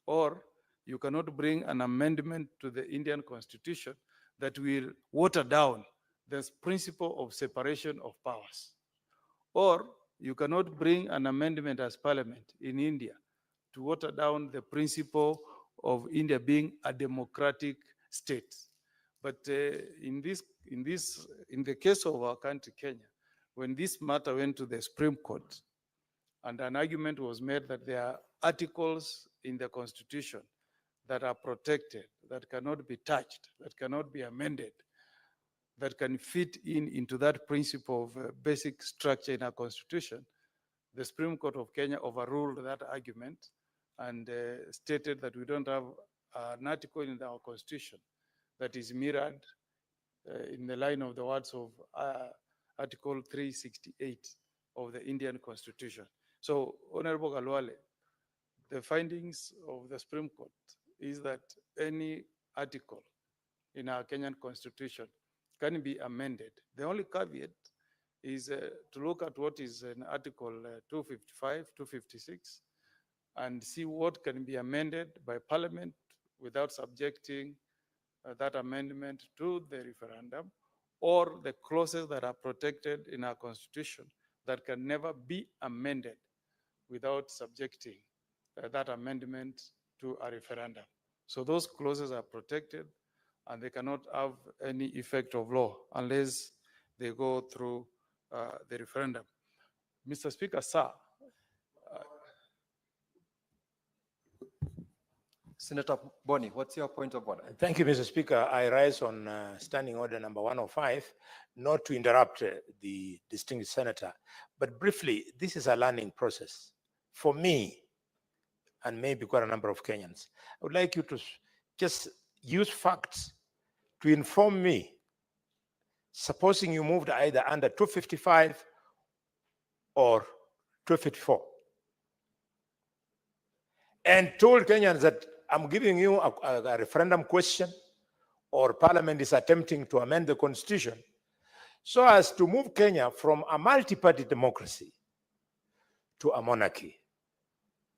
Or you cannot bring an amendment to the Indian Constitution that will water down this principle of separation of powers. Or you cannot bring an amendment as parliament in India to water down the principle of India being a democratic state. But in the case of our country, Kenya, when this matter went to the Supreme Court, and an argument was made that there are articles in the Constitution that are protected, that cannot be touched, that cannot be amended, that can fit into that principle of basic structure in our Constitution, the Supreme Court of Kenya overruled that argument and stated that we don't have an article in our Constitution that is mirrored in the line of the words of Article 368 of the Indian Constitution. So, Honorable Galwale, the findings of the Supreme Court is that any article in our Kenyan Constitution can be amended. The only caveat is to look at what is in Article 255, 256, and see what can be amended by Parliament without subjecting that amendment to the referendum, or the clauses that are protected in our Constitution that can never be amended without subjecting that amendment to a referendum. So those clauses are protected and they cannot have any effect of law unless they go through the referendum. Mr. Speaker, sir. Senator Boni, what's your point of order? Thank you, Mr. Speaker. I rise on standing order number 105, not to interrupt the distinguished senator, but briefly, this is a learning process. For me, and maybe quite a number of Kenyans, I would like you to just use facts to inform me, supposing you moved either under 255 or 254, and told Kenyans that I'm giving you a referendum question, or Parliament is attempting to amend the Constitution so as to move Kenya from a multi-party democracy to a monarchy.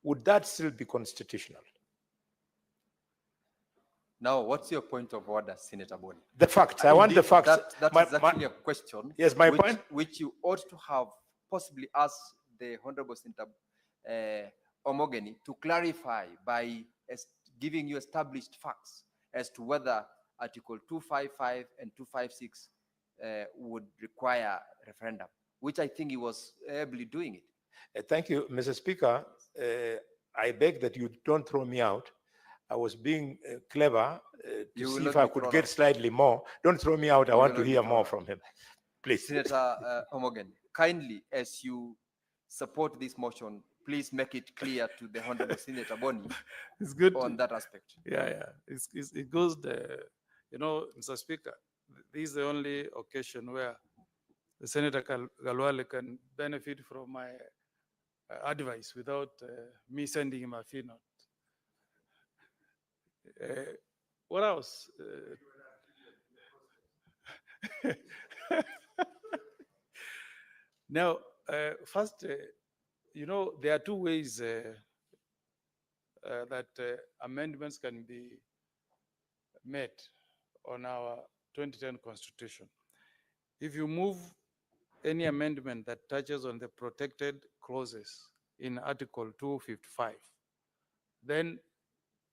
Would that still be constitutional? Now, what's your point of order, Senator Boni? The facts. I want the facts. That is actually a question. Yes, my point. Which you ought to have possibly asked the Honorable Senator Omogeni to clarify by giving you established facts as to whether Article 255 and 256 would require referendum, which I think he was ably doing it. Thank you, Mr. Speaker. I beg that you don't throw me out. I was being clever to see if I could get slightly more. Don't throw me out. I want to hear more from him. Please. Senator Omogeni, kindly, as you support this motion, please make it clear to the Honorable Senator Boni it's good on that aspect. Yeah. It goes there. You know, Mr. Speaker, this is the only occasion where the Senator Galwale can benefit from my advice without me sending him a fee note. What else? Now, first, you know, there are two ways that amendments can be made on our 2010 Constitution. If you move any amendment that touches on the protected clauses in Article 255, then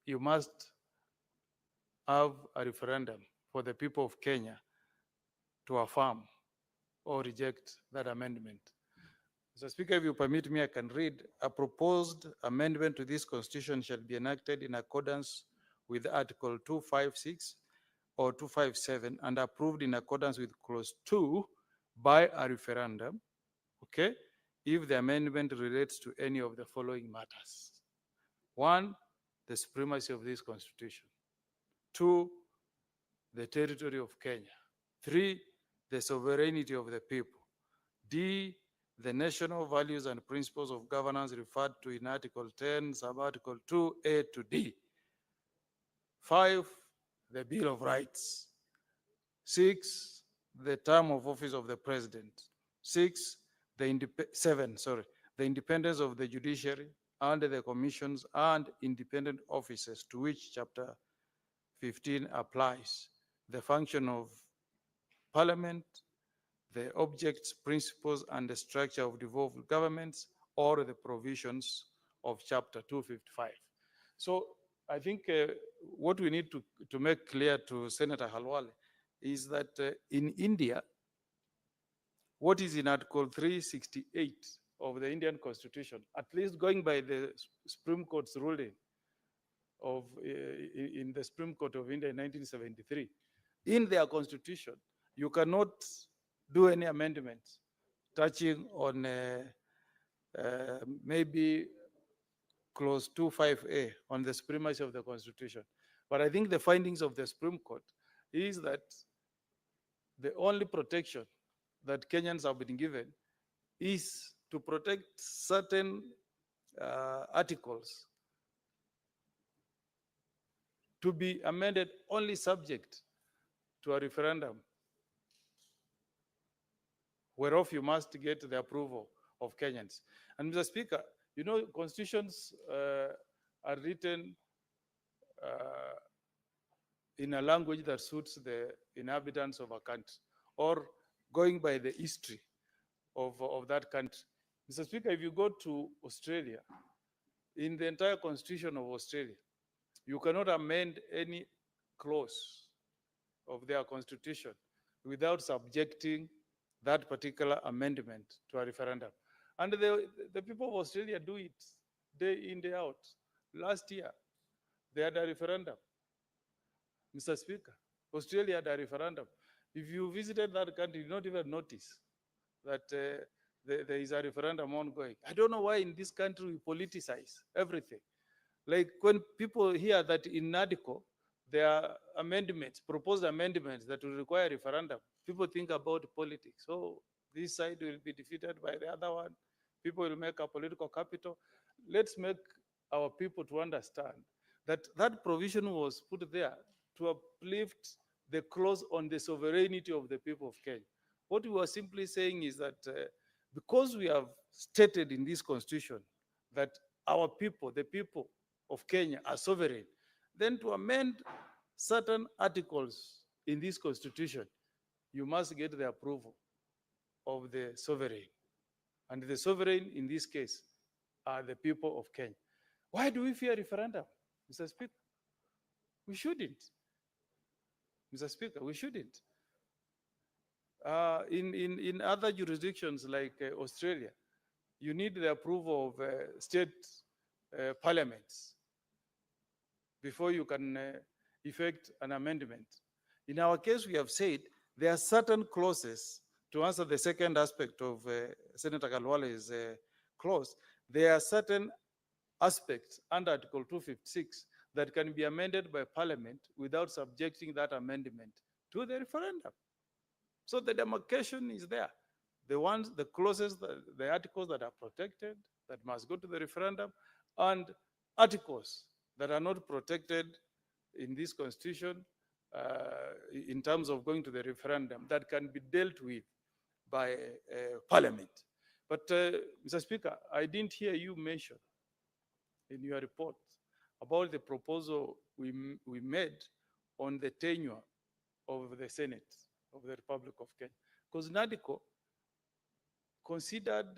you must have a referendum for the people of Kenya to affirm or reject that amendment. Mr. Speaker, if you permit me, I can read. A proposed amendment to this Constitution shall be enacted in accordance with Article 256 or 257 and approved in accordance with Clause 2 by a referendum, okay, if the amendment relates to any of the following matters. One, the supremacy of this constitution. 2, the territory of Kenya. 3, the sovereignty of the people. D, the national values and principles of governance referred to in Article 10, Sub-Article 2A to D. 5, the Bill of Rights. 6, the term of office of the president. 7, the independence of the judiciary and the commissions and independent offices to which Chapter 15 applies. The function of Parliament, the objects, principles, and the structure of devolved governments, or the provisions of Chapter 255. So I think what we need to make clear to Senator Halwale is that in India, what is in Article 368 of the Indian Constitution, at least going by the Supreme Court's ruling of in the Supreme Court of India in 1973, in their constitution, you cannot do any amendments touching on maybe clause 25A on the supremacy of the constitution. But I think the findings of the Supreme Court is that the only protection that Kenyans have been given is to protect certain articles to be amended only subject to a referendum, whereof you must get the approval of Kenyans. And Mr. Speaker, you know, constitutions are written in a language that suits the inhabitants of a country, or going by the history of that country. Mr. Speaker, if you go to Australia, in the entire constitution of Australia, you cannot amend any clause of their constitution without subjecting that particular amendment to a referendum. And the people of Australia do it day in, day out. Last year, they had a referendum. Mr. Speaker, Australia had a referendum. If you visited that country, you not even notice that there is a referendum ongoing. I don't know why in this country we politicize everything. Like when people hear that in NADCO, there are amendments, proposed amendments that will require a referendum, people think about politics. So this side will be defeated by the other one. People will make a political capital. Let's make our people to understand that that provision was put there to uplift the clause on the sovereignty of the people of Kenya. What we are simply saying is that because we have stated in this constitution that our people, the people of Kenya, are sovereign, then to amend certain articles in this constitution, you must get the approval of the sovereign. And the sovereign in this case are the people of Kenya. Why do we fear referendum, Mr. Speaker? We shouldn't. Mr. Speaker, we shouldn't. In other jurisdictions like Australia, you need the approval of state parliaments before you can effect an amendment. In our case, we have said there are certain clauses, to answer the second aspect of Senator Kalwale's clause, there are certain aspects under Article 256 that can be amended by Parliament without subjecting that amendment to the referendum. So the demarcation is there. The clauses, the articles that are protected, that must go to the referendum, and articles that are not protected in this constitution in terms of going to the referendum, that can be dealt with by Parliament. But Mr. Speaker, I didn't hear you mention in your report about the proposal we made on the tenure of the Senate of the Republic of Kenya. Because NADCO considered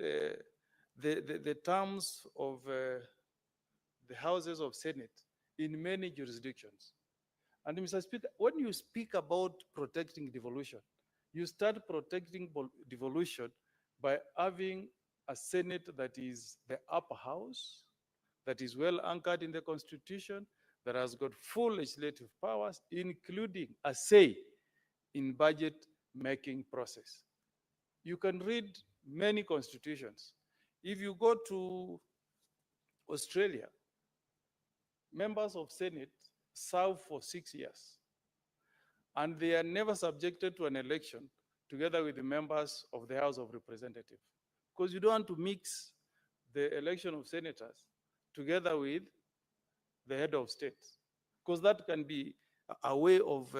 the terms of the houses of Senate in many jurisdictions. And Mr. Speaker, when you speak about protecting devolution, you start protecting devolution by having a Senate that is the upper house, that is well anchored in the Constitution, that has got full legislative powers, including a say in budget making process. You can read many constitutions. If you go to Australia, members of Senate serve for 6 years, and they are never subjected to an election together with the members of the House of Representatives. Because you don't want to mix the election of senators together with the head of state, because that can be a way of,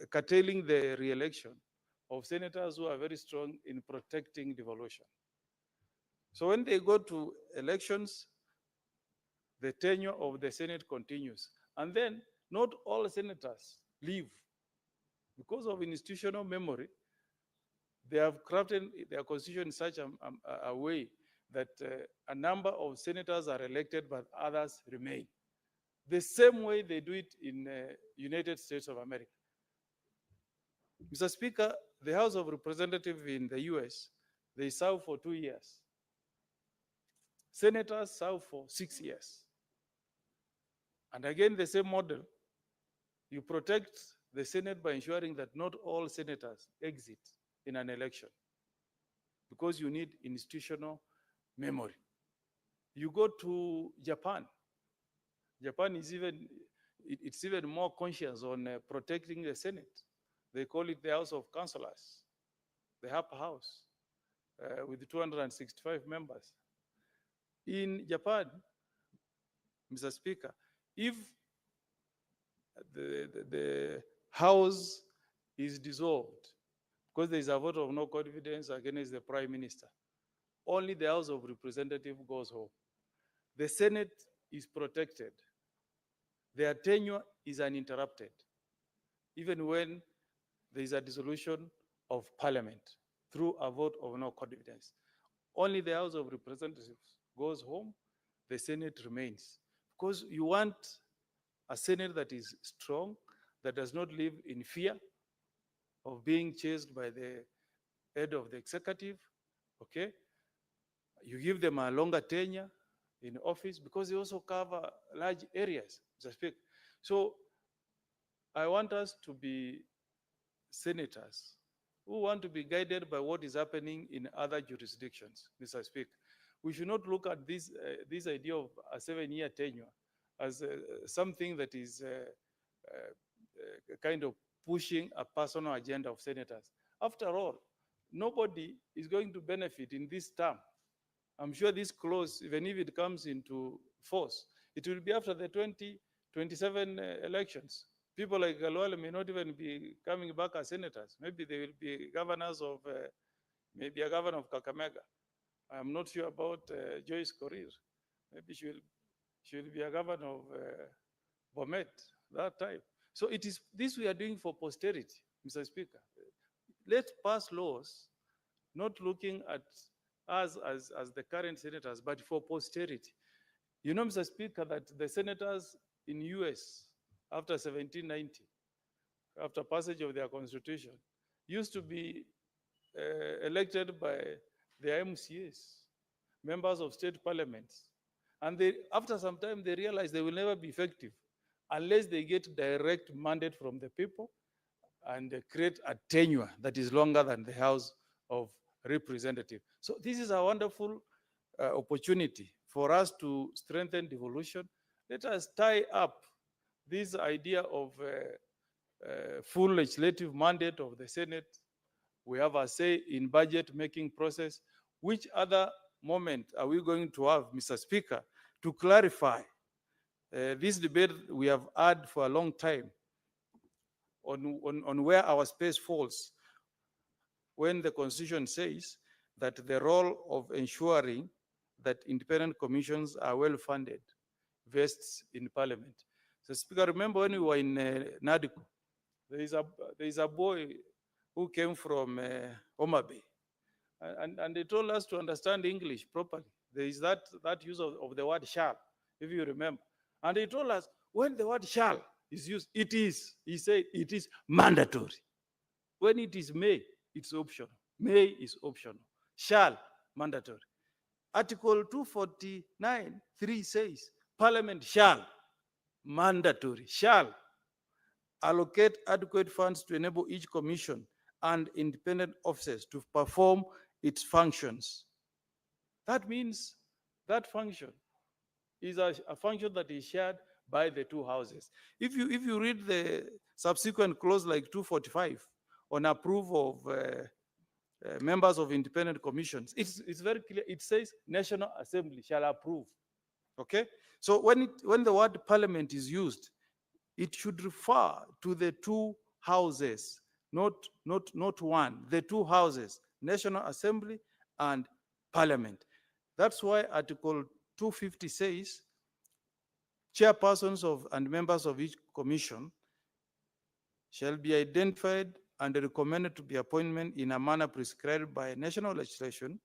curtailing the re-election of senators who are very strong in protecting devolution. So when they go to elections, the tenure of the Senate continues. And then not all senators leave. Because of institutional memory, they have crafted their constitution in such a way that a number of senators are elected, but others remain. The same way they do it in United States of America. Mr. Speaker, the House of Representatives in the US, they serve for 2 years. Senators serve for 6 years. And again, the same model. You protect the Senate by ensuring that not all senators exit in an election, because you need institutional memory. You go to Japan. Japan is it's even more conscious on protecting the Senate. They call it the House of Councillors, the upper house, with 265 members. In Japan, Mr. Speaker, if the House is dissolved because there is a vote of no confidence against the Prime Minister, only the House of Representatives goes home. The Senate is protected. Their tenure is uninterrupted, even when there is a dissolution of Parliament through a vote of no confidence. Only the House of Representatives goes home, the Senate remains. Because you want a Senate that is strong, that does not live in fear of being chased by the head of the executive, okay? You give them a longer tenure in office because they also cover large areas, Mr. Speaker. So I want us to be senators who want to be guided by what is happening in other jurisdictions, Mr. Speaker. We should not look at this idea of a 7-year tenure as something that is kind of pushing a personal agenda of senators. After all, nobody is going to benefit in this term. I'm sure this clause, even if it comes into force, it will be after the 2027 elections. People like Galwale may not even be coming back as senators. Maybe they will be governors of, maybe a governor of Kakamega. I'm not sure about Joyce Korir. Maybe she will be a governor of Bomet, that type. So it is this we are doing for posterity, Mr. Speaker. Let's pass laws, not looking at us as the current senators, but for posterity. You know, Mr. Speaker, that the senators in US after 1790, after passage of their constitution, used to be elected by the MCAs, members of state parliaments. And after some time, they realized they will never be effective unless they get direct mandate from the people and create a tenure that is longer than the House of Representatives. So this is a wonderful opportunity for us to strengthen devolution. Let us tie up this idea of full legislative mandate of the Senate. We have a say in budget making process. Which other moment are we going to have, Mr. Speaker, to clarify this debate we have had for a long time on where our space falls when the Constitution says that the role of ensuring that independent commissions are well funded vests in Parliament. So, Speaker, remember when we were in NADCO, there is a boy who came from Homa Bay, and they told us to understand English properly. There is that use of the word shall, if you remember. And they told us when the word shall is used, he said, it is mandatory. When it is may, it's optional. May is optional. Shall, mandatory. Article 249(3) says, Parliament shall, mandatory, shall allocate adequate funds to enable each commission and independent officers to perform its functions. That means that function is a function that is shared by the two houses. If you read the subsequent clause like 245 on approval of members of independent commissions, it's very clear. It says National Assembly shall approve. Okay, so when the word parliament is used, it should refer to the two houses, not one, the two houses, National Assembly and Parliament. That's why Article 250 says chairpersons of and members of each commission shall be identified and recommended to be appointed in a manner prescribed by national legislation,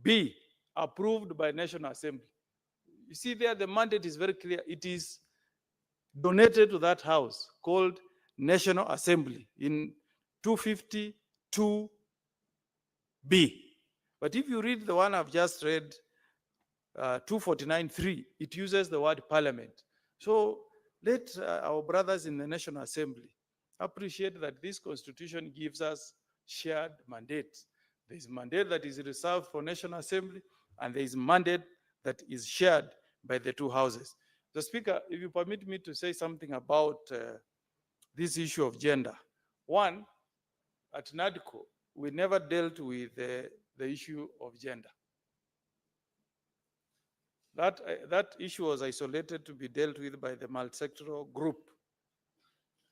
B, approved by National Assembly. You see there, the mandate is very clear. It is donated to that house called National Assembly in 252B. But if you read the one I've just read, 249.3, it uses the word parliament. So let our brothers in the National Assembly appreciate that this constitution gives us shared mandates. There is a mandate that is reserved for National Assembly, and there is a mandate that is shared by the two houses. The Speaker, if you permit me to say something about this issue of gender. One, at NADCO, we never dealt with the issue of gender. That issue was isolated to be dealt with by the multi-sectoral group.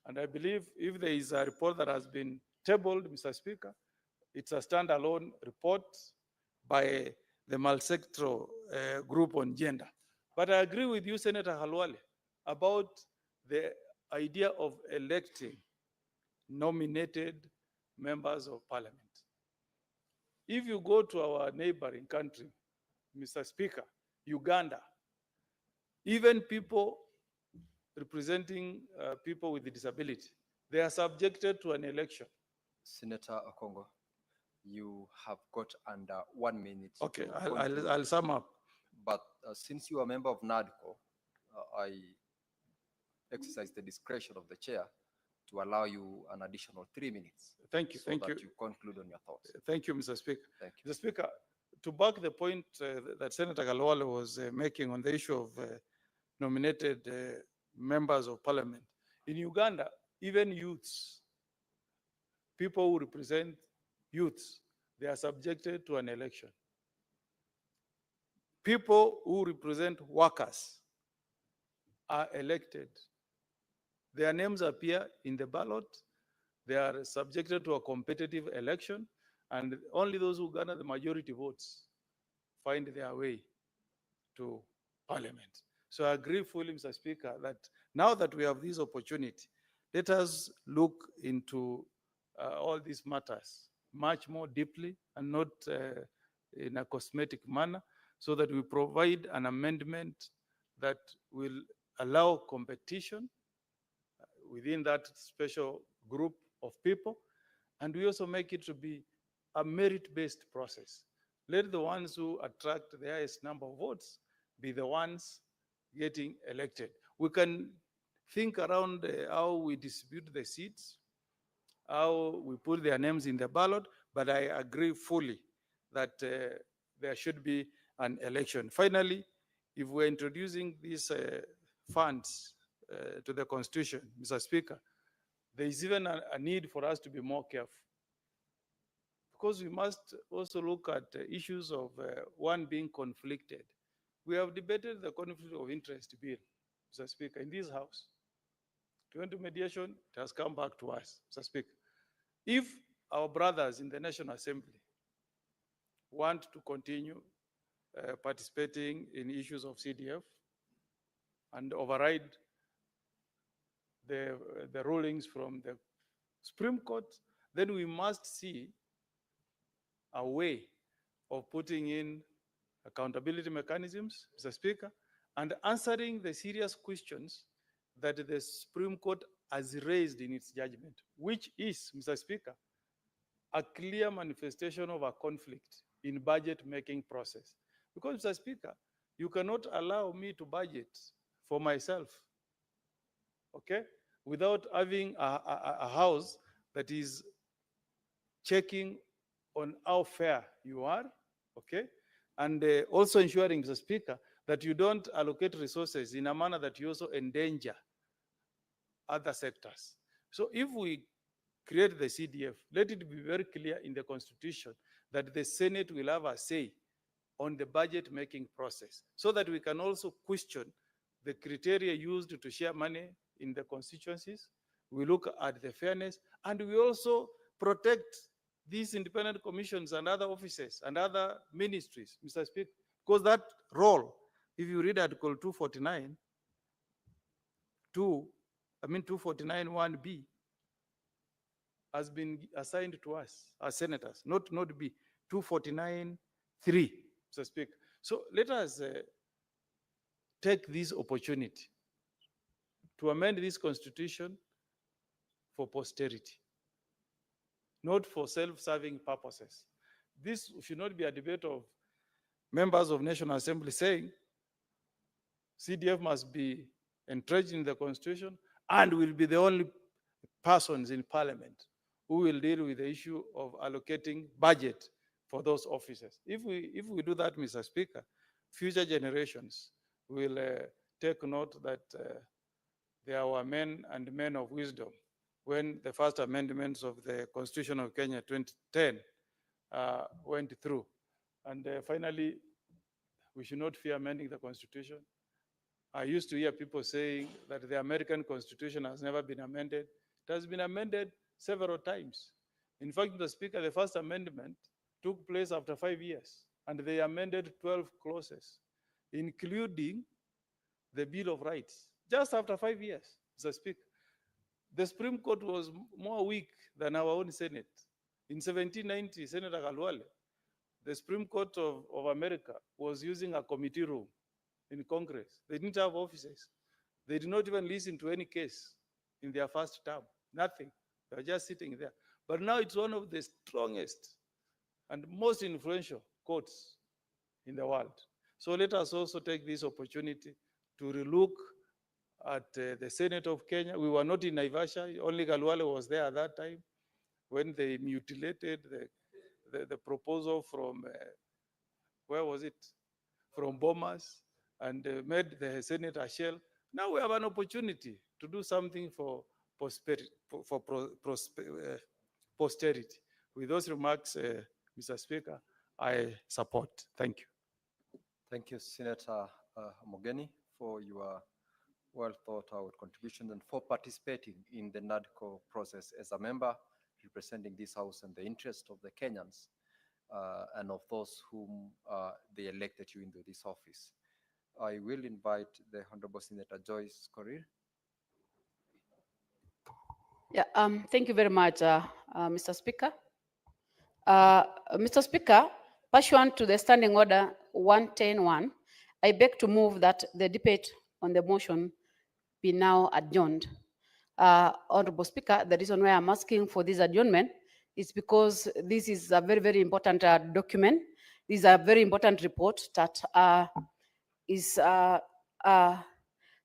And I believe if there is a report that has been tabled, Mr. Speaker, it's a standalone report by the multi-sectoral group on gender. But I agree with you, Senator Halwale, about the idea of electing nominated members of parliament. If you go to our neighboring country, Mr. Speaker, Uganda, even people representing people with disability, they are subjected to an election. Senator Okongo, you have got under 1 minute. Okay, I'll sum up. But since you are a member of NADCO, I exercise the discretion of the chair to allow you an additional 3 minutes. Thank you. So thank that you. you conclude on your thoughts. Thank you, Mr. Speaker. Thank you. Mr. Speaker, to back the point that Senator Galwale was making on the issue of nominated members of parliament, in Uganda, even youths, people who represent youths, they are subjected to an election. People who represent workers are elected. Their names appear in the ballot. They are subjected to a competitive election, and only those who garner the majority votes find their way to parliament. So I agree fully, Mr. Speaker, that now that we have this opportunity, let us look into all these matters much more deeply and not in a cosmetic manner, so that we provide an amendment that will allow competition within that special group of people, and we also make it to be a merit-based process. Let the ones who attract the highest number of votes be the ones getting elected. We can think around how we distribute the seats, how we put their names in the ballot, but I agree fully that there should be an election. Finally, if we're introducing these funds to the Constitution, Mr. Speaker, there is even a need for us to be more careful, because we must also look at issues of one being conflicted. We have debated the conflict of interest bill, Mr. Speaker, in this House. It went to mediation, it has come back to us, Mr. Speaker. If our brothers in the National Assembly want to continue participating in issues of CDF and override the rulings from the Supreme Court, then we must see a way of putting in accountability mechanisms, Mr. Speaker, and answering the serious questions that the Supreme Court has raised in its judgment, which is, Mr. Speaker, a clear manifestation of a conflict in budget-making process. Because, Mr. Speaker, you cannot allow me to budget for myself, okay, without having a house that is checking on how fair you are, okay, and also ensuring, Mr. Speaker, that you don't allocate resources in a manner that you also endanger other sectors. So if we create the CDF, let it be very clear in the Constitution that the Senate will have a say on the budget making process, so that we can also question the criteria used to share money in the constituencies. We look at the fairness, and we also protect these independent commissions and other offices and other ministries, Mr. Speaker, because that role, if you read Article 249, 249(1)(b), has been assigned to us as senators, not B, 249(3), Mr. Speaker. So let us take this opportunity to amend this constitution for posterity, not for self-serving purposes. This should not be a debate of members of National Assembly saying CDF must be entrenched in the constitution and will be the only persons in parliament who will deal with the issue of allocating budget for those offices. If we do that, Mr. Speaker, future generations will take note that there were men and men of wisdom when the first amendments of the Constitution of Kenya 2010 went through. And finally, we should not fear amending the Constitution. I used to hear people saying that the American Constitution has never been amended. It has been amended several times. In fact, Mr. Speaker, the first amendment took place after 5 years, and they amended 12 clauses, including the Bill of Rights, just after 5 years, Mr. Speaker. The Supreme Court was more weak than our own Senate. In 1790, Senator Kalwale, the Supreme Court of America was using a committee room in Congress. They didn't have offices. They did not even listen to any case in their first term, nothing. They were just sitting there. But now it's one of the strongest and most influential courts in the world. So let us also take this opportunity to relook at the Senate of Kenya. We were not in Naivasha, only Kalwale was there at that time when they mutilated the proposal from, where was it? From Bomas, and made the Senate a shell. Now we have an opportunity to do something for posterity. With those remarks, Mr. Speaker, I support. Thank you. Thank you, Senator Mogeni, for your well thought out contribution and for participating in the NADCO process as a member representing this House and the interest of the Kenyans and of those whom they elected you into this office. I will invite the Honorable Senator Joyce Korir. Yeah, thank you very much, Mr. Speaker. Mr. Speaker, pursuant to the Standing Order 110.1, I beg to move that the debate on the motion be now adjourned. Honorable Speaker, the reason why I'm asking for this adjournment is because this is a very, very important document. This is a very important report that is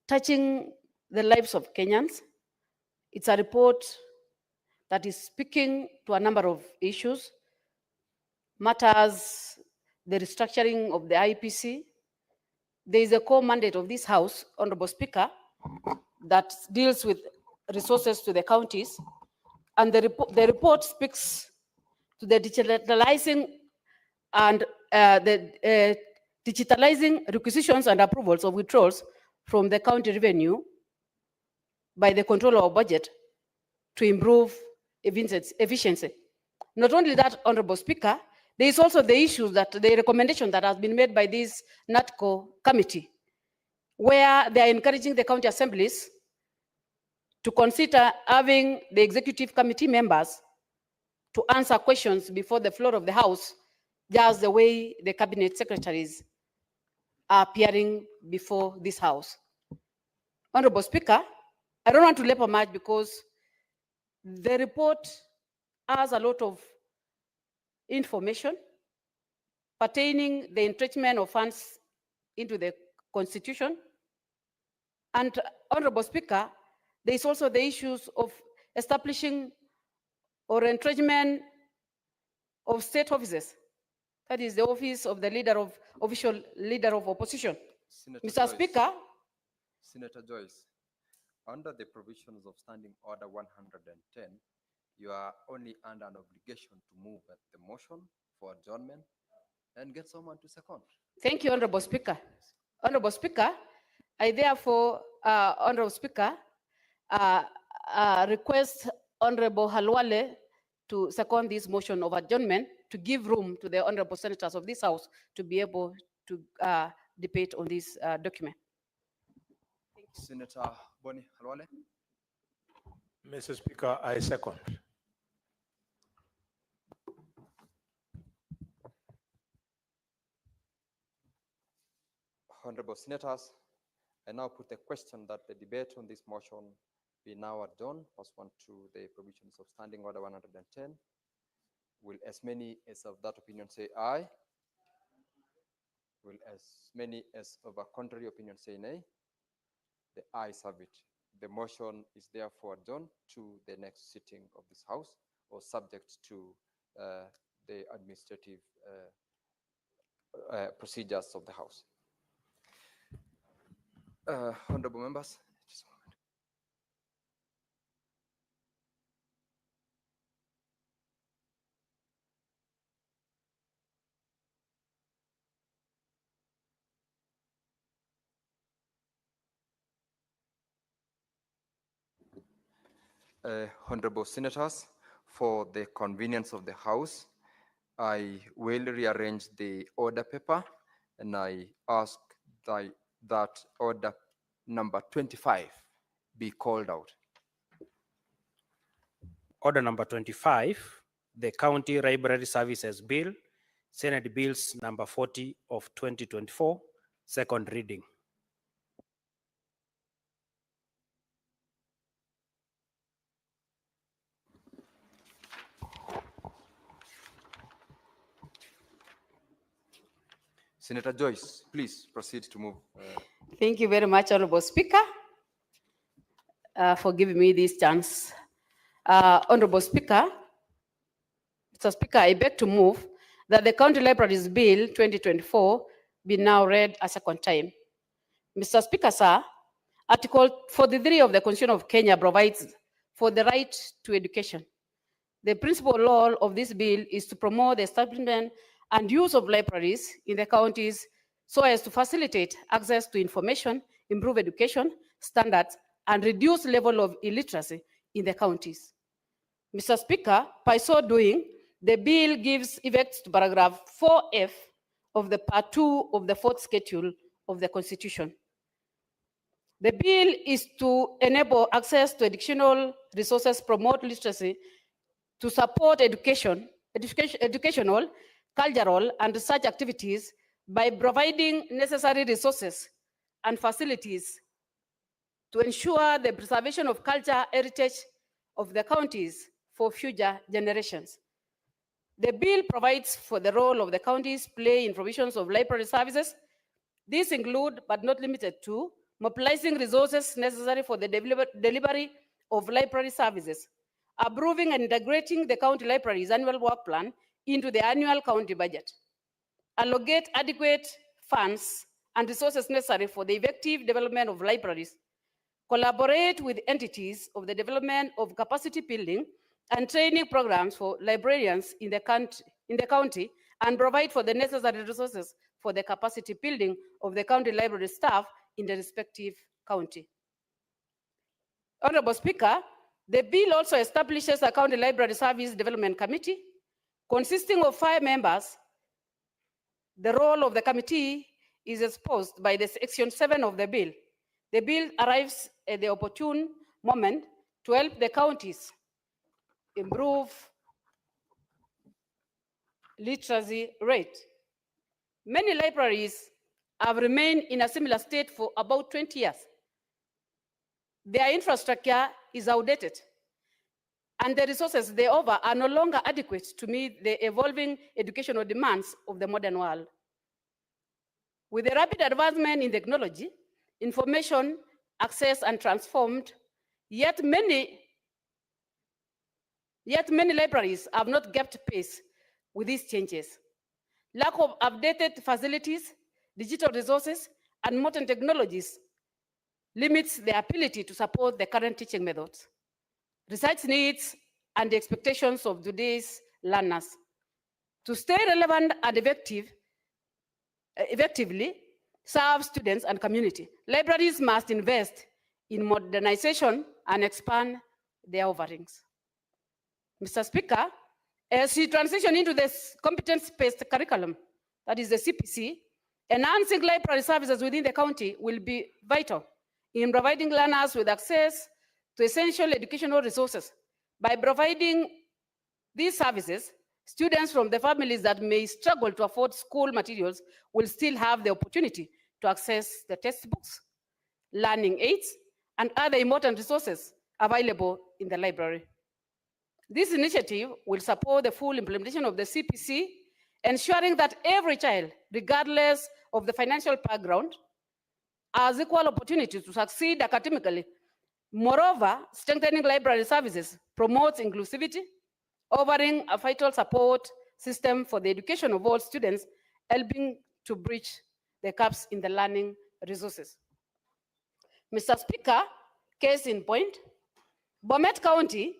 touching the lives of Kenyans. It's a report that is speaking to a number of issues, matters the restructuring of the IPC. There is a core mandate of this House, Honorable Speaker, that deals with resources to the counties. And the report speaks to the digitalizing and digitalizing requisitions and approvals of withdrawals from the county revenue by the controller of budget to improve efficiency. Not only that, Honorable Speaker, there is also the issue that the recommendation that has been made by this NADCO committee, where they are encouraging the county assemblies to consider having the executive committee members to answer questions before the floor of the House, just the way the cabinet secretaries are appearing before this House. Honorable Speaker, I don't want to labor much because the report has a lot of information pertaining the entrenchment of funds into the Constitution. And Honorable Speaker, there is also the issues of establishing or entrenchment of state offices. That is the office of the official leader of opposition. Senator Mr. Joyce. Speaker, Senator Joyce, under the provisions of Standing Order 110, you are only under an obligation to move at the motion for adjournment and get someone to second. thank you, Honorable Speaker. Honorable Speaker, I therefore, Honorable Speaker, request Honorable Halwale to second this motion of adjournment to give room to the Honorable Senators of this House to be able to debate on this document. Senator Boni Halwale. Mr. Speaker, I second. Honorable Senators, I now put the question that the debate on this motion be now adjourned pursuant to the provisions of Standing Order 110. Will as many as of that opinion say aye? Will as many as of a contrary opinion say nay? The ayes have it. The motion is therefore adjourned to the next sitting of this House, or subject to the administrative procedures of the House. Honorable members. Just a moment. Honorable Senators, for the convenience of the House, I will rearrange the order paper, and I ask that order number 25 be called out. Order number 25, the County Library Services Bill, Senate Bills number 40 of 2024, second reading. Senator Joyce, please proceed to move. Thank you very much, Honorable Speaker, for giving me this chance. Honorable Speaker, Mr. Speaker, I beg to move that the County Libraries Bill 2024 be now read a second time. Mr. Speaker, sir, Article 43 of the Constitution of Kenya provides for the right to education. The principal law of this bill is to promote the establishment and use of libraries in the counties so as to facilitate access to information, improve education standards, and reduce level of illiteracy in the counties. Mr. Speaker, by so doing, the bill gives effect to paragraph 4F of the part 2 of the 4th schedule of the Constitution. The bill is to enable access to educational resources, promote literacy, to support educational, cultural, and research activities by providing necessary resources and facilities to ensure the preservation of culture heritage of the counties for future generations. The bill provides for the role of the counties play in provisions of library services. These include, but not limited to, mobilizing resources necessary for the delivery of library services, approving and integrating the county library's annual work plan into the annual county budget, allocate adequate funds and resources necessary for the effective development of libraries, collaborate with entities of the development of capacity building and training programs for librarians in the county, and provide for the necessary resources for the capacity building of the county library staff in the respective county. Honorable Speaker, the bill also establishes a county library service development committee consisting of 5 members. The role of the committee is exposed by the section 7 of the bill. The bill arrives at the opportune moment to help the counties improve literacy rate. Many libraries have remained in a similar state for about 20 years. Their infrastructure is outdated, and the resources they offer are no longer adequate to meet the evolving educational demands of the modern world. With the rapid advancement in technology, information, access, and transformed, yet many libraries have not kept pace with these changes. Lack of updated facilities, digital resources, and modern technologies limits the ability to support the current teaching methods, research needs, and the expectations of today's learners. To stay relevant and effectively serve students and community, libraries must invest in modernization and expand their offerings. Mr. Speaker, as we transition into this competence-based curriculum, that is the CPC, enhancing library services within the county will be vital in providing learners with access to essential educational resources. By providing these services, students from the families that may struggle to afford school materials will still have the opportunity to access the textbooks, learning aids, and other important resources available in the library. This initiative will support the full implementation of the CPC, ensuring that every child, regardless of the financial background, has equal opportunity to succeed academically. Moreover, strengthening library services promotes inclusivity, offering a vital support system for the education of all students, helping to bridge the gaps in the learning resources. Mr. Speaker, case in point, Bomet County,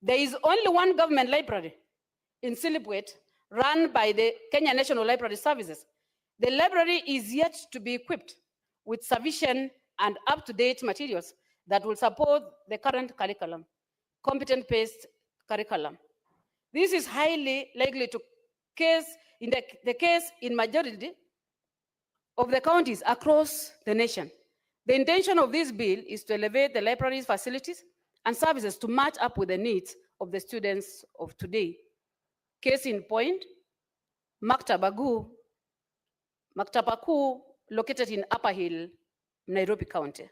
there is only one government library in Silipwet run by the Kenya National Library Services. The library is yet to be equipped with sufficient and up-to-date materials that will support the current curriculum, competent-based curriculum. This is highly likely to case in the case in majority of the counties across the nation. The intention of this bill is to elevate the library's facilities and services to match up with the needs of the students of today. Case in point, Maktaba Kuu, located in Upper Hill, Nairobi County.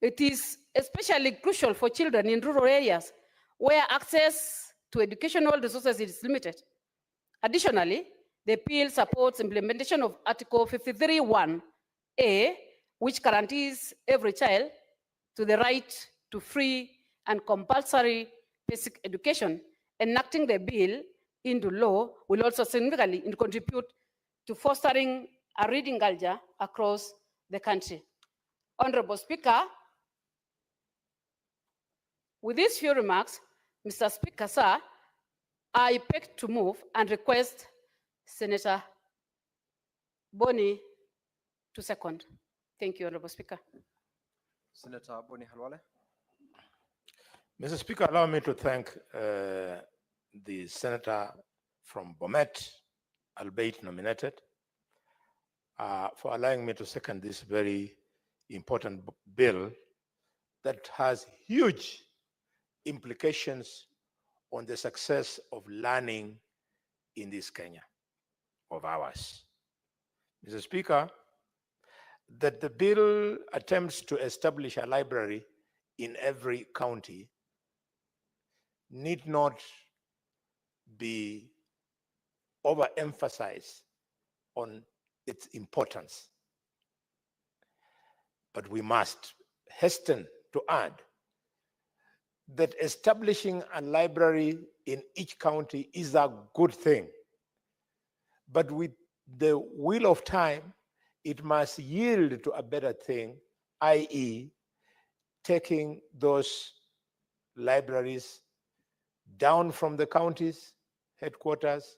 It is especially crucial for children in rural areas where access to educational resources is limited. Additionally, the bill supports implementation of Article 53(1)(a), which guarantees every child to the right to free and compulsory basic education. Enacting the bill into law will also significantly contribute to fostering a reading culture across the country. Honorable Speaker, with these few remarks, Mr. Speaker, sir, I beg to move and request Senator Boni to second. Thank you, Honorable Speaker. Senator Boni Halwale. Mr. Speaker, allow me to thank the senator from Bomet, albeit nominated, for allowing me to second this very important bill that has huge implications on the success of learning in this Kenya of ours. Mr. Speaker, that the bill attempts to establish a library in every county need not be overemphasized on its importance. But we must hasten to add that establishing a library in each county is a good thing. But with the will of time, it must yield to a better thing, i.e., taking those libraries down from the county's headquarters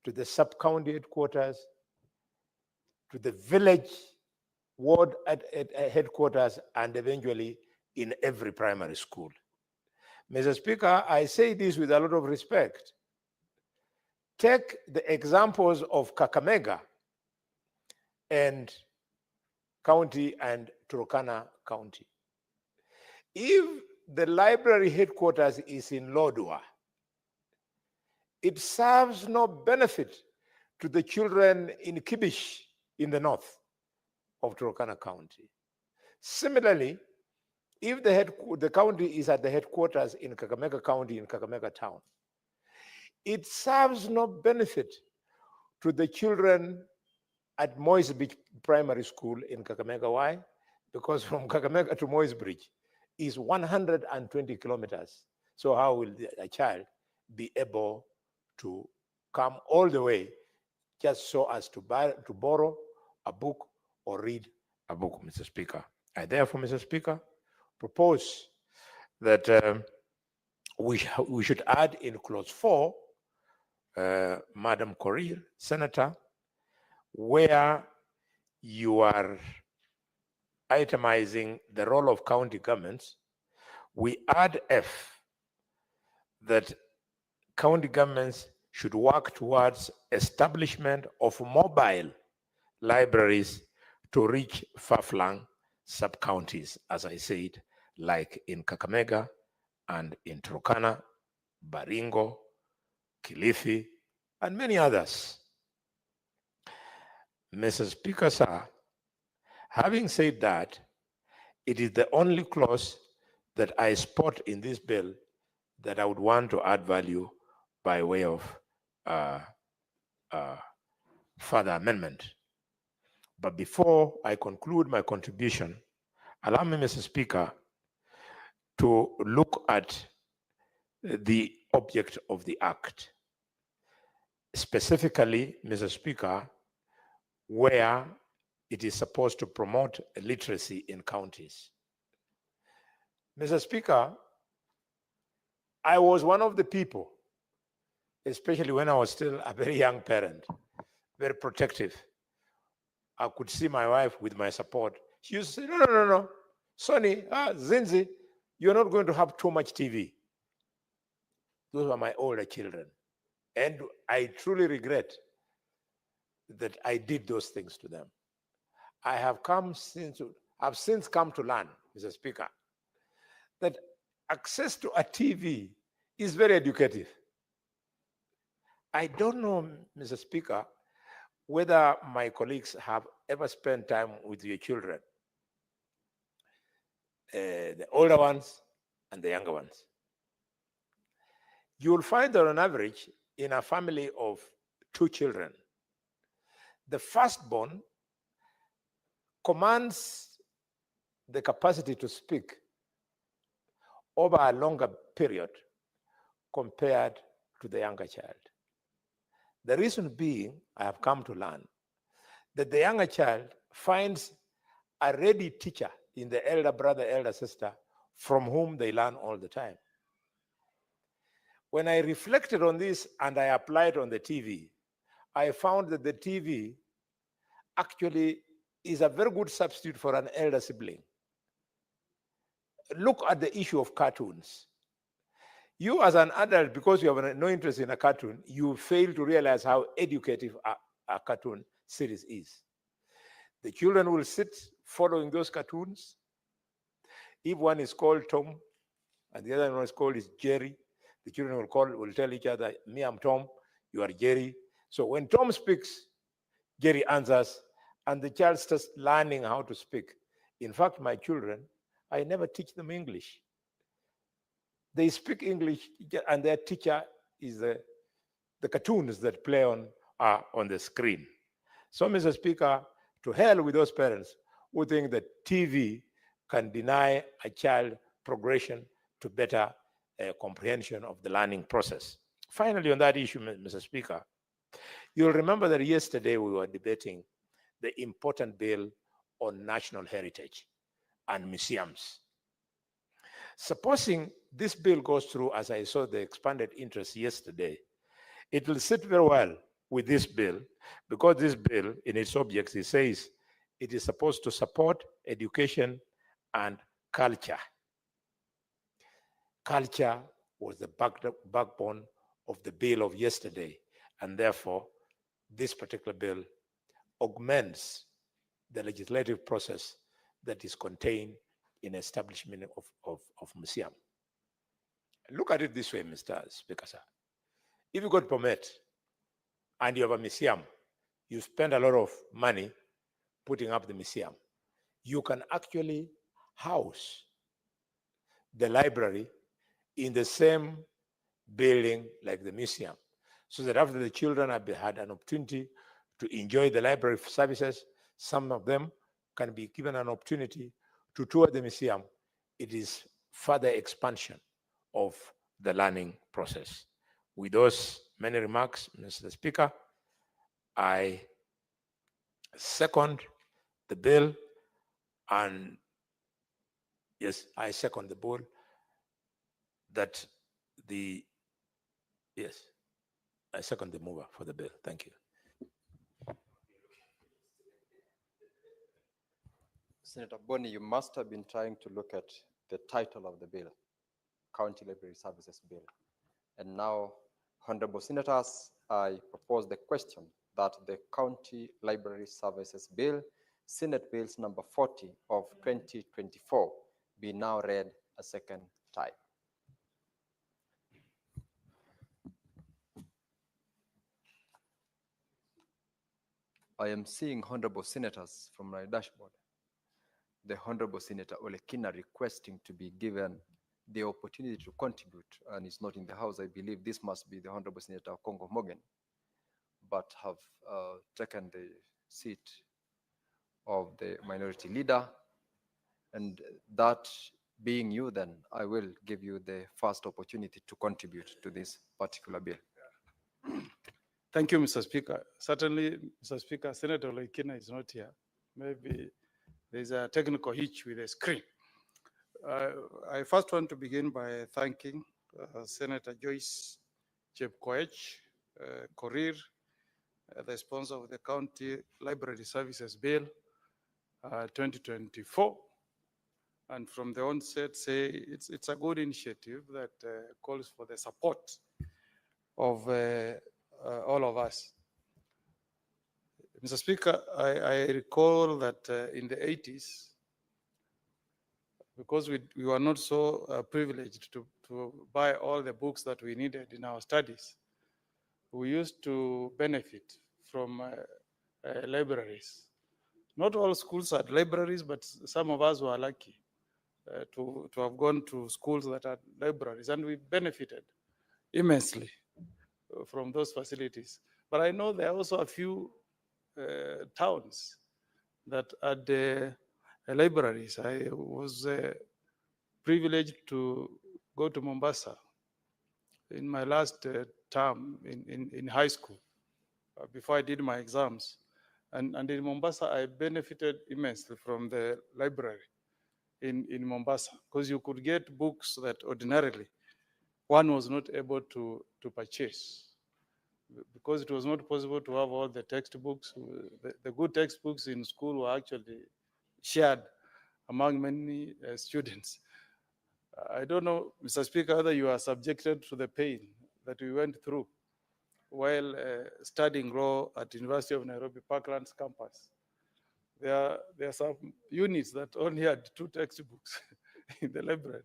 to the sub-county headquarters, to the village ward at headquarters, and eventually in every primary school. Mr. Speaker, I say this with a lot of respect. Take the examples of Kakamega and County and Turkana County. If the library headquarters is in Lodwar, it serves no benefit to the children in Kibish in the north of Turkana County. Similarly, if the county is at the headquarters in Kakamega County, in Kakamega Town, it serves no benefit to the children at Moise Beach Primary School in Kakamega. Why? Because from Kakamega to Moise Bridge is 120 kilometers. So how will a child be able to come all the way just so as to borrow a book or read a book, Mr. Speaker. I therefore, Mr. Speaker, propose that we should add in clause 4, Madam Korir, Senator, where you are itemizing the role of county governments, we add F, that county governments should work towards establishment of mobile libraries to reach far-flung sub-counties, as I said, like in Kakamega and in Turkana, Baringo, Kilifi, and many others. Mr. Speaker, sir, having said that, it is the only clause that I spot in this bill that I would want to add value by way of further amendment. But before I conclude my contribution, allow me, Mr. Speaker, to look at the object of the act. Specifically, Mr. Speaker, where it is supposed to promote literacy in counties. Mr. Speaker, I was one of the people, especially when I was still a very young parent, very protective. I could see my wife with my support. She used to say, no, Sonny, Zinzi, you're not going to have too much TV. Those were my older children. And I truly regret that I did those things to them. I've since come to learn, Mr. Speaker, that access to a TV is very educative. I don't know, Mr. Speaker, whether my colleagues have ever spent time with your children, the older ones and the younger ones. You will find that on average, in a family of 2 children, the firstborn commands the capacity to speak over a longer period compared to the younger child. The reason being, I have come to learn, that the younger child finds a ready teacher in the elder brother, elder sister, from whom they learn all the time. When I reflected on this and I applied on the TV, I found that the TV actually is a very good substitute for an elder sibling. Look at the issue of cartoons. You as an adult, because you have no interest in a cartoon, you fail to realize how educative a cartoon series is. The children will sit following those cartoons. If one is called Tom and the other one is called Jerry, the children will tell each other, me, I'm Tom, you are Jerry. So when Tom speaks, Jerry answers, and the child starts learning how to speak. In fact, my children, I never teach them English. They speak English, and their teacher is the cartoons that play on the screen. So, Mr. Speaker, to hell with those parents who think that TV can deny a child progression to better comprehension of the learning process. Finally, on that issue, Mr. Speaker, you'll remember that yesterday we were debating the important bill on national heritage and museums. Supposing this bill goes through, as I saw the expanded interest yesterday, it will sit very well with this bill, because this bill, in its objects, it says it is supposed to support education and culture. Culture was the backbone of the bill of yesterday, and therefore this particular bill augments the legislative process that is contained in establishment of museum. Look at it this way, Mr. Speaker, sir. If you got permit and you have a museum, you spend a lot of money putting up the museum, you can actually house the library in the same building like the museum, so that after the children have had an opportunity to enjoy the library services, some of them can be given an opportunity to tour the museum. It is further expansion of the learning process. With those many remarks, Mr. Speaker, I second the bill, and yes, I second the bill that yes, I second the mover for the bill. Thank you. Senator Boni, you must have been trying to look at the title of the bill, County Library Services Bill. And now, honorable senators, I propose the question that the County Library Services Bill, Senate Bills number 40 of 2024, be now read a second time. I am seeing honorable senators from my dashboard. The Honorable Senator Olekina requesting to be given the opportunity to contribute, and is not in the House. I believe this must be the Honorable Senator Kongo Morgan, but have taken the seat of the minority leader. And that being you, then I will give you the first opportunity to contribute to this particular bill. Thank you, Mr. Speaker. Certainly, Mr. Speaker, Senator Olekina is not here. Maybe there's a technical hitch with the screen. I first want to begin by thanking Senator Joyce Chepkoech Korir, the sponsor of the County Library Services Bill 2024. And from the onset, say it's a good initiative that calls for the support of all of us. Mr. Speaker, I recall that in the 80s, because we were not so privileged to buy all the books that we needed in our studies, we used to benefit from libraries. Not all schools had libraries, but some of us were lucky to have gone to schools that had libraries, and we benefited immensely from those facilities. But I know there are also a few towns that had libraries. I was privileged to go to Mombasa in my last term in high school before I did my exams. And in Mombasa, I benefited immensely from the library in Mombasa, because you could get books that ordinarily one was not able to purchase, because it was not possible to have all the textbooks. The good textbooks in school were actually shared among many students. I don't know, Mr. Speaker, whether you are subjected to the pain that we went through while studying law at University of Nairobi Parklands campus. There are some units that only had 2 textbooks in the library.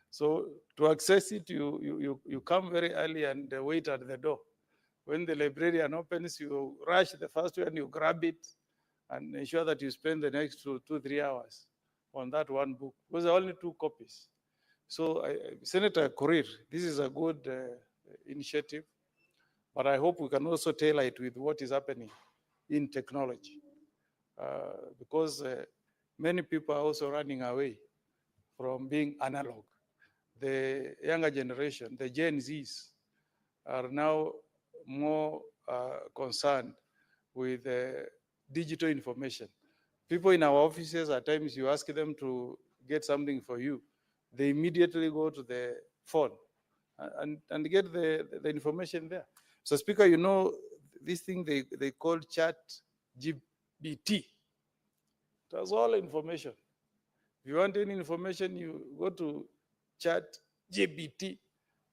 So to access it, you come very early and wait at the door. When the librarian opens, you rush the first one, you grab it, and ensure that you spend the next 2-3 hours on that one book, because there are only 2 copies. So Senator Korir, this is a good initiative, but I hope we can also tailor it with what is happening in technology, because many people are also running away from being analog. The younger generation, the Gen Zs, are now more concerned with digital information. People in our offices, at times you ask them to get something for you, they immediately go to the phone and get the information there. So Speaker, you know, this thing they call chat GPT. It has all information. If you want any information, you go to chat GPT,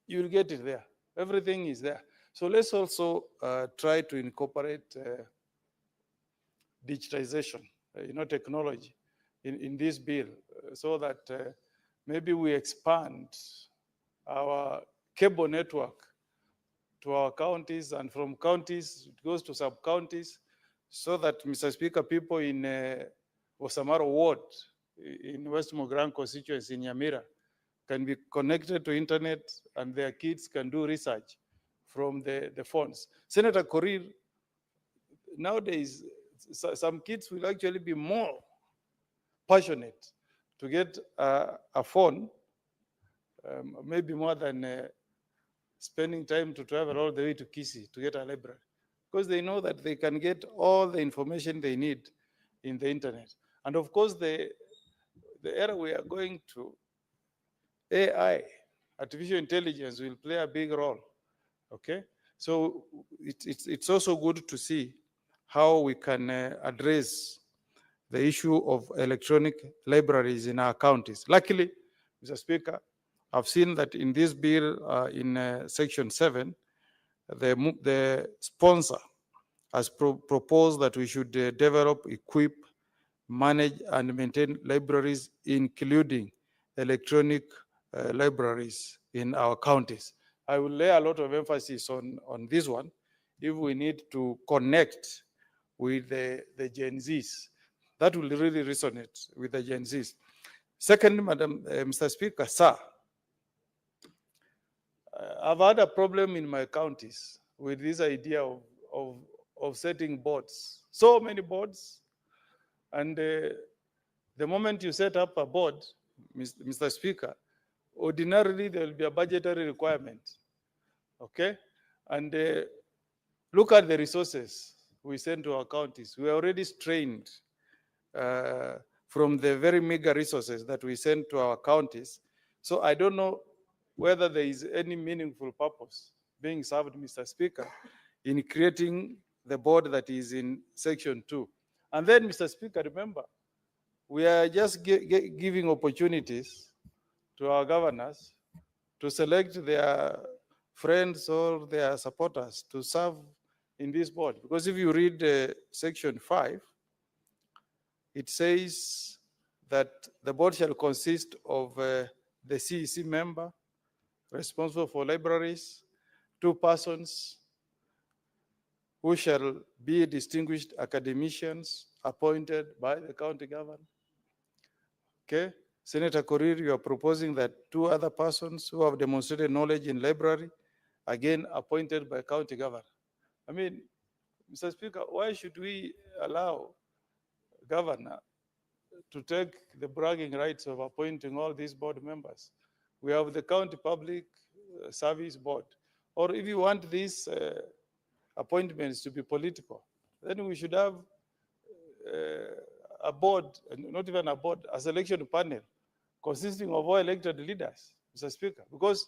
you'll get it there. Everything is there. So let's also try to incorporate digitization, technology in this bill, so that maybe we expand our cable network to our counties, and from counties it goes to sub-counties, so that, Mr. Speaker, people in Osamaro Ward, in West Mogran constituency in Nyamira, can be connected to internet, and their kids can do research from the phones. Senator Korir, nowadays, some kids will actually be more passionate to get a phone, maybe more than spending time to travel all the way to Kisii to get a library, because they know that they can get all the information they need in the internet. And of course, the era we are going to, AI, artificial intelligence, will play a big role. Okay, so it's also good to see how we can address the issue of electronic libraries in our counties. Luckily, Mr. Speaker, I've seen that in this bill, in section 7, the sponsor has proposed that we should develop, equip, manage, and maintain libraries, including electronic libraries in our counties. I will lay a lot of emphasis on this one if we need to connect with the Gen Zs. That will really resonate with the Gen Zs. Second, Mr. Speaker, sir, I've had a problem in my counties with this idea of setting boards. So many boards. And the moment you set up a board, Mr. Speaker, ordinarily there will be a budgetary requirement. Okay? And look at the resources we send to our counties. We are already strained from the very meager resources that we send to our counties. So I don't know whether there is any meaningful purpose being served, Mr. Speaker, in creating the board that is in section 2. And then, Mr. Speaker, remember, we are just giving opportunities to our governors to select their friends or their supporters to serve in this board. Because if you read section 5, it says that the board shall consist of the CEC member responsible for libraries, 2 persons who shall be distinguished academicians appointed by the county governor. Okay, Senator Korir, you are proposing that 2 other persons who have demonstrated knowledge in library, again appointed by county governor. I mean, Mr. Speaker, why should we allow governor to take the bragging rights of appointing all these board members? We have the County Public Service Board. Or if you want these appointments to be political, then we should have a board, not even a board, a selection panel consisting of all elected leaders, Mr. Speaker, because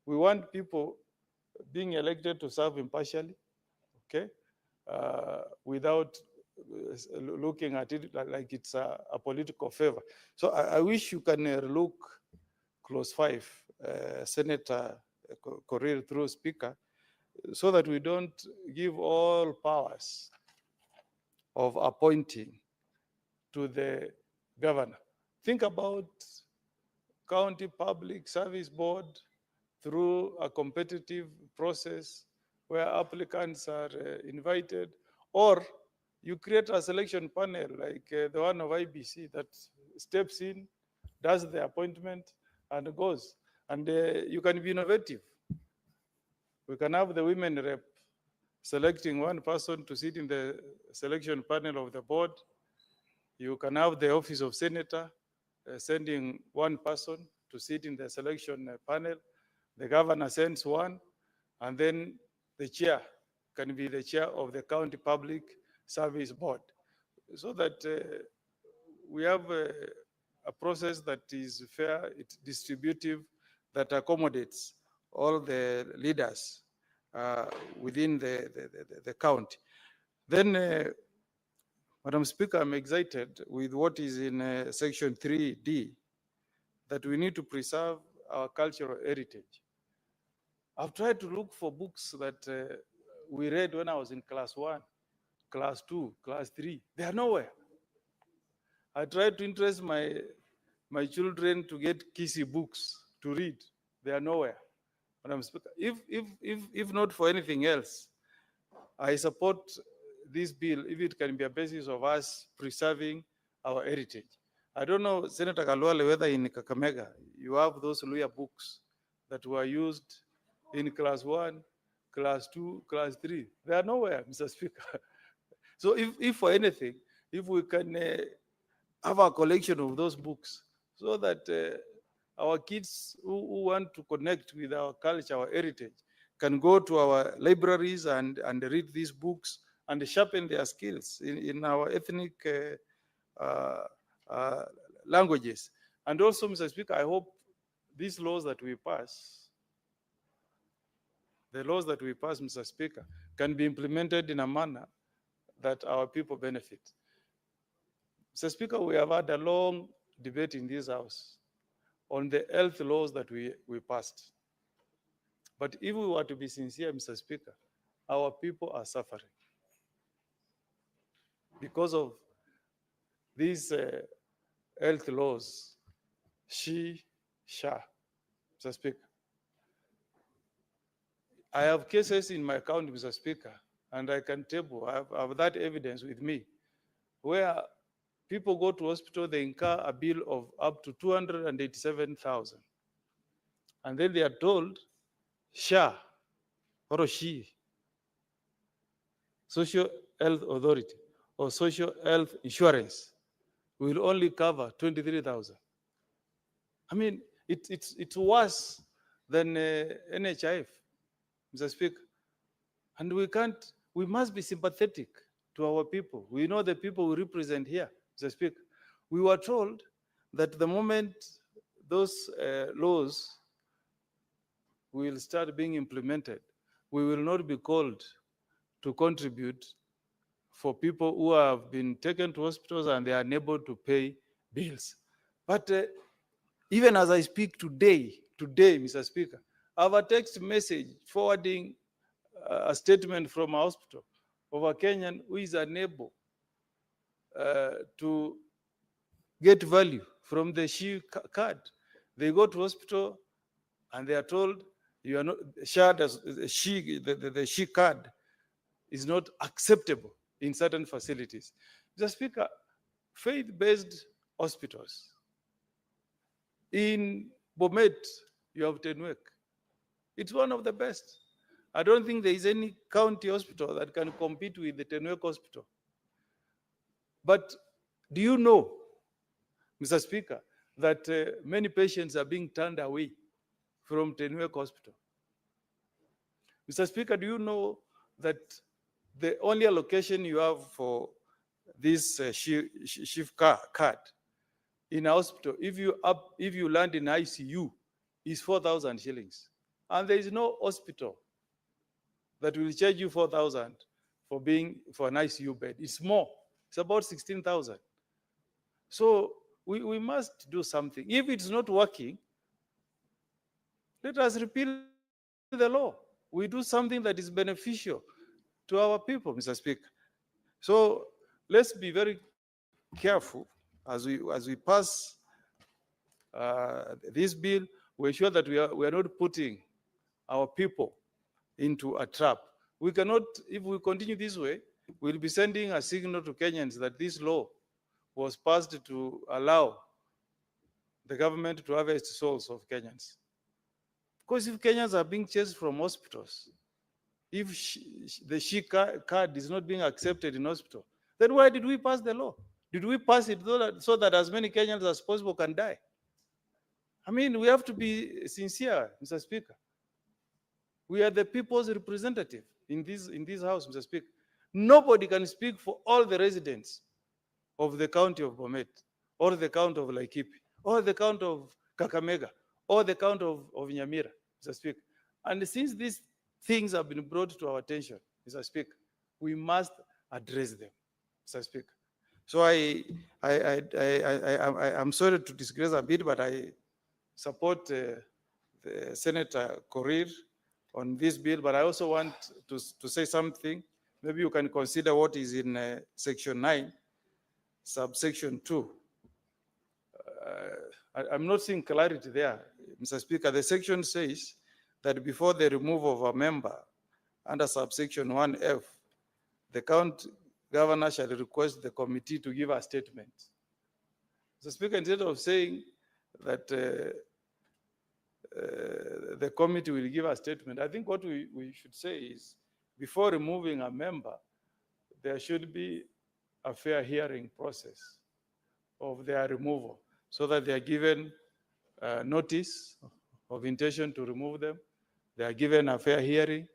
we want people being elected to serve impartially, okay, without looking at it like it's a political favor. So I wish you can look clause 5, Senator Korir through Speaker, so that we don't give all powers of appointing to the governor. Think about County Public Service Board through a competitive process where applicants are invited, or you create a selection panel like the one of IBC that steps in, does the appointment, and goes. And you can be innovative. We can have the women rep selecting 1 person to sit in the selection panel of the board. You can have the office of senator sending 1 person to sit in the selection panel. The governor sends 1, and then the chair can be the chair of the County Public Service Board, so that we have a process that is fair, it's distributive, that accommodates all the leaders within the county. Then, Madam Speaker, I'm excited with what is in section 3D, that we need to preserve our cultural heritage. I've tried to look for books that we read when I was in class 1, class 2, class 3. They are nowhere. I tried to interest my children to get Kisi books to read. They are nowhere. Madam Speaker, if not for anything else, I support this bill if it can be a basis of us preserving our heritage. I don't know, Senator Kalwale, whether in Kakamega you have those Luya books that were used in class 1, class 2, class 3. They are nowhere, Mr. Speaker. So if for anything, if we can have a collection of those books so that our kids who want to connect with our culture, our heritage, can go to our libraries and read these books and sharpen their skills in our ethnic languages. And also, Mr. Speaker, I hope these laws that we pass, the laws that we pass, Mr. Speaker, can be implemented in a manner that our people benefit. Mr. Speaker, we have had a long debate in this House on the health laws that we passed. But if we were to be sincere, Mr. Speaker, our people are suffering because of these health laws, SHA, Mr. Speaker. I have cases in my county, Mr. Speaker, and I can table, I have that evidence with me, where people go to hospital, they incur a bill of up to 287,000. And then they are told, SHA, or SHE, Social Health Authority, or Social Health Insurance, will only cover 23,000. I mean, it's worse than NHIF, Mr. Speaker. And we must be sympathetic to our people. We know the people we represent here, Mr. Speaker. We were told that the moment those laws will start being implemented, we will not be called to contribute for people who have been taken to hospitals and they are unable to pay bills. But even as I speak today, Mr. Speaker, I have a text message forwarding a statement from a hospital of a Kenyan who is unable to get value from the SHE card. They go to hospital and they are told you are not the SHE card is not acceptable in certain facilities. Mr. Speaker, faith-based hospitals. In Bomet, you have Tenwek. It's one of the best. I don't think there is any county hospital that can compete with the Tenwek Hospital. But do you know, Mr. Speaker, that many patients are being turned away from Tenwek Hospital? Mr. Speaker, do you know that the only allocation you have for this shift card in a hospital, if you land in ICU, is 4,000 shillings. And there is no hospital that will charge you 4,000 for an ICU bed. It's more. It's about 16,000. So we must do something. If it's not working, let us repeal the law. We do something that is beneficial to our people, Mr. Speaker. So let's be very careful as we pass this bill. We ensure that we are not putting our people into a trap. We cannot, if we continue this way, we'll be sending a signal to Kenyans that this law was passed to allow the government to harvest souls of Kenyans. Because if Kenyans are being chased from hospitals, if the SHE card is not being accepted in hospital, then why did we pass the law? Did we pass it so that as many Kenyans as possible can die? I mean, we have to be sincere, Mr. Speaker. We are the people's representative in this house, Mr. Speaker. Nobody can speak for all the residents of the county of Bomet, or the county of Laikipia, or the county of Kakamega, or the county of Nyamira, Mr. Speaker. And since these things have been brought to our attention, Mr. Speaker, we must address them, Mr. Speaker. So I'm sorry to digress a bit, but I support the Senator Korir on this bill, but I also want to say something. Maybe you can consider what is in section 9, subsection 2. I'm not seeing clarity there, Mr. Speaker. The section says that before the removal of a member under subsection 1F, the county governor shall request the committee to give a statement. Mr. Speaker, instead of saying that the committee will give a statement, I think what we should say is, before removing a member, there should be a fair hearing process of their removal, so that they are given notice of intention to remove them, they are given a fair hearing,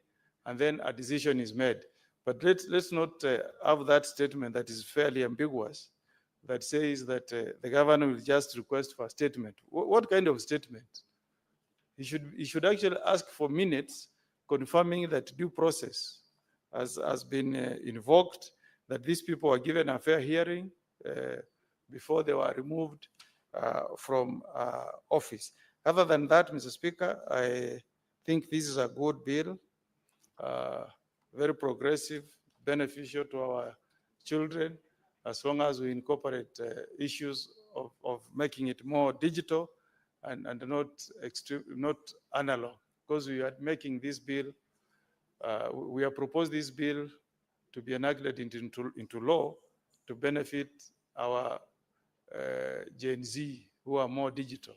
and then a decision is made. But let's not have that statement that is fairly ambiguous, that says that the governor will just request for a statement. What kind of statement? He should actually ask for minutes confirming that due process has been invoked, that these people were given a fair hearing before they were removed from office. Other than that, Mr. Speaker, I think this is a good bill, very progressive, beneficial to our children, as long as we incorporate issues of making it more digital and not analog. Because we are making this bill, we have proposed this bill to be enacted into law to benefit our Gen Z who are more digital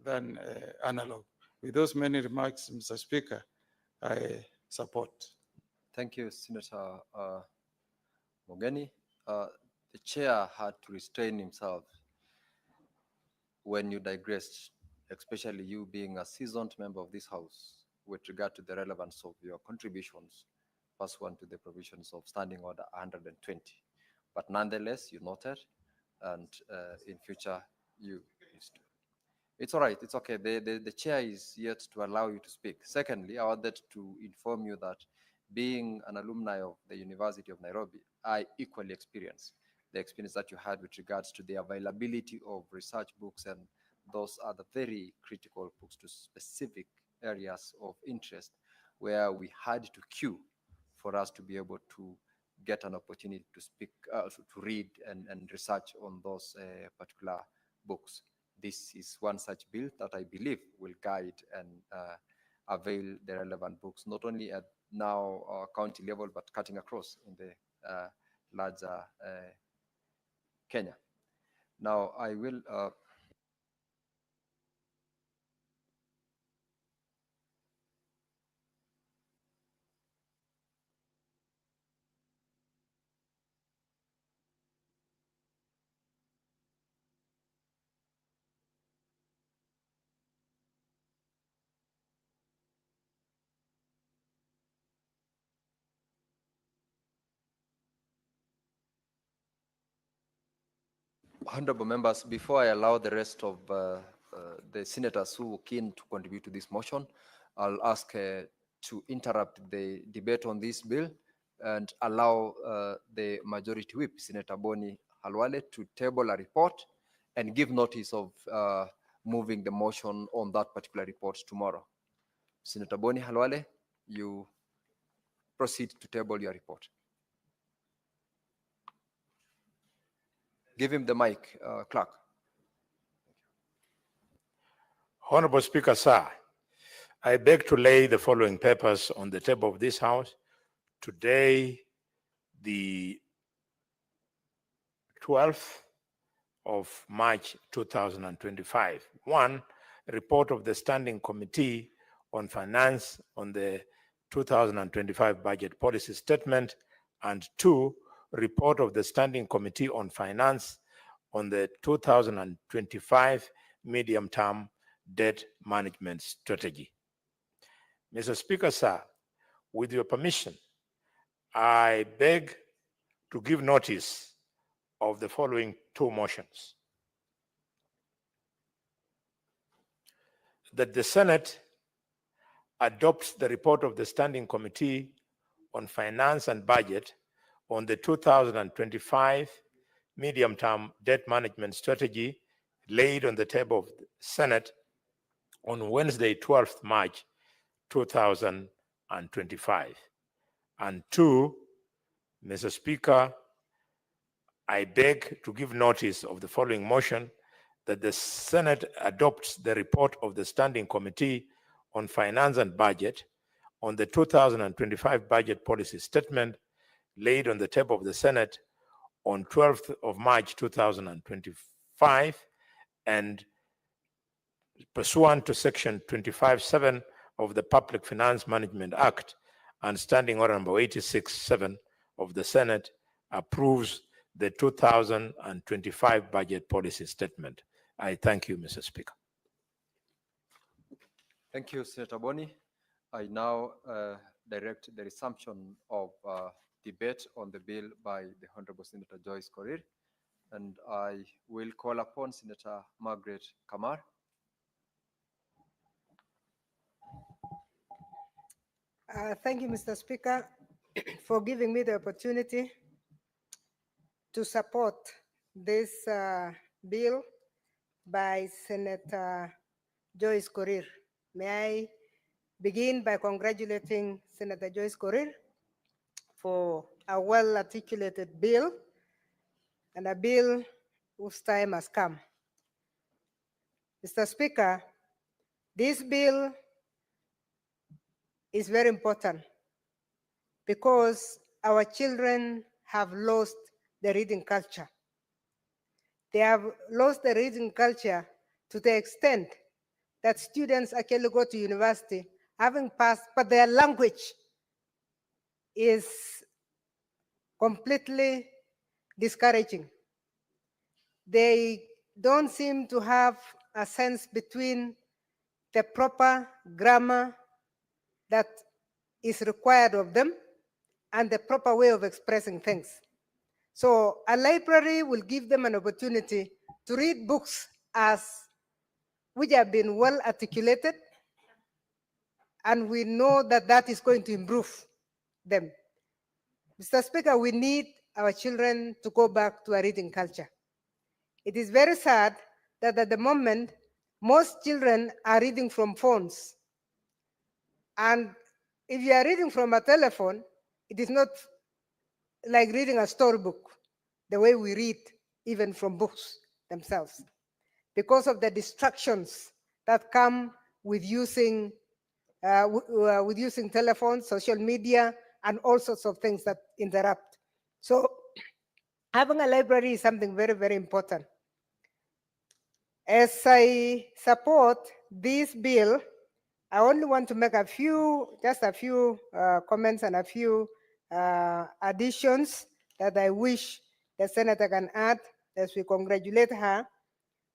than analog. With those many remarks, Mr. Speaker, I support. Thank you, Senator Mogeni. The chair had to restrain himself when you digressed, especially you being a seasoned member of this House, with regard to the relevance of your contributions pursuant to the provisions of Standing Order 120. But nonetheless, you noted, and in future, you used to. It's all right, it's okay. The chair is yet to allow you to speak. Secondly, I wanted to inform you that being an alumni of the University of Nairobi, I equally experienced the experience that you had with regards to the availability of research books, and those are the very critical books to specific areas of interest where we had to queue for us to be able to get an opportunity to speak, to read and research on those particular books. This is one such bill that I believe will guide and avail the relevant books, not only at now county level, but cutting across in the larger Kenya. Now, I will honorable members, before I allow the rest of the senators who are keen to contribute to this motion, I'll ask to interrupt the debate on this bill and allow the majority whip, Senator Boni Halwale, to table a report and give notice of moving the motion on that particular report tomorrow. Senator Boni Halwale, you proceed to table your report. Give him the mic, clerk. Honorable Speaker, sir, I beg to lay the following papers on the table of this House. Today, the 12th of March 2025. One, report of the Standing Committee on Finance on the 2025 Budget Policy Statement, and two, report of the Standing Committee on Finance on the 2025 Medium-Term Debt Management Strategy. Mr. Speaker, sir, with your permission, I beg to give notice of the following two motions. That the Senate adopts the report of the Standing Committee on Finance and Budget on the 2025 Medium-Term Debt Management Strategy laid on the table of the Senate on Wednesday, 12th March 2025. And two, Mr. Speaker, I beg to give notice of the following motion, that the Senate adopts the report of the Standing Committee on Finance and Budget on the 2025 Budget Policy Statement laid on the table of the Senate on 12th of March 2025, and pursuant to Section 25(7) of the Public Finance Management Act and Standing Order number 86(7) of the Senate, approves the 2025 Budget Policy Statement. I thank you, Mr. Speaker. Thank you, Senator Boni. I now direct the resumption of debate on the bill by the Honorable Senator Joyce Korir. And I will call upon Senator Margaret Kamar. Thank you, Mr. Speaker, for giving me the opportunity to support this bill by Senator Joyce Korir. May I begin by congratulating Senator Joyce Korir for a well-articulated bill and a bill whose time has come. Mr. Speaker, this bill is very important because our children have lost the reading culture. They have lost the reading culture to the extent that students actually go to university having passed, but their language is completely discouraging. They don't seem to have a sense between the proper grammar that is required of them and the proper way of expressing things. So a library will give them an opportunity to read books which have been well articulated, and we know that that is going to improve them. Mr. Speaker, we need our children to go back to a reading culture. It is very sad that at the moment, most children are reading from phones. And if you are reading from a telephone, it is not like reading a storybook, the way we read even from books themselves, because of the distractions that come with using telephones, social media, and all sorts of things that interrupt. So having a library is something very, very important. As I support this bill, I only want to make just a few comments and a few additions that I wish the Senator can add as we congratulate her.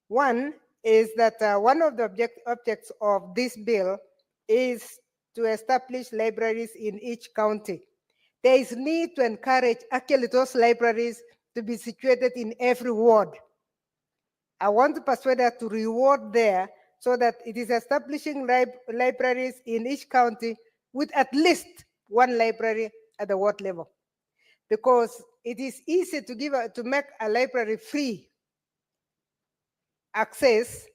One is that one of the objects of this bill is to establish libraries in each county. There is need to encourage actually those libraries to be situated in every ward. I want to persuade her to reward there so that it is establishing libraries in each county with at least one library at the ward level. Because it is easy to make a library free access,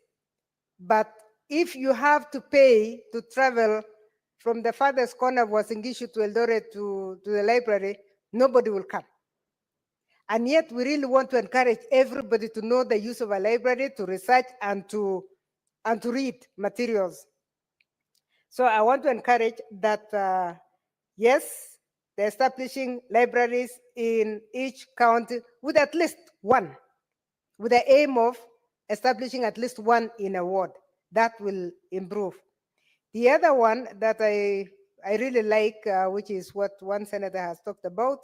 but if you have to pay to travel from the farthest corner of Wasingishu to Eldoret to the library, nobody will come. And yet we really want to encourage everybody to know the use of a library, to research and to read materials. So I want to encourage that, yes, they're establishing libraries in each county with at least one, with the aim of establishing at least one in a ward. That will improve. The other one that I really like, which is what one senator has talked about,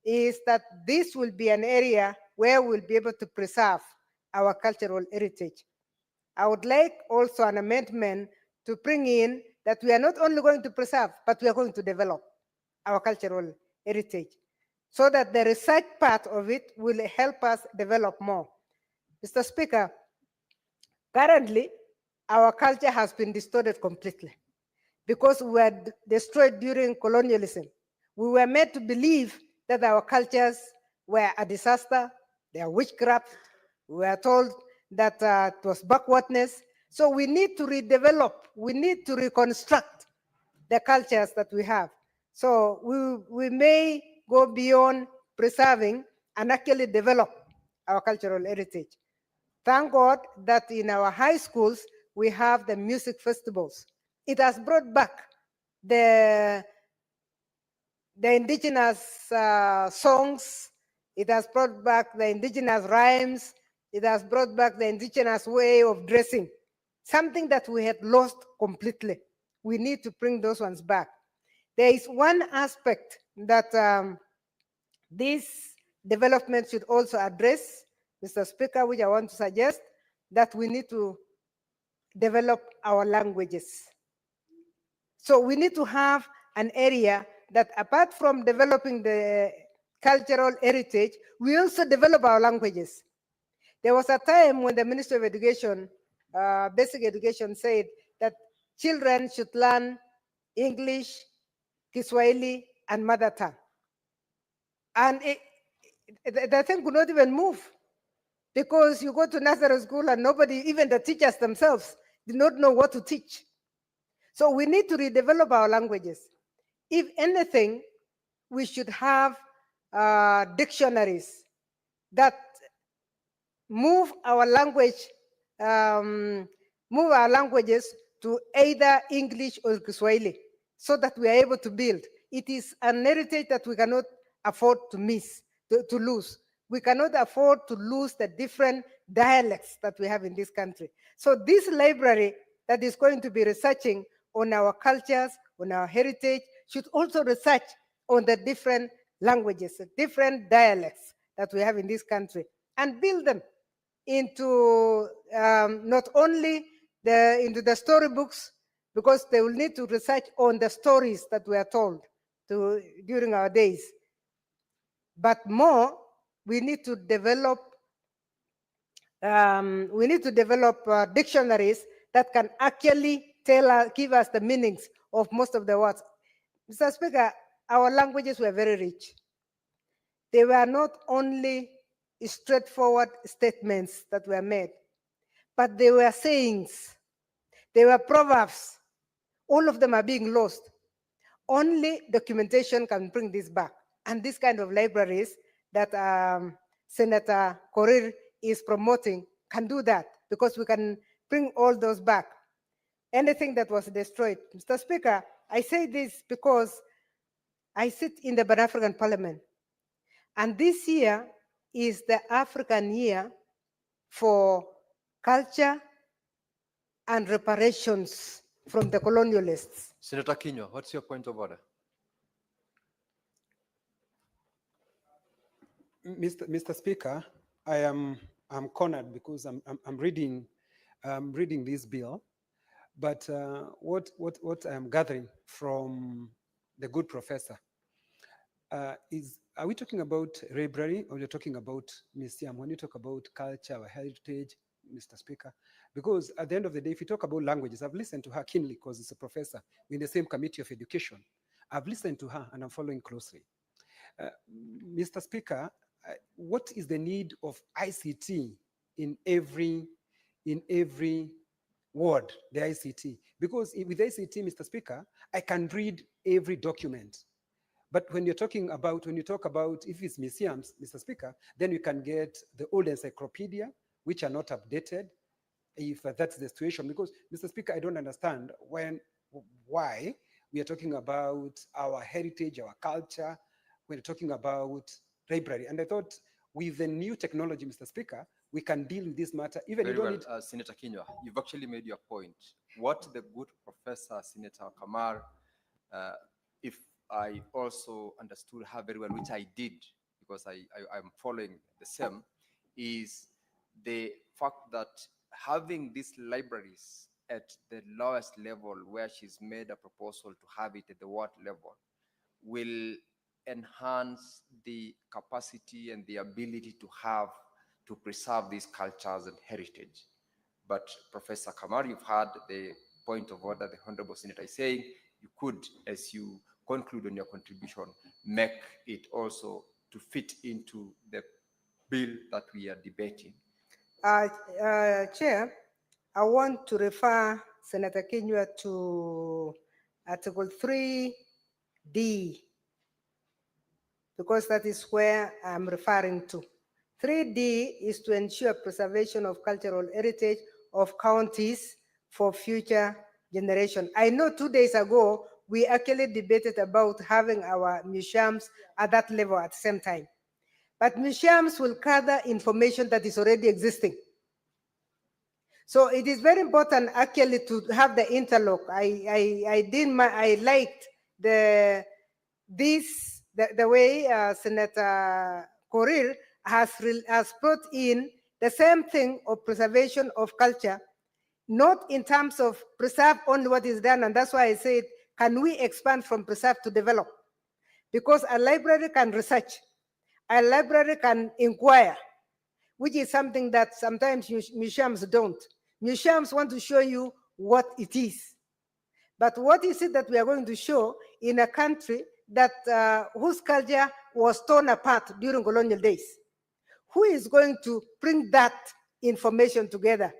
is that this will be an area where we'll be able to preserve our cultural heritage. I would like also an amendment to bring in that we are not only going to preserve, but we are going to develop our cultural heritage so that the research part of it will help us develop more. Mr. Speaker, currently, our culture has been distorted completely because we were destroyed during colonialism. We were made to believe that our cultures were a disaster, they are witchcraft. We were told that it was backwardness. So we need to redevelop, we need to reconstruct the cultures that we have. So we may go beyond preserving and actually develop our cultural heritage. Thank God that in our high schools, we have the music festivals. It has brought back the indigenous songs. It has brought back the indigenous rhymes. It has brought back the indigenous way of dressing, something that we had lost completely. We need to bring those ones back. There is one aspect that this development should also address, Mr. Speaker, which I want to suggest, that we need to develop our languages. So we need to have an area that apart from developing the cultural heritage, we also develop our languages. There was a time when the Ministry of Education, Basic Education, said that children should learn English, Kiswahili, and mother tongue. And the thing could not even move, because you go to nursery school and nobody, even the teachers themselves, did not know what to teach. So we need to redevelop our languages. If anything, we should have dictionaries that move our language, move our languages to either English or Kiswahili, so that we are able to build. It is an heritage that we cannot afford to miss, to lose. We cannot afford to lose the different dialects that we have in this country. So this library that is going to be researching on our cultures, on our heritage, should also research on the different languages, the different dialects that we have in this country, and build them into not only into the storybooks, because they will need to research on the stories that were told during our days. But more, we need to develop dictionaries that can actually give us the meanings of most of the words. Mr. Speaker, our languages were very rich. They were not only straightforward statements that were made, but they were sayings, they were proverbs. All of them are being lost. Only documentation can bring this back. And this kind of libraries that Senator Korir is promoting can do that, because we can bring all those back. Anything that was destroyed. Mr. Speaker, I say this because I sit in the Pan-African Parliament. And this year is the African year for culture and reparations from the colonialists. Senator Kinyua, what's your point of order? Mr. Speaker, I'm cornered because I'm reading this bill, but what I am gathering from the good professor is, are we talking about library, or you're talking about museum? When you talk about culture or heritage, Mr. Speaker, because at the end of the day, if you talk about languages, I've listened to her keenly because it's a professor in the same committee of education. I've listened to her and I'm following closely. Mr. Speaker, what is the need of ICT in every word, the ICT? Because with ICT, Mr. Speaker, I can read every document. But when you talk about if it's museums, Mr. Speaker, then you can get the old encyclopedia, which are not updated, if that's the situation. Because, Mr. Speaker, I don't understand why we are talking about our heritage, our culture, when we're talking about library. And I thought with the new technology, Mr. Speaker, we can deal with this matter. Even Very you don't well, need. Senator Kinyua, you've actually made your point. What the good professor, Senator Kamar, if I also understood her very well, which I did, because I'm following the same, is the fact that having these libraries at the lowest level, where she's made a proposal to have it at the ward level, will enhance the capacity and the ability to preserve these cultures and heritage. But Professor Kamar, you've heard the point of order the Honorable Senator is saying. You could, as you conclude on your contribution, make it also to fit into the bill that we are debating. Chair, I want to refer Senator Kinyua to Article 3D, because that is where I'm referring to. 3D is to ensure preservation of cultural heritage of counties for future generation. I know 2 days ago, we actually debated about having our museums at that level at the same time. But museums will gather information that is already existing. So it is very important actually to have the interlock. I liked the way Senator Korir has brought in the same thing of preservation of culture, not in terms of preserve only what is done. And that's why I said, can we expand from preserve to develop? because a library can research, a library can inquire, which is something that sometimes museums don't. Museums want to show you what it is. But what is it that we are going to show in a country that whose culture was torn apart during colonial days? Who is going to bring that information together?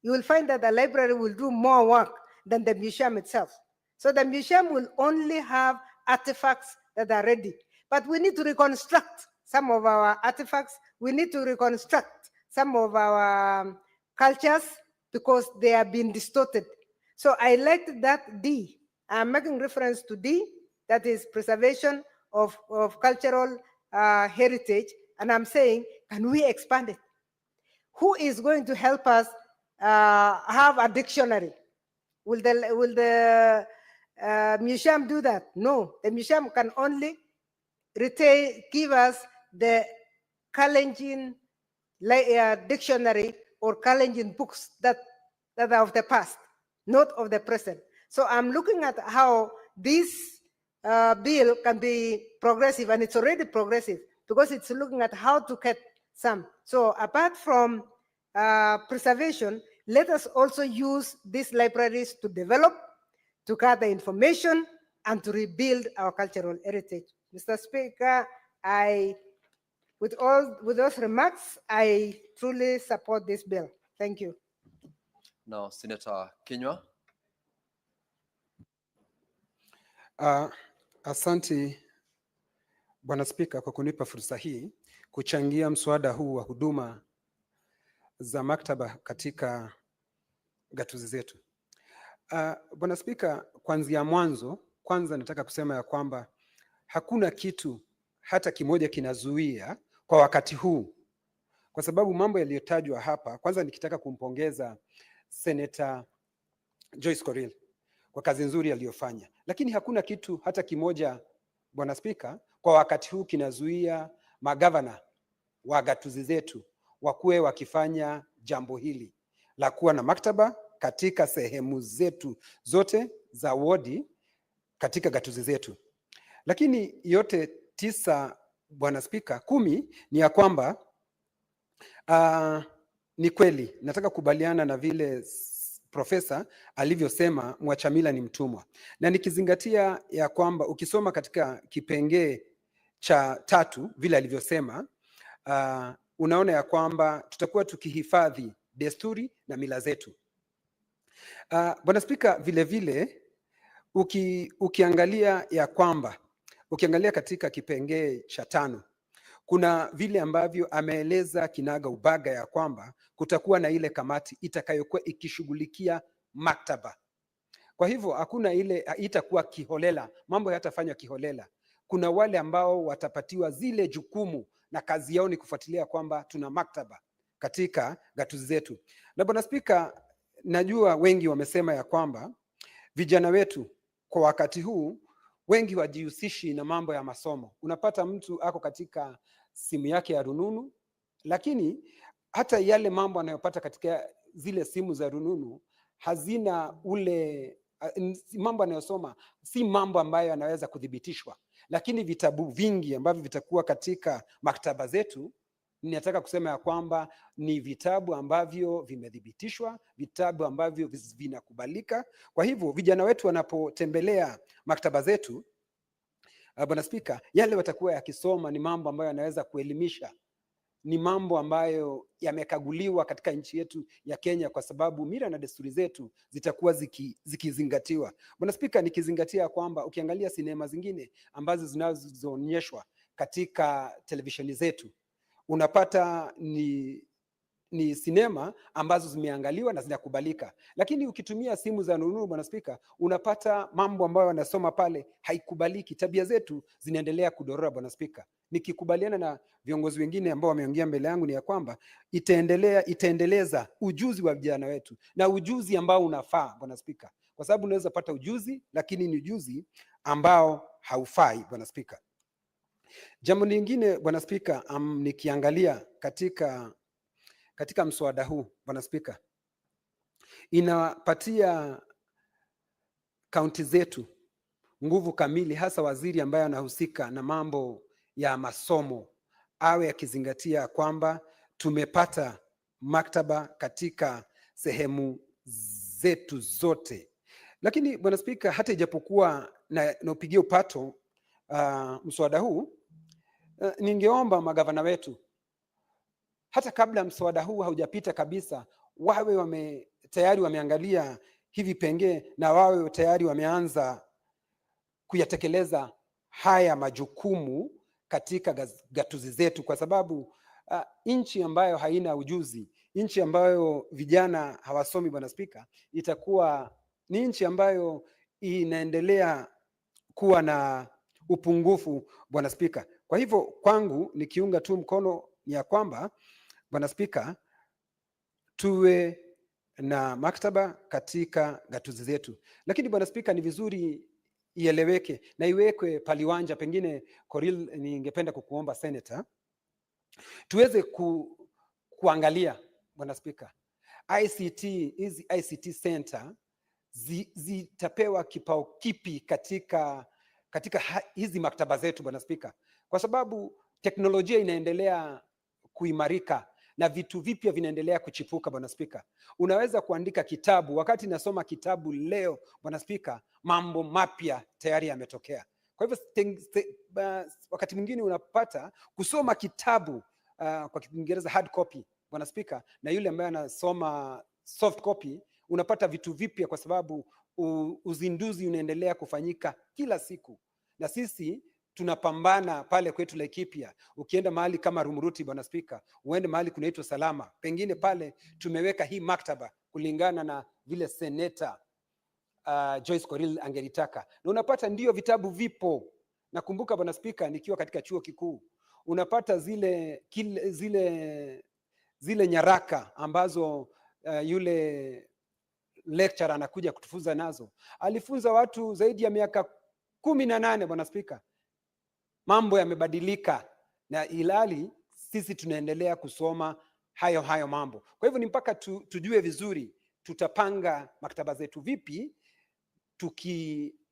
You will find that the library will do more work than the museum itself. So the museum will only have artifacts that are ready. But we need to reconstruct some of our artifacts. We need to reconstruct some of our cultures because they have been distorted. So I liked that D. I'm making reference to D, that is preservation of cultural heritage. And I'm saying, can we expand it? Who is going to help us have a dictionary? Will the museum do that? No, the museum can only give us the Kalenjin dictionary or Kalenjin books that are of the past, not of the present. So I'm looking at how this bill can be progressive, and it's already progressive because it's looking at how to cut some. So apart from preservation, let us also use these libraries to develop, to gather information, and to rebuild our cultural heritage. Mr. Speaker, with those remarks, I truly support this bill. Thank you. Now, Senator Kinyua. Asante Bwana Spika kwa kunipa fursa hii kuchangia mswada huu wa huduma za maktaba katika gatuzi zetu. Bwana Spika, kuanzia mwanzo, kwanza nataka kusema ya kwamba hakuna kitu hata kimoja kinazuia kwa wakati huu, kwa sababu mambo yaliyotajwa hapa, kwanza nikitaka kumpongeza Senator Joyce Koril kwa kazi nzuri aliyofanya, lakini hakuna kitu hata kimoja Bwana Spika kwa wakati huu kinazuia magavana wa gatuzi zetu wakuwe wakifanya jambo hili la kuwa na maktaba katika sehemu zetu zote za wodi katika gatuzi zetu. Lakini yote 9 Bwana Spika, 10 ni ya kwamba ni kweli nataka kubaliana na vile profesa alivyosema mwachamila ni mtumwa, na nikizingatia ya kwamba ukisoma katika kipengee cha 3 vile alivyosema, unaona ya kwamba tutakuwa tukihifadhi desturi na mila zetu. Bwana Spika, vile vile ukiangalia ya kwamba ukiangalia katika kipengee cha 5 kuna vile ambavyo ameeleza kinaga ubaga ya kwamba kutakuwa na ile kamati itakayokuwa ikishughulikia maktaba. Kwa hivyo hakuna ile itakuwa kiholela, mambo yatafanywa kiholela. Kuna wale ambao watapatiwa zile jukumu na kazi yao ni kufuatilia kwamba tuna maktaba katika gatuzi zetu. Na Bwana Spika, najua wengi wamesema ya kwamba vijana wetu kwa wakati huu wengi wajihusishi na mambo ya masomo. Unapata mtu ako katika simu yake ya rununu, lakini hata yale mambo anayopata katika zile simu za rununu hazina ule mambo anayosoma si mambo ambayo anaweza kudhibitishwa. Lakini vitabu vingi ambavyo vitakuwa katika maktaba zetu, ninataka kusema ya kwamba ni vitabu ambavyo vimedhibitishwa, vitabu ambavyo vinakubalika. Kwa hivyo vijana wetu wanapotembelea maktaba zetu, Bwana Spika, yale watakuwa yakisoma ni mambo ambayo yanaweza kuelimisha, ni mambo ambayo yamekaguliwa katika nchi yetu ya Kenya, kwa sababu mila na desturi zetu zitakuwa zikizingatiwa. Bwana Spika, nikizingatia kwamba ukiangalia sinema zingine ambazo zinazoonyeshwa katika televisheni zetu, unapata ni sinema ambazo zimeangaliwa na zinakubalika, lakini ukitumia simu za rununu Bwana Spika, unapata mambo ambayo wanasoma pale haikubaliki. Tabia zetu zinaendelea kudorora Bwana Spika. Nikikubaliana na viongozi wengine ambao wameongea mbele yangu ni ya kwamba itaendeleza ujuzi wa vijana wetu na ujuzi ambao unafaa Bwana Spika, kwa sababu unaweza pata ujuzi lakini ni ujuzi ambao haufai Bwana Spika. Jambo lingine Bwana Spika, nikiangalia katika mswada huu Bwana Spika, inapatia kaunti zetu nguvu kamili, hasa waziri ambaye anahusika na mambo ya masomo awe akizingatia kwamba tumepata maktaba katika sehemu zetu zote. Lakini Bwana Spika, hata ijapokuwa na upigie upato mswada huu, ningeomba magavana wetu hata kabla mswada huu haujapita kabisa, wawe tayari wameangalia hivi pengee na wawe tayari wameanza kuyatekeleza haya majukumu katika gatuzi zetu, kwa sababu nchi ambayo haina ujuzi, nchi ambayo vijana hawasomi, Bwana Spika, itakuwa ni nchi ambayo inaendelea kuwa na upungufu, Bwana Spika. Kwa hivyo kwangu, nikiunga tu mkono ni ya kwamba, Bwana Spika, tuwe na maktaba katika gatuzi zetu. Lakini Bwana Spika, ni vizuri ieleweke na iwekwe paliwanja. Pengine Koril, ningependa kukuomba Senator, tuweze kuangalia Bwana Spika, hizi ICT center zitapewa kipao kipi katika hizi maktaba zetu, Bwana Spika, kwa sababu teknolojia inaendelea kuimarika na vitu vipya vinaendelea kuchipuka, Bwana Spika. Unaweza kuandika kitabu, wakati nasoma kitabu leo, Bwana Spika, mambo mapya tayari yametokea. Kwa hivyo wakati mwingine unapata kusoma kitabu kwa Kiingereza hard copy, Bwana Spika, na yule ambaye anasoma soft copy, unapata vitu vipya, kwa sababu uzinduzi unaendelea kufanyika kila siku, na sisi tunapambana pale kwetu Laikipia. Ukienda mahali kama Rumuruti, Bwana Spika, uende mahali kunaitwa Salama, pengine pale tumeweka hii maktaba kulingana na vile Seneta Joyce Koril angelitaka, na unapata ndio vitabu vipo. Nakumbuka Bwana Spika, nikiwa katika chuo kikuu, unapata zile nyaraka ambazo yule lecturer anakuja kutufunza nazo. Alifunza watu zaidi ya miaka 18, Bwana Spika. Mambo yamebadilika, na ilali sisi tunaendelea kusoma hayo mambo. Kwa hivyo ni mpaka tujue vizuri tutapanga maktaba zetu vipi,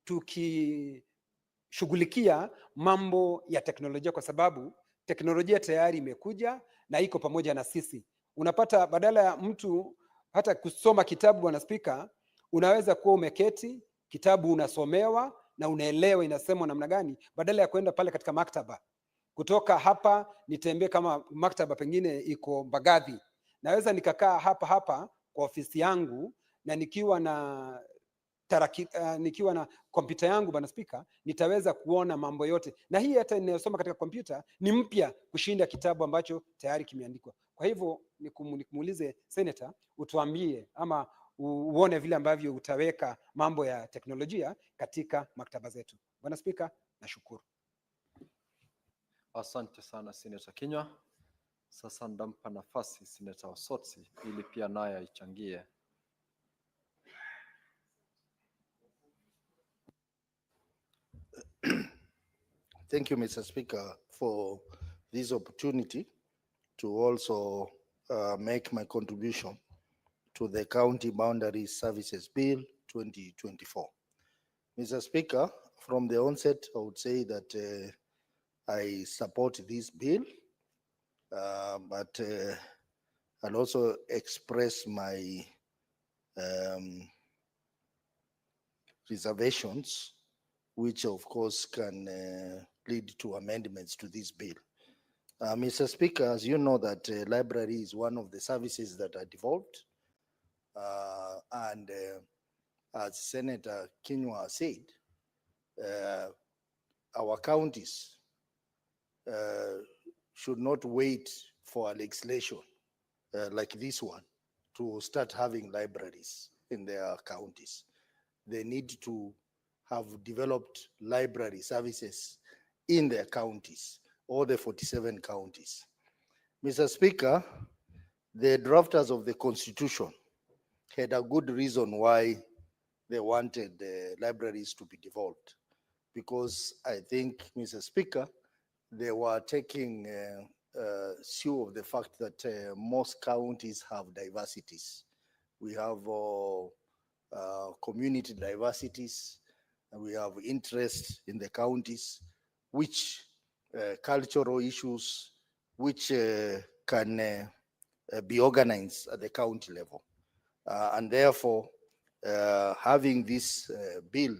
tukishughulikia mambo ya teknolojia, kwa sababu teknolojia tayari imekuja na iko pamoja na sisi. Unapata badala ya mtu hata kusoma kitabu, Bwana Spika, unaweza kuwa umeketi, kitabu unasomewa na unaelewa inasemwa namna gani, badala ya kwenda pale katika maktaba. Kutoka hapa nitembee, kama maktaba pengine iko Mbagathi, naweza nikakaa hapa kwa ofisi yangu, na nikiwa na nikiwa na kompyuta yangu, Bwana Spika, nitaweza kuona mambo yote, na hii hata ninayosoma katika kompyuta ni mpya kushinda kitabu ambacho tayari kimeandikwa. Kwa hivyo nikumuulize Senator, utuambie ama uone vile ambavyo utaweka mambo ya teknolojia katika maktaba zetu. Bwana Spika, nashukuru. Asante sana Senator Kinyua. Sasa ndampa nafasi Senator Osotsi ili pia naye aichangie. Thank you, Mr. Speaker, for this opportunity to also make my contribution to the County Boundary Services Bill 2024. Mr. Speaker, from the onset, I would say that I support this bill, but I'll also express my reservations, which of course can lead to amendments to this bill. Mr. Speaker, as you know that library is one of the services that are devolved, and as Senator Kinyua said, our counties should not wait for a legislation like this one to start having libraries in their counties. They need to have developed library services in their counties, all the 47 counties. Mr. Speaker, the drafters of the Constitution had a good reason why they wanted the libraries to be devolved, because I think, Mr. Speaker, they were taking sure of the fact that most counties have diversities. We have community diversities, we have interest in the counties, which cultural issues, which can be organized at the county level. And therefore, having this bill,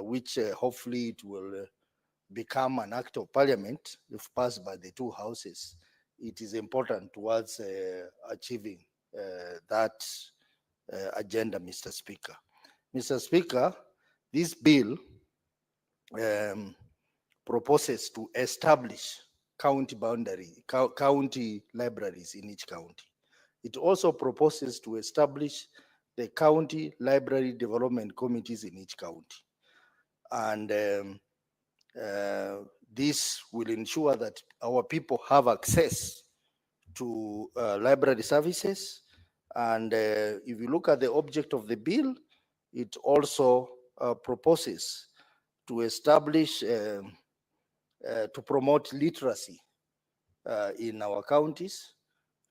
which hopefully it will become an act of parliament if passed by the two houses, it is important towards achieving that agenda, Mr. Speaker. Mr. Speaker, this bill proposes to establish county county libraries in each county. It also proposes to establish the county library development committees in each county. And this will ensure that our people have access to library services. And if you look at the object of the bill, it also proposes to establish, to promote literacy in our counties,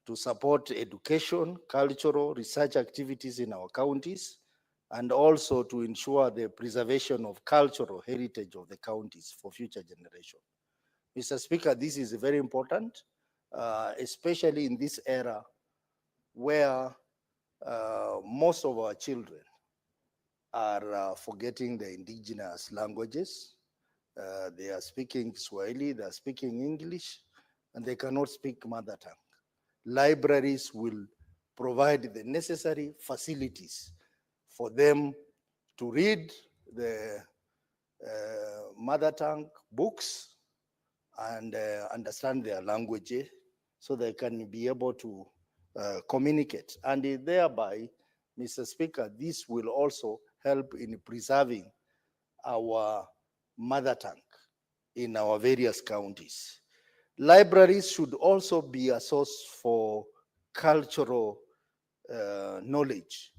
to support education, cultural, research activities in our counties, and also to ensure the preservation of cultural heritage of the counties for future generations. Mr. Speaker, this is very important, especially in this era where most of our children are forgetting the indigenous languages. They are speaking Swahili, they are speaking English, and they cannot speak mother tongue. Libraries will provide the necessary facilities for them to read the mother tongue books and understand their language, so they can be able to communicate. And thereby, Mr. Speaker, this will also help in preserving our mother tongue in our various counties. Libraries should also be a source for cultural knowledge,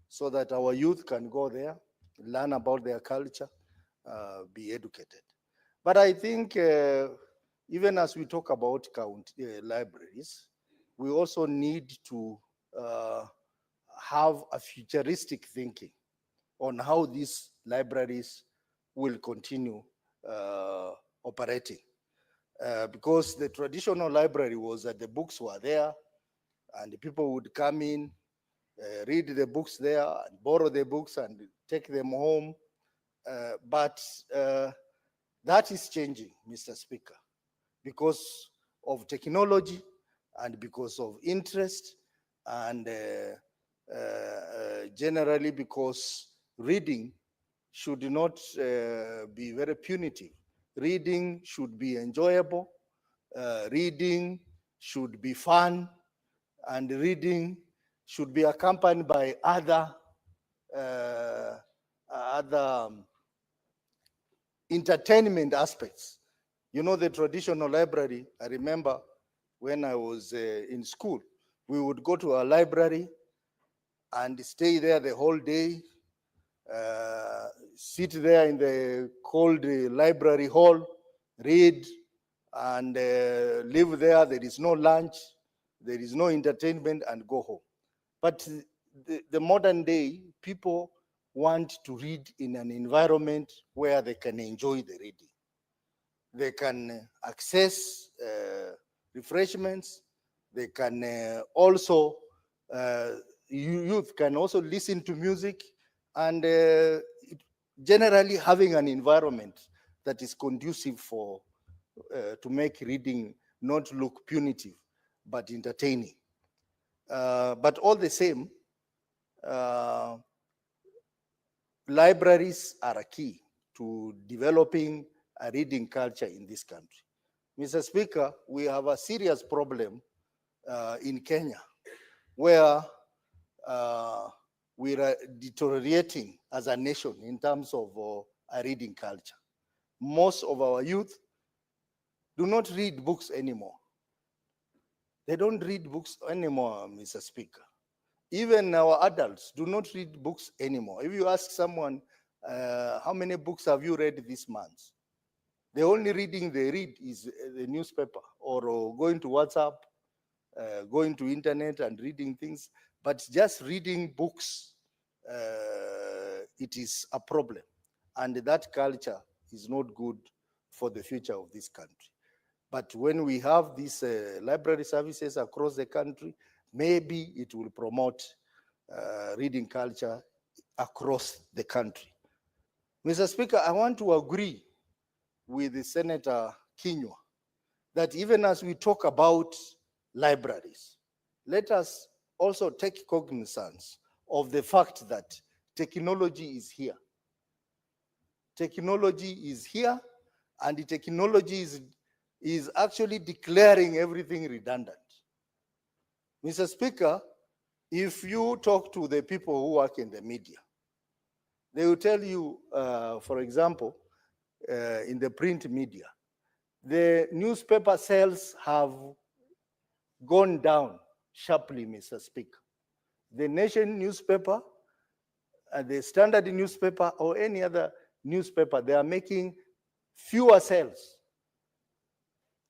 so that our youth can go there, learn about their culture, be educated. But I think even as we talk about libraries, we also need to have a futuristic thinking on how these libraries will continue operating. Because the traditional library was that the books were there and the people would come in, read the books there, and borrow the books and take them home. But that is changing, Mr. Speaker, because of technology and because of interest, and generally because reading should not be very punitive. Reading should be enjoyable. Reading should be fun, and reading should be accompanied by other entertainment aspects. You know, the traditional library, I remember when I was in school, we would go to a library and stay there the whole day, sit there in the cold library hall, read, and live there. There is no lunch, there is no entertainment, and go home. But the modern day, people want to read in an environment where they can enjoy the reading. They can access refreshments. They can also, youth can also listen to music, and generally having an environment that is conducive for to make reading not look punitive, but entertaining. But all the same, libraries are a key to developing a reading culture in this country. Mr. Speaker, we have a serious problem in Kenya, where we are deteriorating as a nation in terms of a reading culture. Most of our youth do not read books anymore. They don't read books anymore, Mr. Speaker. Even our adults do not read books anymore. If you ask someone, how many books have you read this month? The only reading they read is the newspaper, or going to WhatsApp, going to internet and reading things. But just reading books, it is a problem. and that culture is not good for the future of this country. But when we have these library services across the country, maybe it will promote reading culture across the country. Mr. Speaker, I want to agree with Senator Kinyua that even as we talk about libraries, let us also take cognizance of the fact that technology is here. Technology is here, and the technology is actually declaring everything redundant. Mr. Speaker, if you talk to the people who work in the media, they will tell you, for example, in the print media, the newspaper sales have gone down sharply, Mr. Speaker. The Nation newspaper, the Standard newspaper, or any other newspaper, they are making fewer sales.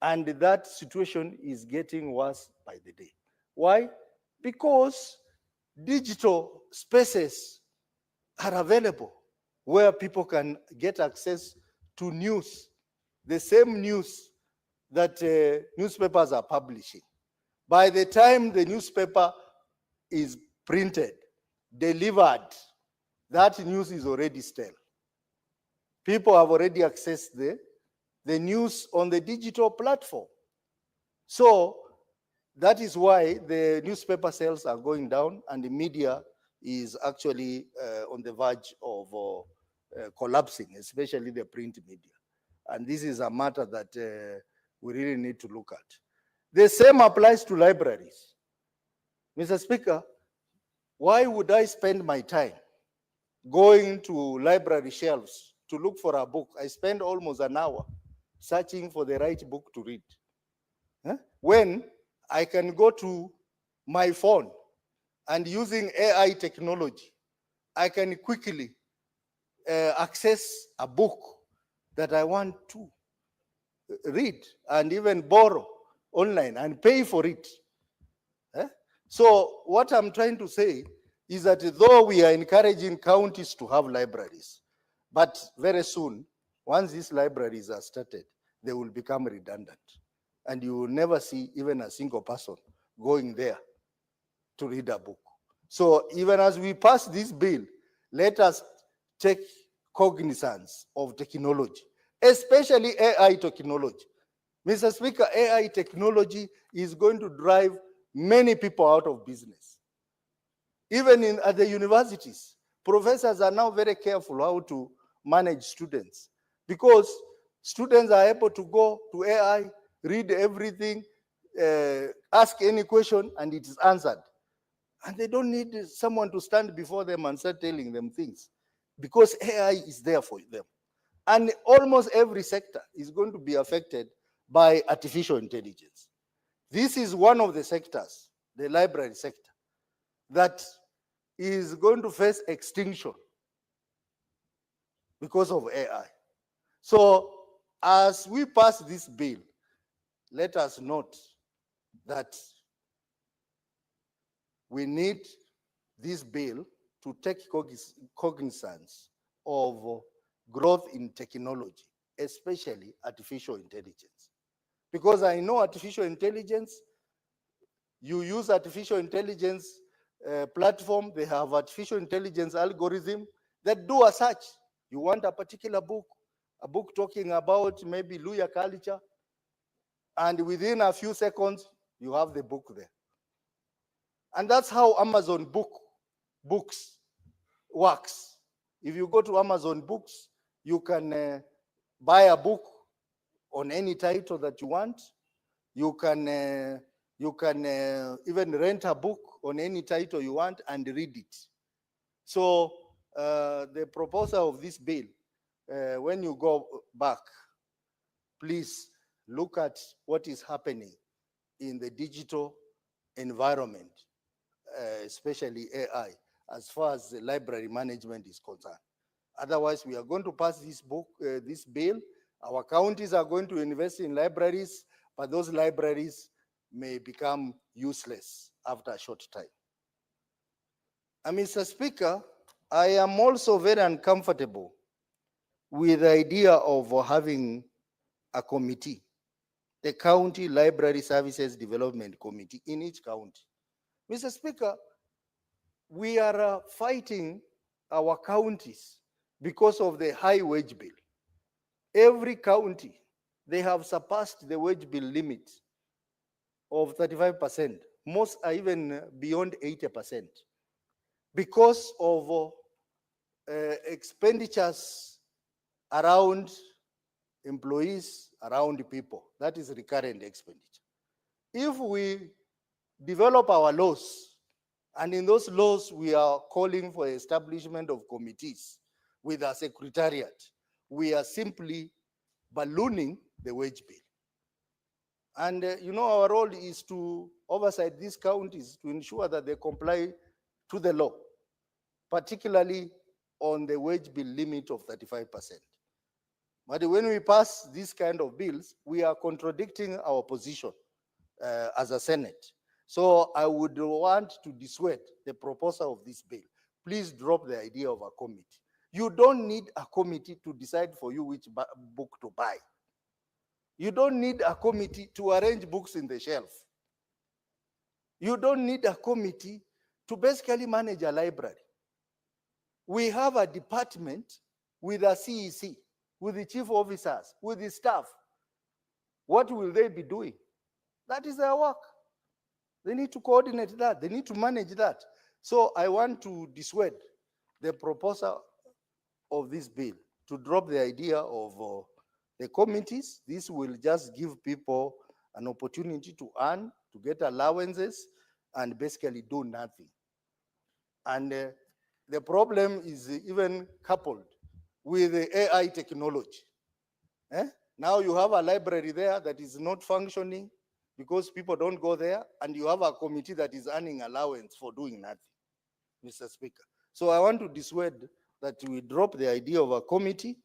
And that situation is getting worse by the day. Why? Because digital spaces are available where people can get access to news, the same news that newspapers are publishing. By the time the newspaper is printed, delivered, that news is already stale. People have already accessed the news on the digital platform. So that is why the newspaper sales are going down, and the media is actually on the verge of collapsing, especially the print media. And this is a matter that we really need to look at. The same applies to libraries. Mr. Speaker, why would I spend my time going to library shelves to look for a book? I spend almost an hour searching for the right book to read. When I can go to my phone and using AI technology, I can quickly access a book that I want to read and even borrow online and pay for it. So what I'm trying to say is that though we are encouraging counties to have libraries, but very soon, once these libraries are started, they will become redundant. And you will never see even a single person going there to read a book. So even as we pass this bill, let us take cognizance of technology, especially AI technology. Mr. Speaker, AI technology is going to drive many people out of business. Even at the universities, professors are now very careful how to manage students, because students are able to go to AI, read everything, ask any question, and it is answered. And they don't need someone to stand before them and start telling them things, because AI is there for them. And almost every sector is going to be affected by artificial intelligence. This is one of the sectors, the library sector, that is going to face extinction because of AI. So as we pass this bill, let us note that we need this bill to take cognizance of growth in technology, especially artificial intelligence. Because I know artificial intelligence, you use artificial intelligence platform, they have artificial intelligence algorithm that do a search. You want a particular book, a book talking about maybe Luya culture, and within a few seconds, you have the book there. And that's how Amazon Books works. If you go to Amazon Books, you can buy a book on any title that you want. You can even rent a book on any title you want and read it. So the proposal of this bill, when you go back, please look at what is happening in the digital environment, especially AI, as far as the library management is concerned. Otherwise, we are going to pass this bill. Our counties are going to invest in libraries, but those libraries may become useless after a short time. And Mr. Speaker, I am also very uncomfortable with the idea of having a committee, the County Library Services Development Committee in each county. Mr. Speaker, we are fighting our counties because of the high wage bill. Every county, they have surpassed the wage bill limit of 35%. Most are even beyond 80% because of expenditures around employees, around people. That is recurrent expenditure. If we develop our laws, and in those laws we are calling for establishment of committees with a secretariat, we are simply ballooning the wage bill. And you know, our role is to oversight these counties to ensure that they comply to the law, particularly on the wage bill limit of 35%. But when we pass these kind of bills, we are contradicting our position as a Senate. So I would want to dissuade the proposer of this bill. Please drop the idea of a committee. You don't need a committee to decide for you which book to buy. You don't need a committee to arrange books in the shelf. You don't need a committee to basically manage a library. We have a department with a CEC, with the chief officers, with the staff. What will they be doing? That is their work. They need to coordinate that. They need to manage that. So I want to dissuade the proposer of this bill to drop the idea of the committees. This will just give people an opportunity to earn, to get allowances, and basically do nothing. And the problem is even coupled with the AI technology. Now you have a library there that is not functioning because people don't go there, and you have a committee that is earning allowance for doing nothing, Mr. Speaker. So I want to dissuade that we drop the idea of a committee,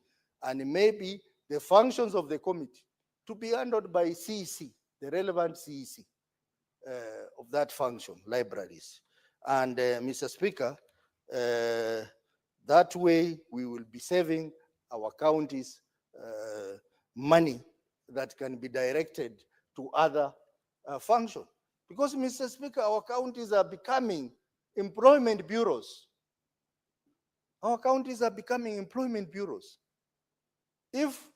and maybe the functions of the committee to be handled by CEC, the relevant CEC of that function, libraries. And Mr. Speaker, that way we will be saving our counties money that can be directed to other functions. Because, Mr. Speaker, our counties are becoming employment bureaus. Our counties are becoming employment bureaus. If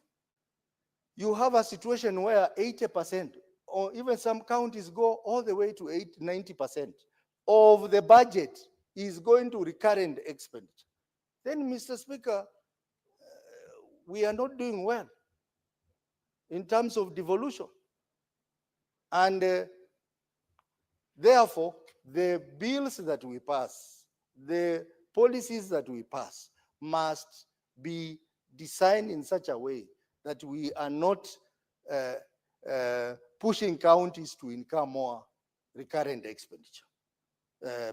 you have a situation where 80%, or even some counties go all the way to 90% of the budget is going to recurrent expenditure, then, Mr. Speaker, we are not doing well in terms of devolution. And therefore, the bills that we pass, the policies that we pass must be designed in such a way that we are not pushing counties to incur more recurrent expenditure.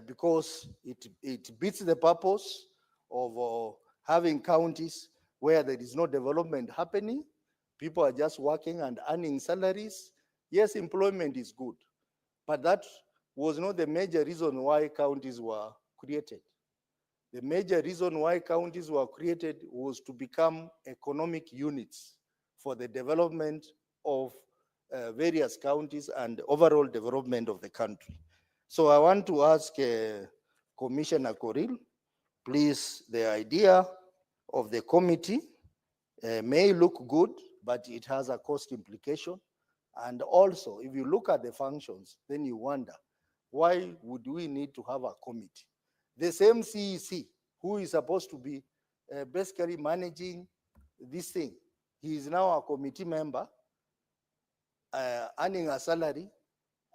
Because it beats the purpose of having counties where there is no development happening. People are just working and earning salaries. Yes, employment is good, but that was not the major reason why counties were created. The major reason why counties were created was to become economic units for the development of various counties and overall development of the country. So I want to ask Commissioner Koril, please, the idea of the committee may look good, but it has a cost implication. And also, if you look at the functions, then you wonder, why would we need to have a committee? The same CEC, who is supposed to be basically managing this thing, he is now a committee member, earning a salary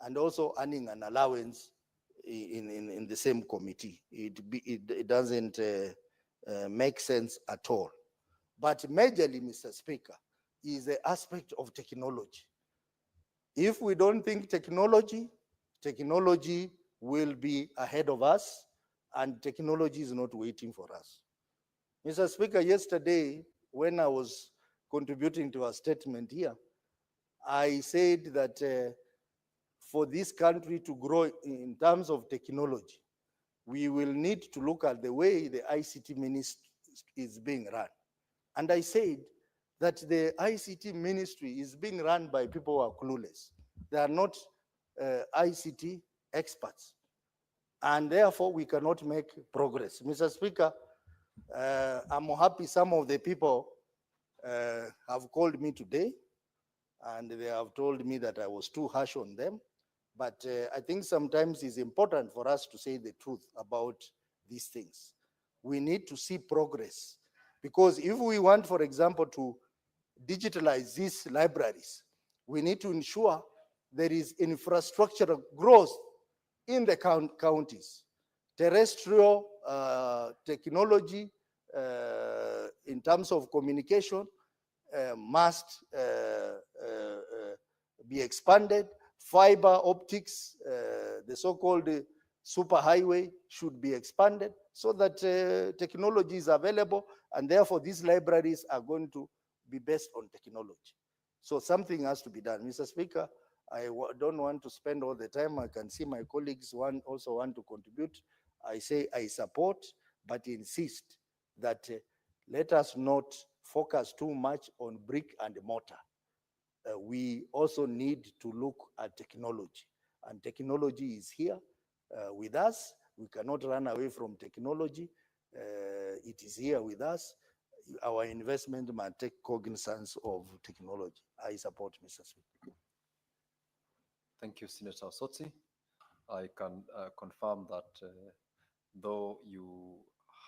and also earning an allowance in the same committee. It doesn't make sense at all. But majorly, Mr. Speaker, is the aspect of technology. If we don't think technology will be ahead of us, and technology is not waiting for us. Mr. Speaker, yesterday, when I was contributing to a statement here, I said that for this country to grow in terms of technology, we will need to look at the way the ICT ministry is being run. And I said that the ICT ministry is being run by people who are clueless. They are not ICT experts. And therefore, we cannot make progress. Mr. Speaker, I'm happy some of the people have called me today and they have told me that I was too harsh on them. But I think sometimes it's important for us to say the truth about these things. We need to see progress, because if we want, for example, to digitalize these libraries, we need to ensure there is infrastructural growth in the counties. Terrestrial technology in terms of communication must be expanded. Fiber optics, the so-called superhighway, should be expanded so that technology is available, and therefore these libraries are going to be based on technology. So something has to be done. Mr. Speaker, I don't want to spend all the time. I can see my colleagues also want to contribute. I say I support, but insist that let us not focus too much on brick and mortar. We also need to look at technology, and technology is here with us. We cannot run away from technology. It is here with us. Our investment must take cognizance of technology. I support, Mr. Speaker. Thank you, Senator Sotsi. I can confirm that though you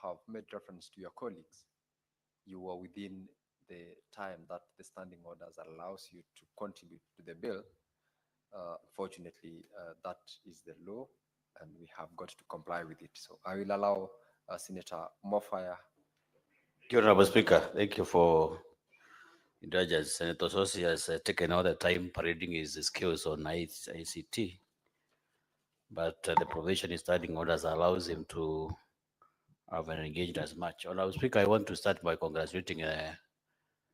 have made reference to your colleagues, you are within the time that the standing orders allows you to contribute to the bill. Fortunately, that is the law, and we have got to comply with it. So I will allow Senator Mofaya. Honorable Speaker, thank you for indulgence. Senator Sosi has taken all the time parading his skills on ICT, but the provision in standing orders allows him to have engaged as much. Honorable Speaker, I want to start by congratulating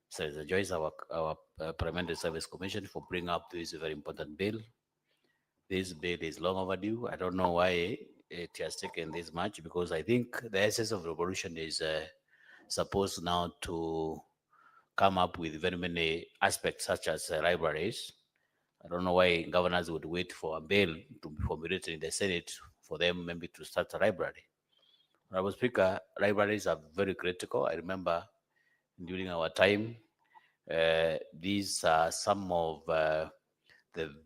Senator Joyce, our Parliamentary Service Commission, for bringing up this very important bill. This bill is long overdue. I don't know why it has taken this much, because I think the essence of revolution is supposed now to come up with very many aspects such as libraries. I don't know why governors would wait for a bill to be formulated in the Senate for them maybe to start a library. Honorable Speaker, libraries are very critical. I remember during our time, these are some of the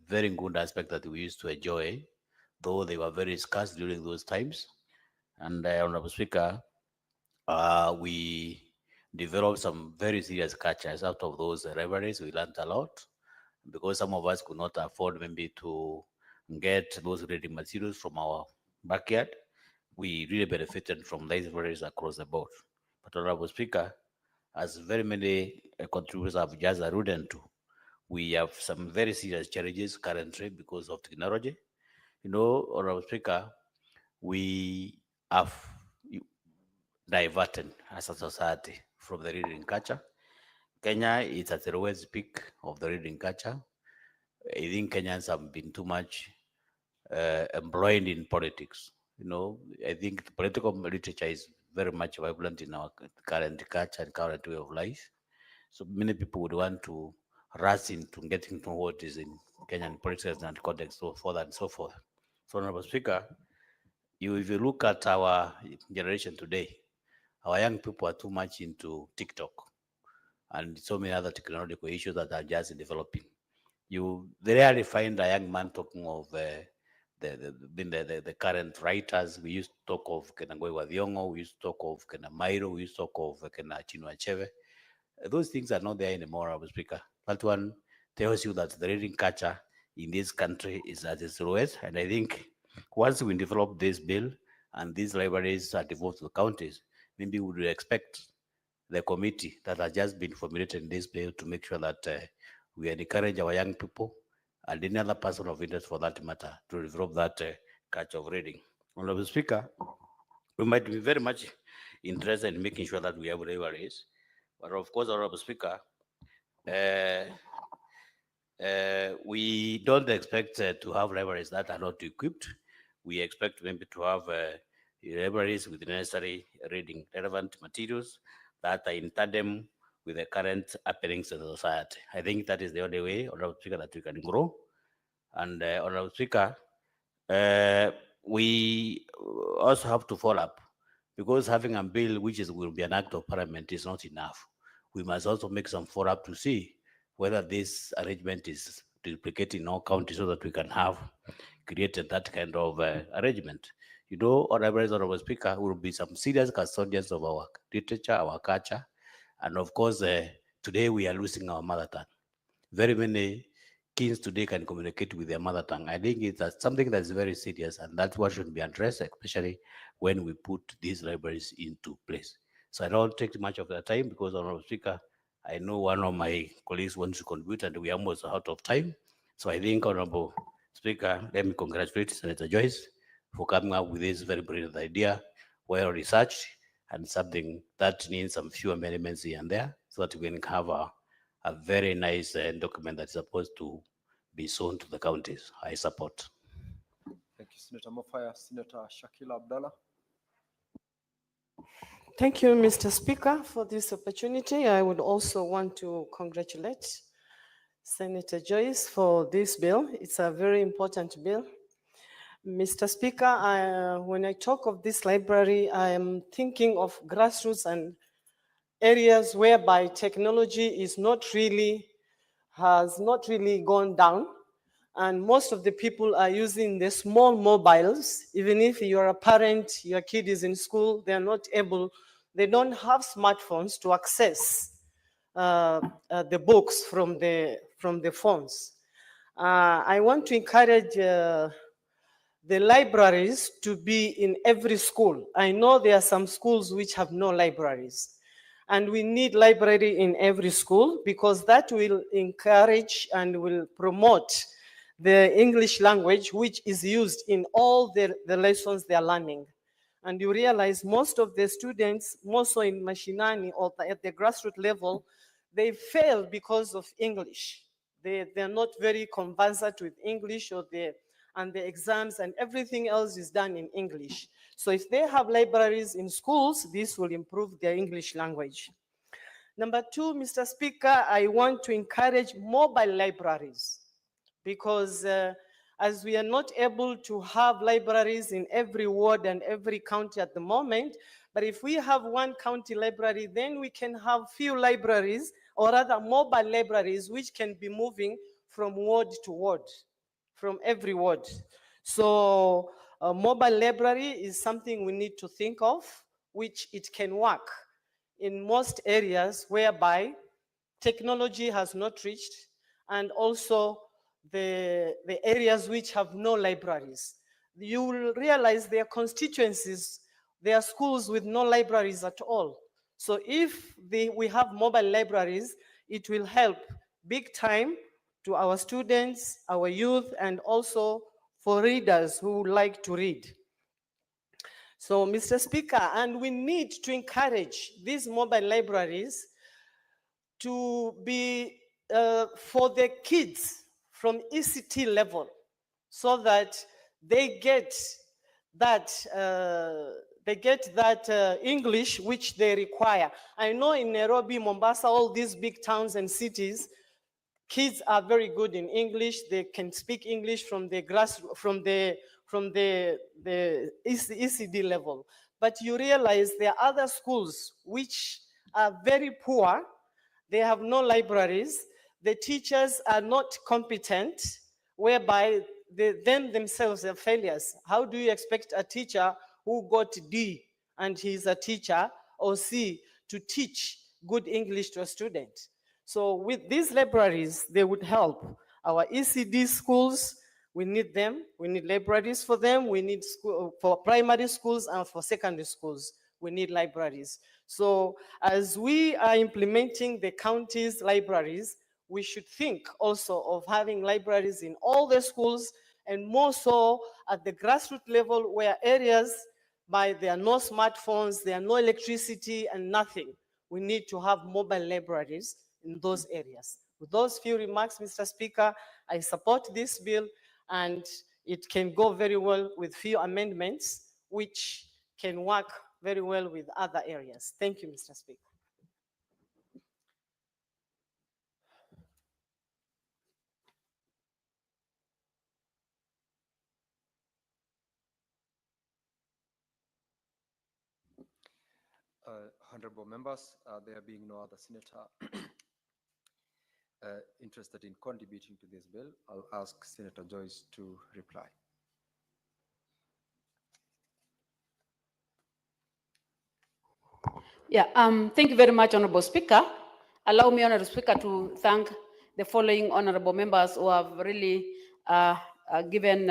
very good aspects that we used to enjoy, though they were very scarce during those times. And Honorable Speaker, we developed some very serious catchers out of those libraries. We learned a lot, because some of us could not afford maybe to get those reading materials from our backyard. We really benefited from libraries across the board. But Honorable Speaker, as very many contributors have just alluded to, we have some very serious challenges currently because of technology. You know, Honorable Speaker, we have diverted as a society from the reading culture. Kenya is at the lowest peak of the reading culture. I think Kenyans have been too much embroiled in politics. You know, I think the political literature is very much vibrant in our current culture and current way of life. So many people would want to rush into getting to what is in Kenyan politics and context, so forth and so forth. So, Honorable Speaker, if you look at our generation today, our young people are too much into TikTok and so many other technological issues that are just developing. You rarely find a young man talking of the current writers. We used to talk of Kena Ngoigwa Thiong'o, we used to talk of Kena Mairo, we used to talk of Kena Chinua Achebe. Those things are not there anymore, Mr. Speaker. That one tells you that the reading culture in this country is at its lowest. And I think once we develop this bill and these libraries are devolved to the counties, maybe we would expect the committee that has just been formulated in this bill to make sure that we encourage our young people and any other person of interest for that matter to develop that culture of reading. Honorable Speaker, we might be very much interested in making sure that we have libraries, but of course, Honorable Speaker, we don't expect to have libraries that are not equipped. We expect maybe to have libraries with necessary reading relevant materials that are in tandem with the current happenings in the society. I think that is the only way, Honorable Speaker, that we can grow. And Honorable Speaker, we also have to follow up, because having a bill which will be an act of parliament is not enough. We must also make some follow up to see whether this arrangement is duplicated in all counties, so that we can have created that kind of arrangement. You know, Honorable Speaker, will be some serious custodians of our literature, our culture, and of course, today we are losing our mother tongue. Very many kids today can communicate with their mother tongue. I think it's something that's very serious, and that's what should be addressed, especially when we put these libraries into place. So I don't take much of the time, because, Honorable Speaker, I know one of my colleagues wants to contribute, and we are almost out of time. So I think, Honorable Speaker, let me congratulate Senator Joyce for coming up with this very brilliant idea, well researched, and something that needs some few amendments here and there, so that we can have a very nice document that's supposed to be shown to the counties. I support. Thank you, Senator Mofaya. Senator Shakila Abdallah. Thank you, Mr. Speaker, for this opportunity. I would also want to congratulate Senator Joyce for this bill. It's a very important bill. Mr. Speaker, when I talk of this library, I am thinking of grassroots and areas whereby technology has not really gone down, and most of the people are using the small mobiles. Even if you're a parent, your kid is in school, they don't have smartphones to access the books from the phones. I want to encourage the libraries to be in every school. I know there are some schools which have no libraries, and we need library in every school, because that will encourage and will promote the English language, which is used in all the lessons they are learning. And you realize most of the students, more so in Mashinani or at the grassroots level, they fail because of English. They're not very conversant with English, and the exams and everything else is done in English. So if they have libraries in schools, this will improve their English language. Number two, Mr. Speaker, I want to encourage mobile libraries, because as we are not able to have libraries in every ward and every county at the moment, but if we have one county library, then we can have few libraries, or rather mobile libraries, which can be moving from ward to ward, from every ward. So a mobile library is something we need to think of, which it can work in most areas whereby technology has not reached, and also the areas which have no libraries. You will realize there are constituencies, there are schools with no libraries at all. So if we have mobile libraries, it will help big time to our students, our youth, and also for readers who like to read. So, Mr. Speaker, and we need to encourage these mobile libraries to be for the kids from ECT level, so that they get that English which they require. I know in Nairobi, Mombasa, all these big towns and cities, kids are very good in English. They can speak English from the ECD level. But you realize there are other schools which are very poor. They have no libraries. The teachers are not competent, whereby they themselves are failures. How do you expect a teacher who got D and he's a teacher, or C, to teach good English to a student? So with these libraries, they would help our ECD schools. We need them. We need libraries for them. We need for primary schools and for secondary schools. We need libraries. So as we are implementing the county's libraries, we should think also of having libraries in all the schools, and more so at the grassroots level, where areas there are no smartphones, there are no electricity and nothing. We need to have mobile libraries in those areas. With those few remarks, Mr. Speaker, I support this bill, and it can go very well with few amendments, which can work very well with other areas. Thank you, Mr. Speaker. Honorable members, there being no other senator interested in contributing to this bill, I'll ask Senator Joyce to reply. Yeah, thank you very much, Honorable Speaker. Allow me, Honorable Speaker, to thank the following honorable members who have really given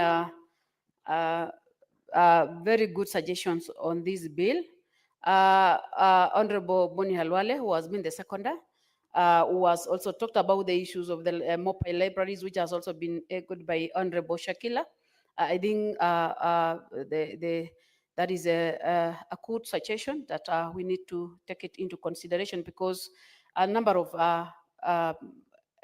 very good suggestions on this bill. Honorable Boni Halwale, who has been the seconder, who has also talked about the issues of the mobile libraries, which has also been echoed by Honorable Shakila. I think that is a good suggestion that we need to take it into consideration, because a number of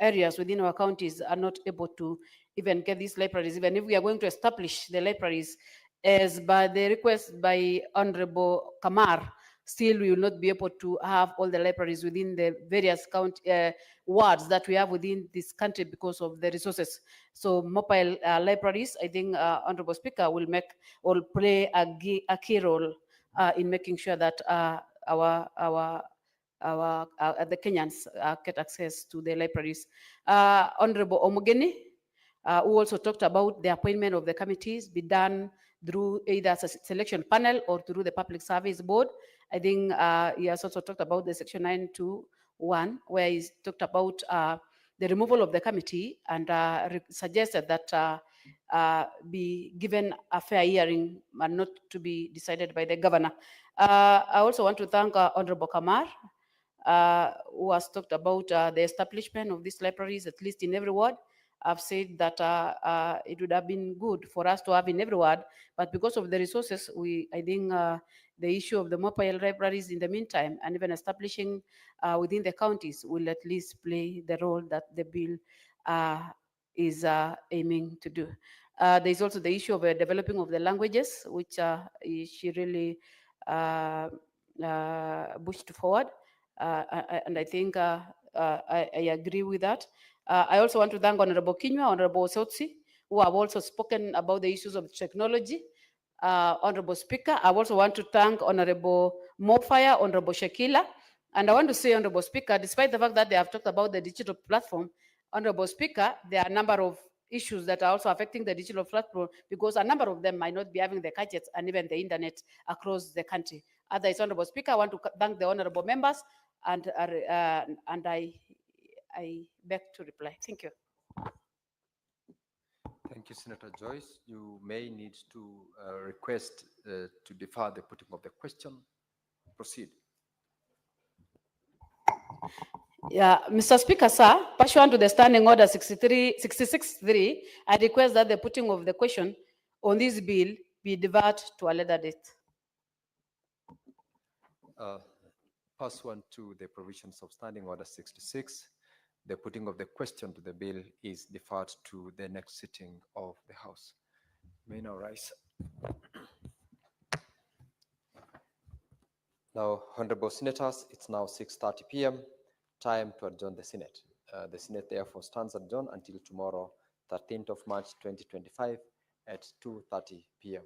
areas within our counties are not able to even get these libraries. Even if we are going to establish the libraries as by the request by Honorable Kamar, still we will not be able to have all the libraries within the various county wards that we have within this country because of the resources. So mobile libraries, I think Honorable Speaker will play a key role in making sure that the Kenyans get access to the libraries. Honorable Omogeni, who also talked about the appointment of the committees be done through either a selection panel or through the Public Service Board. I think he has also talked about the Section 921, where he talked about the removal of the committee and suggested that be given a fair hearing and not to be decided by the governor. I also want to thank Honorable Kamar, who has talked about the establishment of these libraries, at least in every ward. I've said that it would have been good for us to have in every ward, but because of the resources, I think the issue of the mobile libraries in the meantime, and even establishing within the counties, will at least play the role that the bill is aiming to do. There's also the issue of developing of the languages, which she really pushed forward. And I think I agree with that. I also want to thank Honorable Kinyua, Honorable Sotsi, who have also spoken about the issues of technology. Honorable Speaker, I also want to thank Honorable Mofire, Honorable Shakila, and I want to say, Honorable Speaker, despite the fact that they have talked about the digital platform, Honorable Speaker, there are a number of issues that are also affecting the digital platform, because a number of them might not be having the gadgets and even the internet across the country. Otherwise, Honorable Speaker, I want to thank the honorable members, and I beg to reply. Thank you. Thank you, Senator Joyce. You may need to request to defer the putting of the question. Proceed. Yeah, Mr. Speaker, sir, pursuant to the Standing Order 66.3, I request that the putting of the question on this bill be deferred to a later date. Pursuant to the provisions of Standing Order 66, the putting of the question to the bill is deferred to the next sitting of the House. May now rise. Now, honorable senators, it's now 6:30 p.m. Time to adjourn the Senate. The Senate therefore stands adjourned until tomorrow, 13th of March 2025 at 2:30 p.m.